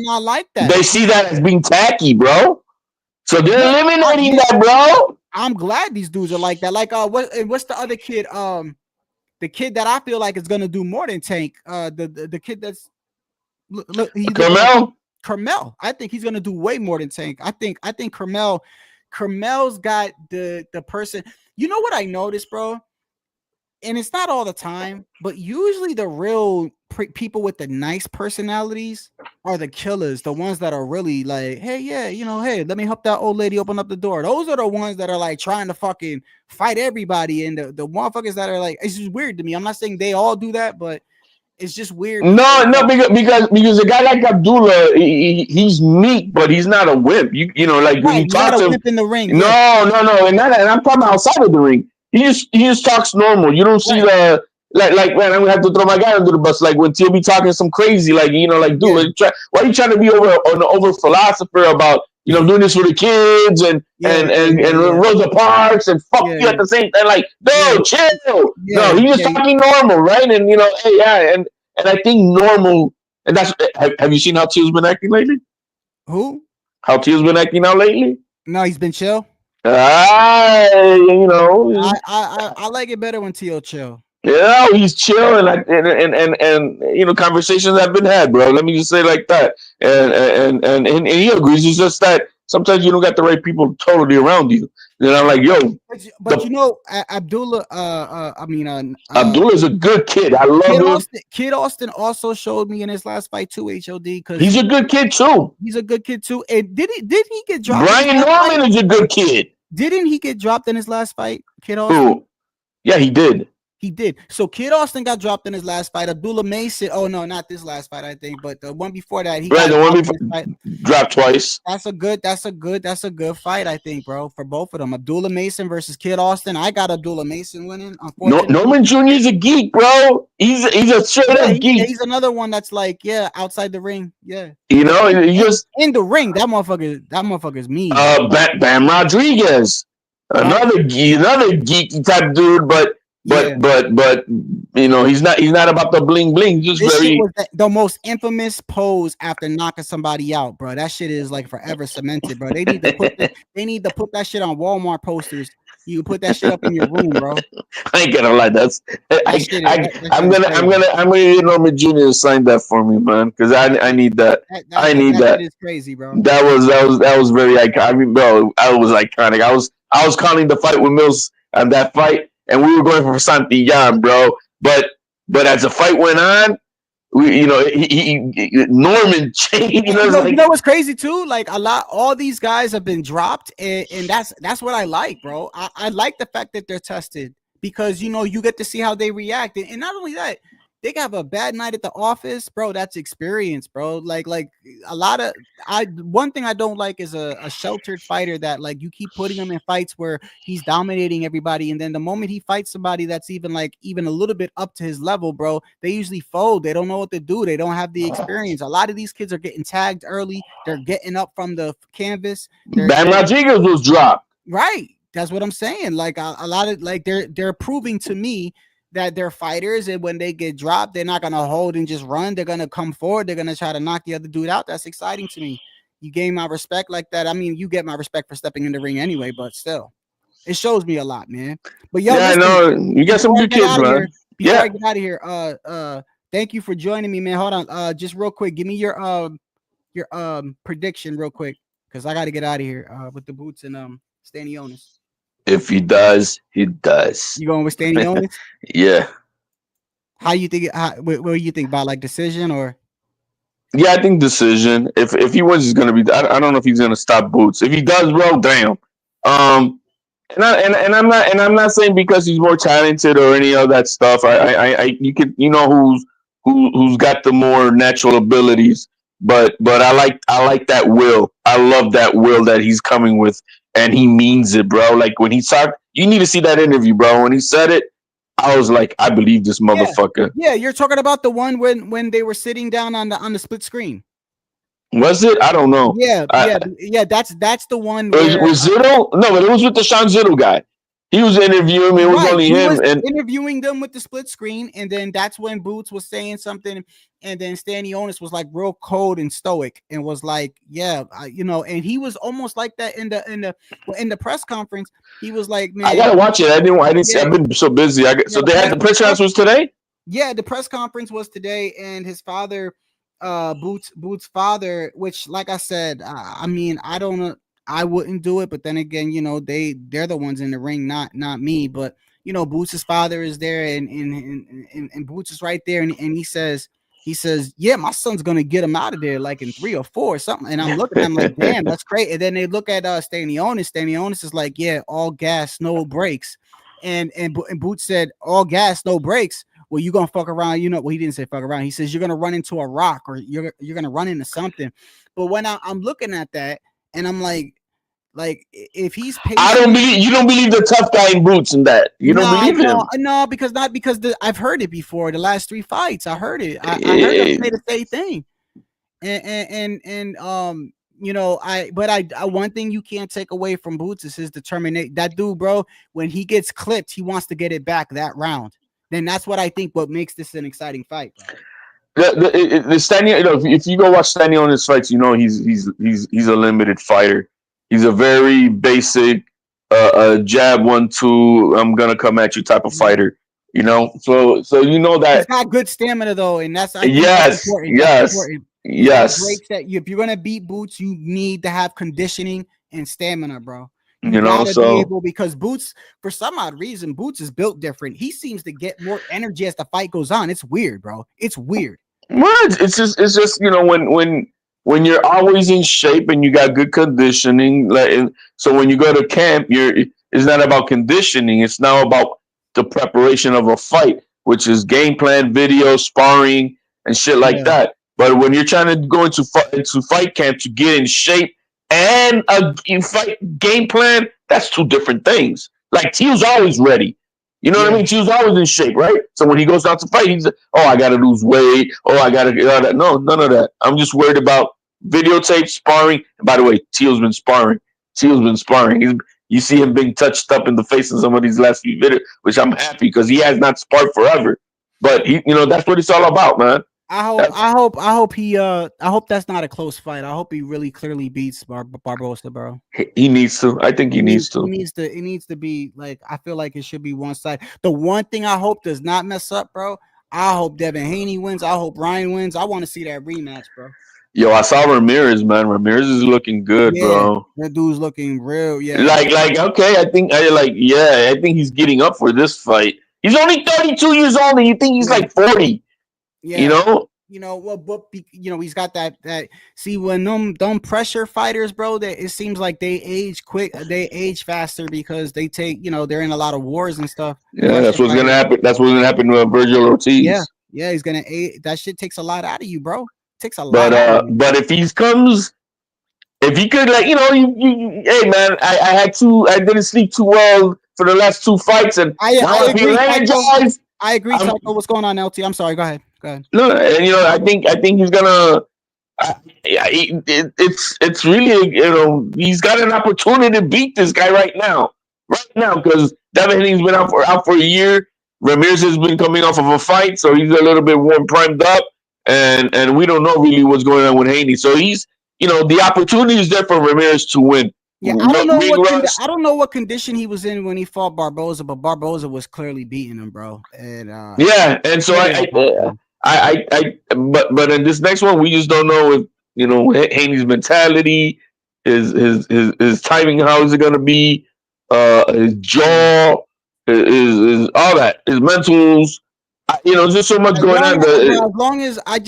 They see that as being tacky, bro. So they're eliminating that, bro. I'm glad these dudes are like that. Like, what's the other kid? The kid that I feel like is gonna do more than Tank. The kid that's Carmel. I think he's gonna do way more than Tank. I think Carmel's got the person. You know what I noticed, bro? and it's not all the time, but usually the real people with the nice personalities are the killers, the ones that are really like, hey, yeah, hey, let me help that old lady open up the door. Those are the ones that are like trying to fucking fight everybody, and the motherfuckers that are like, it's just weird to me. I'm not saying they all do that, but it's just weird. No, because a guy like Abdullah, he's meek, but he's not a wimp. Like when Right, you he's not talk a to him, whip in the ring. no, Yeah, no, and I'm talking outside of the ring. He just talks normal. You don't see right. the like man, I'm gonna have to throw my guy under the bus. Like when Teal be talking some crazy, like like Yeah, dude, why are you trying to be over philosopher about doing this for the kids and yeah, yeah, yeah, yeah, Rosa Parks and fuck yeah, you at yeah, the same time? Like, yeah, no, chill. yeah, No, he's just yeah. talking normal, right? And hey, yeah, and I think normal. And that's have you seen how Teal's been acting lately? Who? How Teal's been acting out lately? No, he's been chill. Ah, I like it better when T.O. chill. he's chill and conversations have been had, bro. Let me just say it like that. And he agrees. It's just that sometimes you don't got the right people totally around you. Then I'm like, yo, But the Abdullah, Abdullah's a good kid. I love him. Kid Austin also showed me in his last fight too, HOD, because He's a good kid too. he's a good kid too. And did he get dropped? Brian Norman is a good kid. Didn't he get dropped in his last fight, Kid Austin? Who? Yeah, he did. He did. So Kid Austin got dropped in his last fight. Abdullah Mason. Oh no, not this last fight, I think, but the one before that, he got the one before dropped twice. That's a good fight, I think, bro, for both of them. Abdullah Mason versus Kid Austin. I got Abdullah Mason winning. Unfortunately, Norman Jr. is a geek, bro. He's a straight up geek. He's another one that's like, outside the ring. Yeah. He just in the ring, that motherfucker's mean. Bam Rodriguez. Another geeky type dude, but he's not about the bling bling. Just this very shit was the most infamous pose after knocking somebody out, bro. That shit is like forever cemented, bro. They need to put that shit on Walmart posters. You put that shit up in your room, bro. I ain't gonna lie, I'm gonna get Norman Jr. to sign that for me, man, because I need that. I need that. That is crazy, bro. That was very iconic. I mean, bro, I was iconic. I was calling the fight with Mills on that fight, and we were going for Santillán, bro. But as the fight went on, Norman changed. You know what's crazy too? Like all these guys have been dropped, and that's what I like, bro. I like the fact that they're tested because you get to see how they react, and not only that, they have a bad night at the office, bro. That's experience, bro. Like a lot of one thing I don't like is a sheltered fighter that like you keep putting him in fights where he's dominating everybody, and then the moment he fights somebody that's even a little bit up to his level, bro, they usually fold. They don't know what to do. They don't have the experience. A lot of these kids are getting tagged early. They're getting up from the canvas. Bam Rodriguez was dropped. Right. That's what I'm saying. Like a lot of they're proving to me that they're fighters, and when they get dropped, they're not gonna hold and just run. They're gonna come forward. They're gonna try to knock the other dude out. That's exciting to me. You gain my respect like that. I mean, you get my respect for stepping in the ring anyway, but still, it shows me a lot, man. But yo, yeah, listen, you got some good kids, man. Before I get out of here, thank you for joining me, man. Hold on, just real quick, give me your prediction real quick, because I got to get out of here with the boots and Stanionis. If he does, he does. You going with Stanionis? Yeah. How you think? What do you think about, like, decision or? Yeah, I think decision. If he wins, he's gonna be. I don't know if he's gonna stop Boots. If he does, bro, damn. And I'm not saying because he's more talented or any of that stuff. You could who's got the more natural abilities. But I like that will. I love that will that he's coming with. And he means it, bro. Like when he talked, you need to see that interview, bro. When he said it, I was like, I believe this motherfucker. Yeah, you're talking about the one when they were sitting down on the split screen. Was it? I don't know. Yeah. That's the one. Was Zitto? No, but it was with the Sean Zitto guy. He was interviewing me. It was only him and interviewing them with the split screen, and then that's when Boots was saying something, and then Stanionis was like real cold and stoic, and was like, "Yeah, and he was almost like that in the press conference. He was like, "Man, I gotta watch it. I didn't see. I've been so busy. So they had the press conference was today. Yeah, the press conference was today, and his father, Boots' father, which, like I said, I mean, I don't know. I wouldn't do it, but then again, they're the ones in the ring, not me. But you know, Boots' father is there, and Boots is right there, and he says, yeah, my son's gonna get him out of there like in 3 or 4 or something. And I'm looking, I'm like, damn, that's great. And then they look at Stanionis. Stanionis is like, yeah, all gas, no brakes. And Boots said, all gas, no brakes. Well, you gonna fuck around, you know. Well, he didn't say fuck around. He says you're gonna run into a rock, or you're gonna run into something. But when I'm looking at that, and I'm like if he's patient, you don't believe the tough guy in Boots in that. You don't believe him. No, because I've heard it before. The last 3 fights, I heard it. I heard him say the same thing. And you know, I one thing you can't take away from Boots is his determination. That dude, bro, when he gets clipped, he wants to get it back that round. Then that's what I think what makes this an exciting fight, bro. The Stanio, you know, if you go watch Stanionis fights, you know he's a limited fighter. He's a very basic jab 1-2. I'm gonna come at you type of fighter. You know, so you know that he's got good stamina though, and that's yes. Breaks that if you're gonna beat Boots, you need to have conditioning and stamina, bro. You know, gotta be able, because Boots, for some odd reason, Boots is built different. He seems to get more energy as the fight goes on. It's weird, bro. It's weird. What? It's just you know when you're always in shape and you got good conditioning. Like, so when you go to camp, it's not about conditioning. It's now about the preparation of a fight, which is game plan, video, sparring, and shit like that. But when you're trying to go into fight camp to get in shape and a fight game plan, that's 2 different things. Like Teal's always ready. You know what I mean? Teal's always in shape, right? So when he goes out to fight, he's like, oh, I got to lose weight. Oh, I got to get all that. No, none of that. I'm just worried about videotape, sparring. And by the way, Teal's been sparring. You see him being touched up in the face in some of these last few videos, which I'm happy because he has not sparred forever. But he, you know, that's what it's all about, man. I hope that's not a close fight. I hope he really clearly beats Barbosa, bro. He needs to. I think he needs to. It needs to be like, I feel like it should be one side. The one thing I hope does not mess up, bro. I hope Devin Haney wins. I hope Ryan wins. I want to see that rematch, bro. Yo, I saw Ramirez, man. Ramirez is looking good, bro. That dude's looking real. Yeah. Like, okay, I think he's getting up for this fight. He's only 32 years old, and you think he's like 40. Yeah. You know, well, but you know, he's got that. See, when them pressure fighters, bro, that it seems like they age quick, they age faster because they take, you know, they're in a lot of wars and stuff. Yeah, that's what's gonna happen. That's what's gonna happen to Virgil Ortiz. Yeah, he's gonna age. That shit takes a lot out of you, bro. It takes a lot. But if he could, like, you know, you hey man, I didn't sleep too well for the last 2 fights, and I agree. Taco, what's going on, LT? I'm sorry. Go ahead. No, and you know, I think he's gonna. It's really, you know, he's got an opportunity to beat this guy right now, because Devin Haney's been out for a year. Ramirez has been coming off of a fight, so he's a little bit warm, primed up, and we don't know really what's going on with Haney. So he's, you know, the opportunity is there for Ramirez to win. Yeah, I don't know what condition he was in when he fought Barboza, but Barboza was clearly beating him, bro. And and so but in this next one, we just don't know if, you know, Haney's mentality, his timing, how is it going to be, his jaw, his all that, his mentals. You know, there's so much going on. As long as I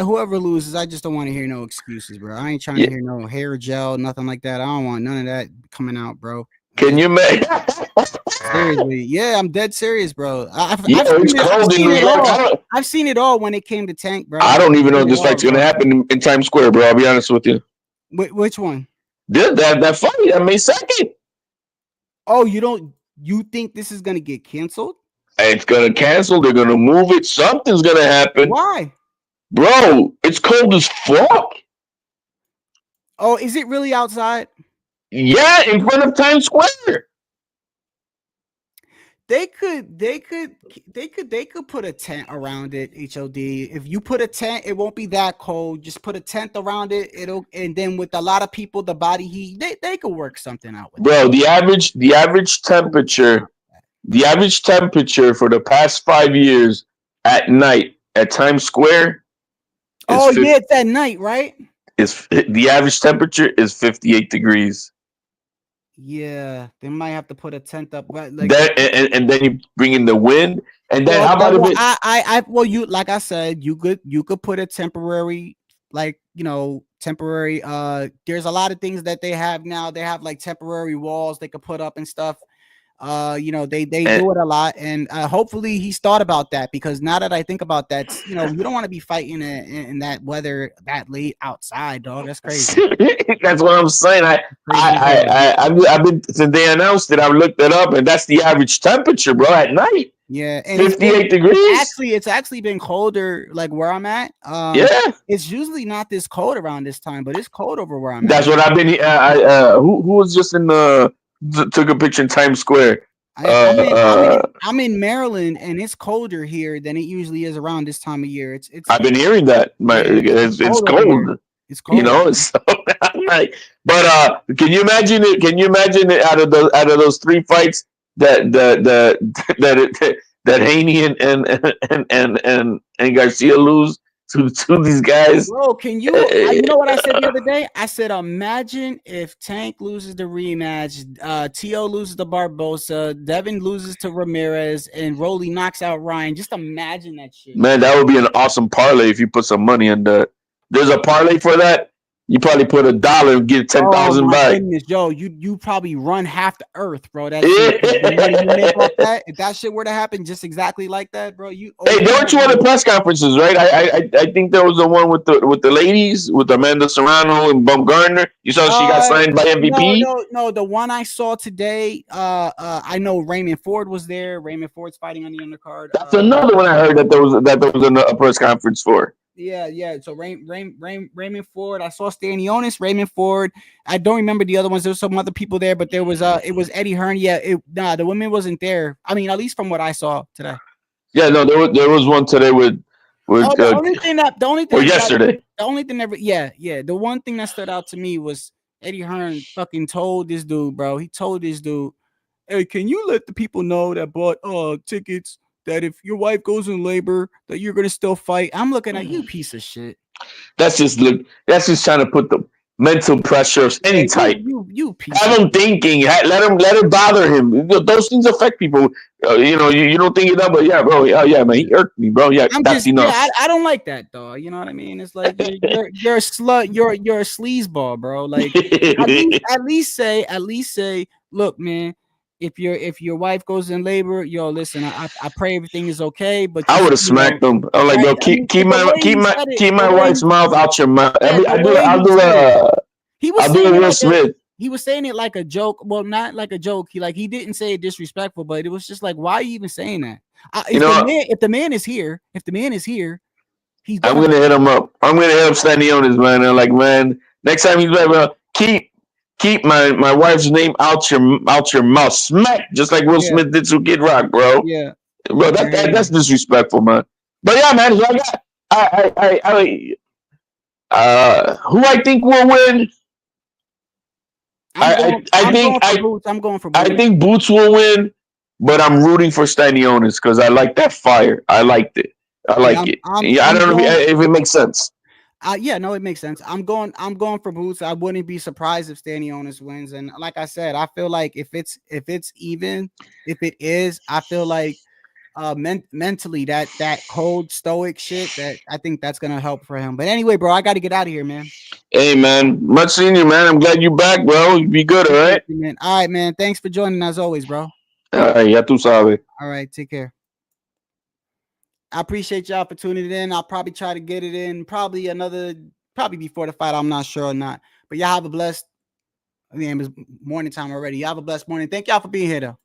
whoever loses, I just don't want to hear no excuses, bro. I ain't trying to hear no hair gel, nothing like that. I don't want none of that coming out, bro. Can you make? Seriously, yeah, I'm dead serious, bro. I've seen it all when it came to Tank, bro. I don't even know if this fight's gonna happen in Times Square, bro. I'll be honest with you. Which one? That fight on May 2nd. Oh, you think this is gonna get canceled? It's gonna cancel. They're gonna move it. Something's gonna happen. Why, bro? It's cold as fuck. Oh, is it really outside? Yeah, in front of Times Square. They could put a tent around it. HOD. If you put a tent, it won't be that cold. Just put a tent around it. And then with a lot of people, the body heat, they could work something out with bro. The average temperature for the past 5 years at night at Times Square. It's at night, right? The average temperature is 58 degrees. Yeah, they might have to put a tent up, but like, That and then you bring in the wind, and then well, how about if it? well, you like I said, you could put a temporary, like temporary. There's a lot of things that they have now. They have like temporary walls they could put up and stuff. They And, do it a lot, and hopefully he's thought about that, because now that I think about that, you don't want to be fighting in that weather that late outside, dog. That's crazy. that's what I'm saying. Crazy as hell. I've been since they announced it. I've looked it up, and that's the average temperature, bro, at night. Yeah, and 58 degrees. it's actually been colder, like where I'm at. Yeah, It's usually not this cold around this time, but it's cold over where I'm that's at. what I've been. Who was just in took a picture in Times Square? I, I'm in I'm in I'm in Maryland, and it's colder here than it usually is around this time of year. It's I've been hearing that. Yeah, It's cold over here. cold. It's You cold over know, here. so I'm like, but can you imagine it? Can you imagine it out of those three fights that that Haney and Garcia lose to these guys? Bro, can you? You know what I said the other day? I said, imagine if Tank loses the rematch, T.O. loses to Barbosa, Devin loses to Ramirez, and Rolly knocks out Ryan. Just imagine that shit. Man, that would be an awesome parlay if you put some money on that. There's a parlay for that. You probably put $1 and get 10,000 Oh my back. goodness, yo, you probably run half the earth, bro. That shit, the money you make off that, if that shit were to happen just exactly like that, bro. Hey, there were two other press conferences, right? I think there was the one with the ladies with Amanda Serrano and Bumgarner. You saw she got signed by MVP. No. The one I saw today, I know Raymond Ford was there. Raymond Ford's fighting on the undercard. That's another one I heard that there was a press conference for. Yeah. So Raymond Ford. I saw Stanionis, Raymond Ford. I don't remember the other ones. There was some other people there, but there was it was Eddie Hearn. Yeah, the women wasn't there. I mean, at least from what I saw today. Yeah, no, there was one today with the only thing or yesterday. The only thing that the one thing that stood out to me was Eddie Hearn fucking told this dude, bro. He told this dude, "Hey, can you let the people know that bought tickets that if your wife goes in labor, that you're gonna still fight?" I'm looking at you, piece of shit. That's just trying to put the mental pressure of any type. You piece. Have him thinking. Let it bother him. Those things affect people. You don't think it up, but yeah, bro. Yeah, man, he irked me, bro. Yeah, that's enough. Yeah, I don't like that, dog. You know what I mean? It's like you're a slut. You're a sleazeball, bro. Like at least say, look, man. If your wife goes in labor, yo, listen, I pray everything is okay. But I would have smacked them. I'm like, bro, keep my wife's mouth out your mouth. I'll do a Will Smith. He was saying it like a joke. Well, not like a joke. He didn't say it disrespectful, but it was just like, why are you even saying that? If the man is here, he's. I'm gonna hit him up. I'm gonna hit up Stanionis, man. And like, man, next time he's like, well, keep my wife's name out your mouth. Smack, just like Will Smith did to Kid Rock, bro. Yeah, bro. That's disrespectful, man. But yeah, man. So who I think will win? I'm going for Boots. I think Boots will win, but I'm rooting for Stanionis because I like that fire. I liked it. I like it. I don't know if it makes sense. Yeah, no, it makes sense. I'm going for Boots. I wouldn't be surprised if Stanionis wins. And like I said, I feel like if it's even, if it is, I feel like mentally that cold stoic shit, that I think that's gonna help for him. But anyway, bro, I got to get out of here, man. Hey, man, much seeing you, man. I'm glad you back, bro. You be good, all right? Man. All right, man. Thanks for joining as always, bro. All right, ya tú sabes. All right, take care. I appreciate y'all for tuning in. I'll probably try to get it in probably before the fight. I'm not sure or not. But y'all have a blessed, it's morning time already. Y'all have a blessed morning. Thank y'all for being here, though.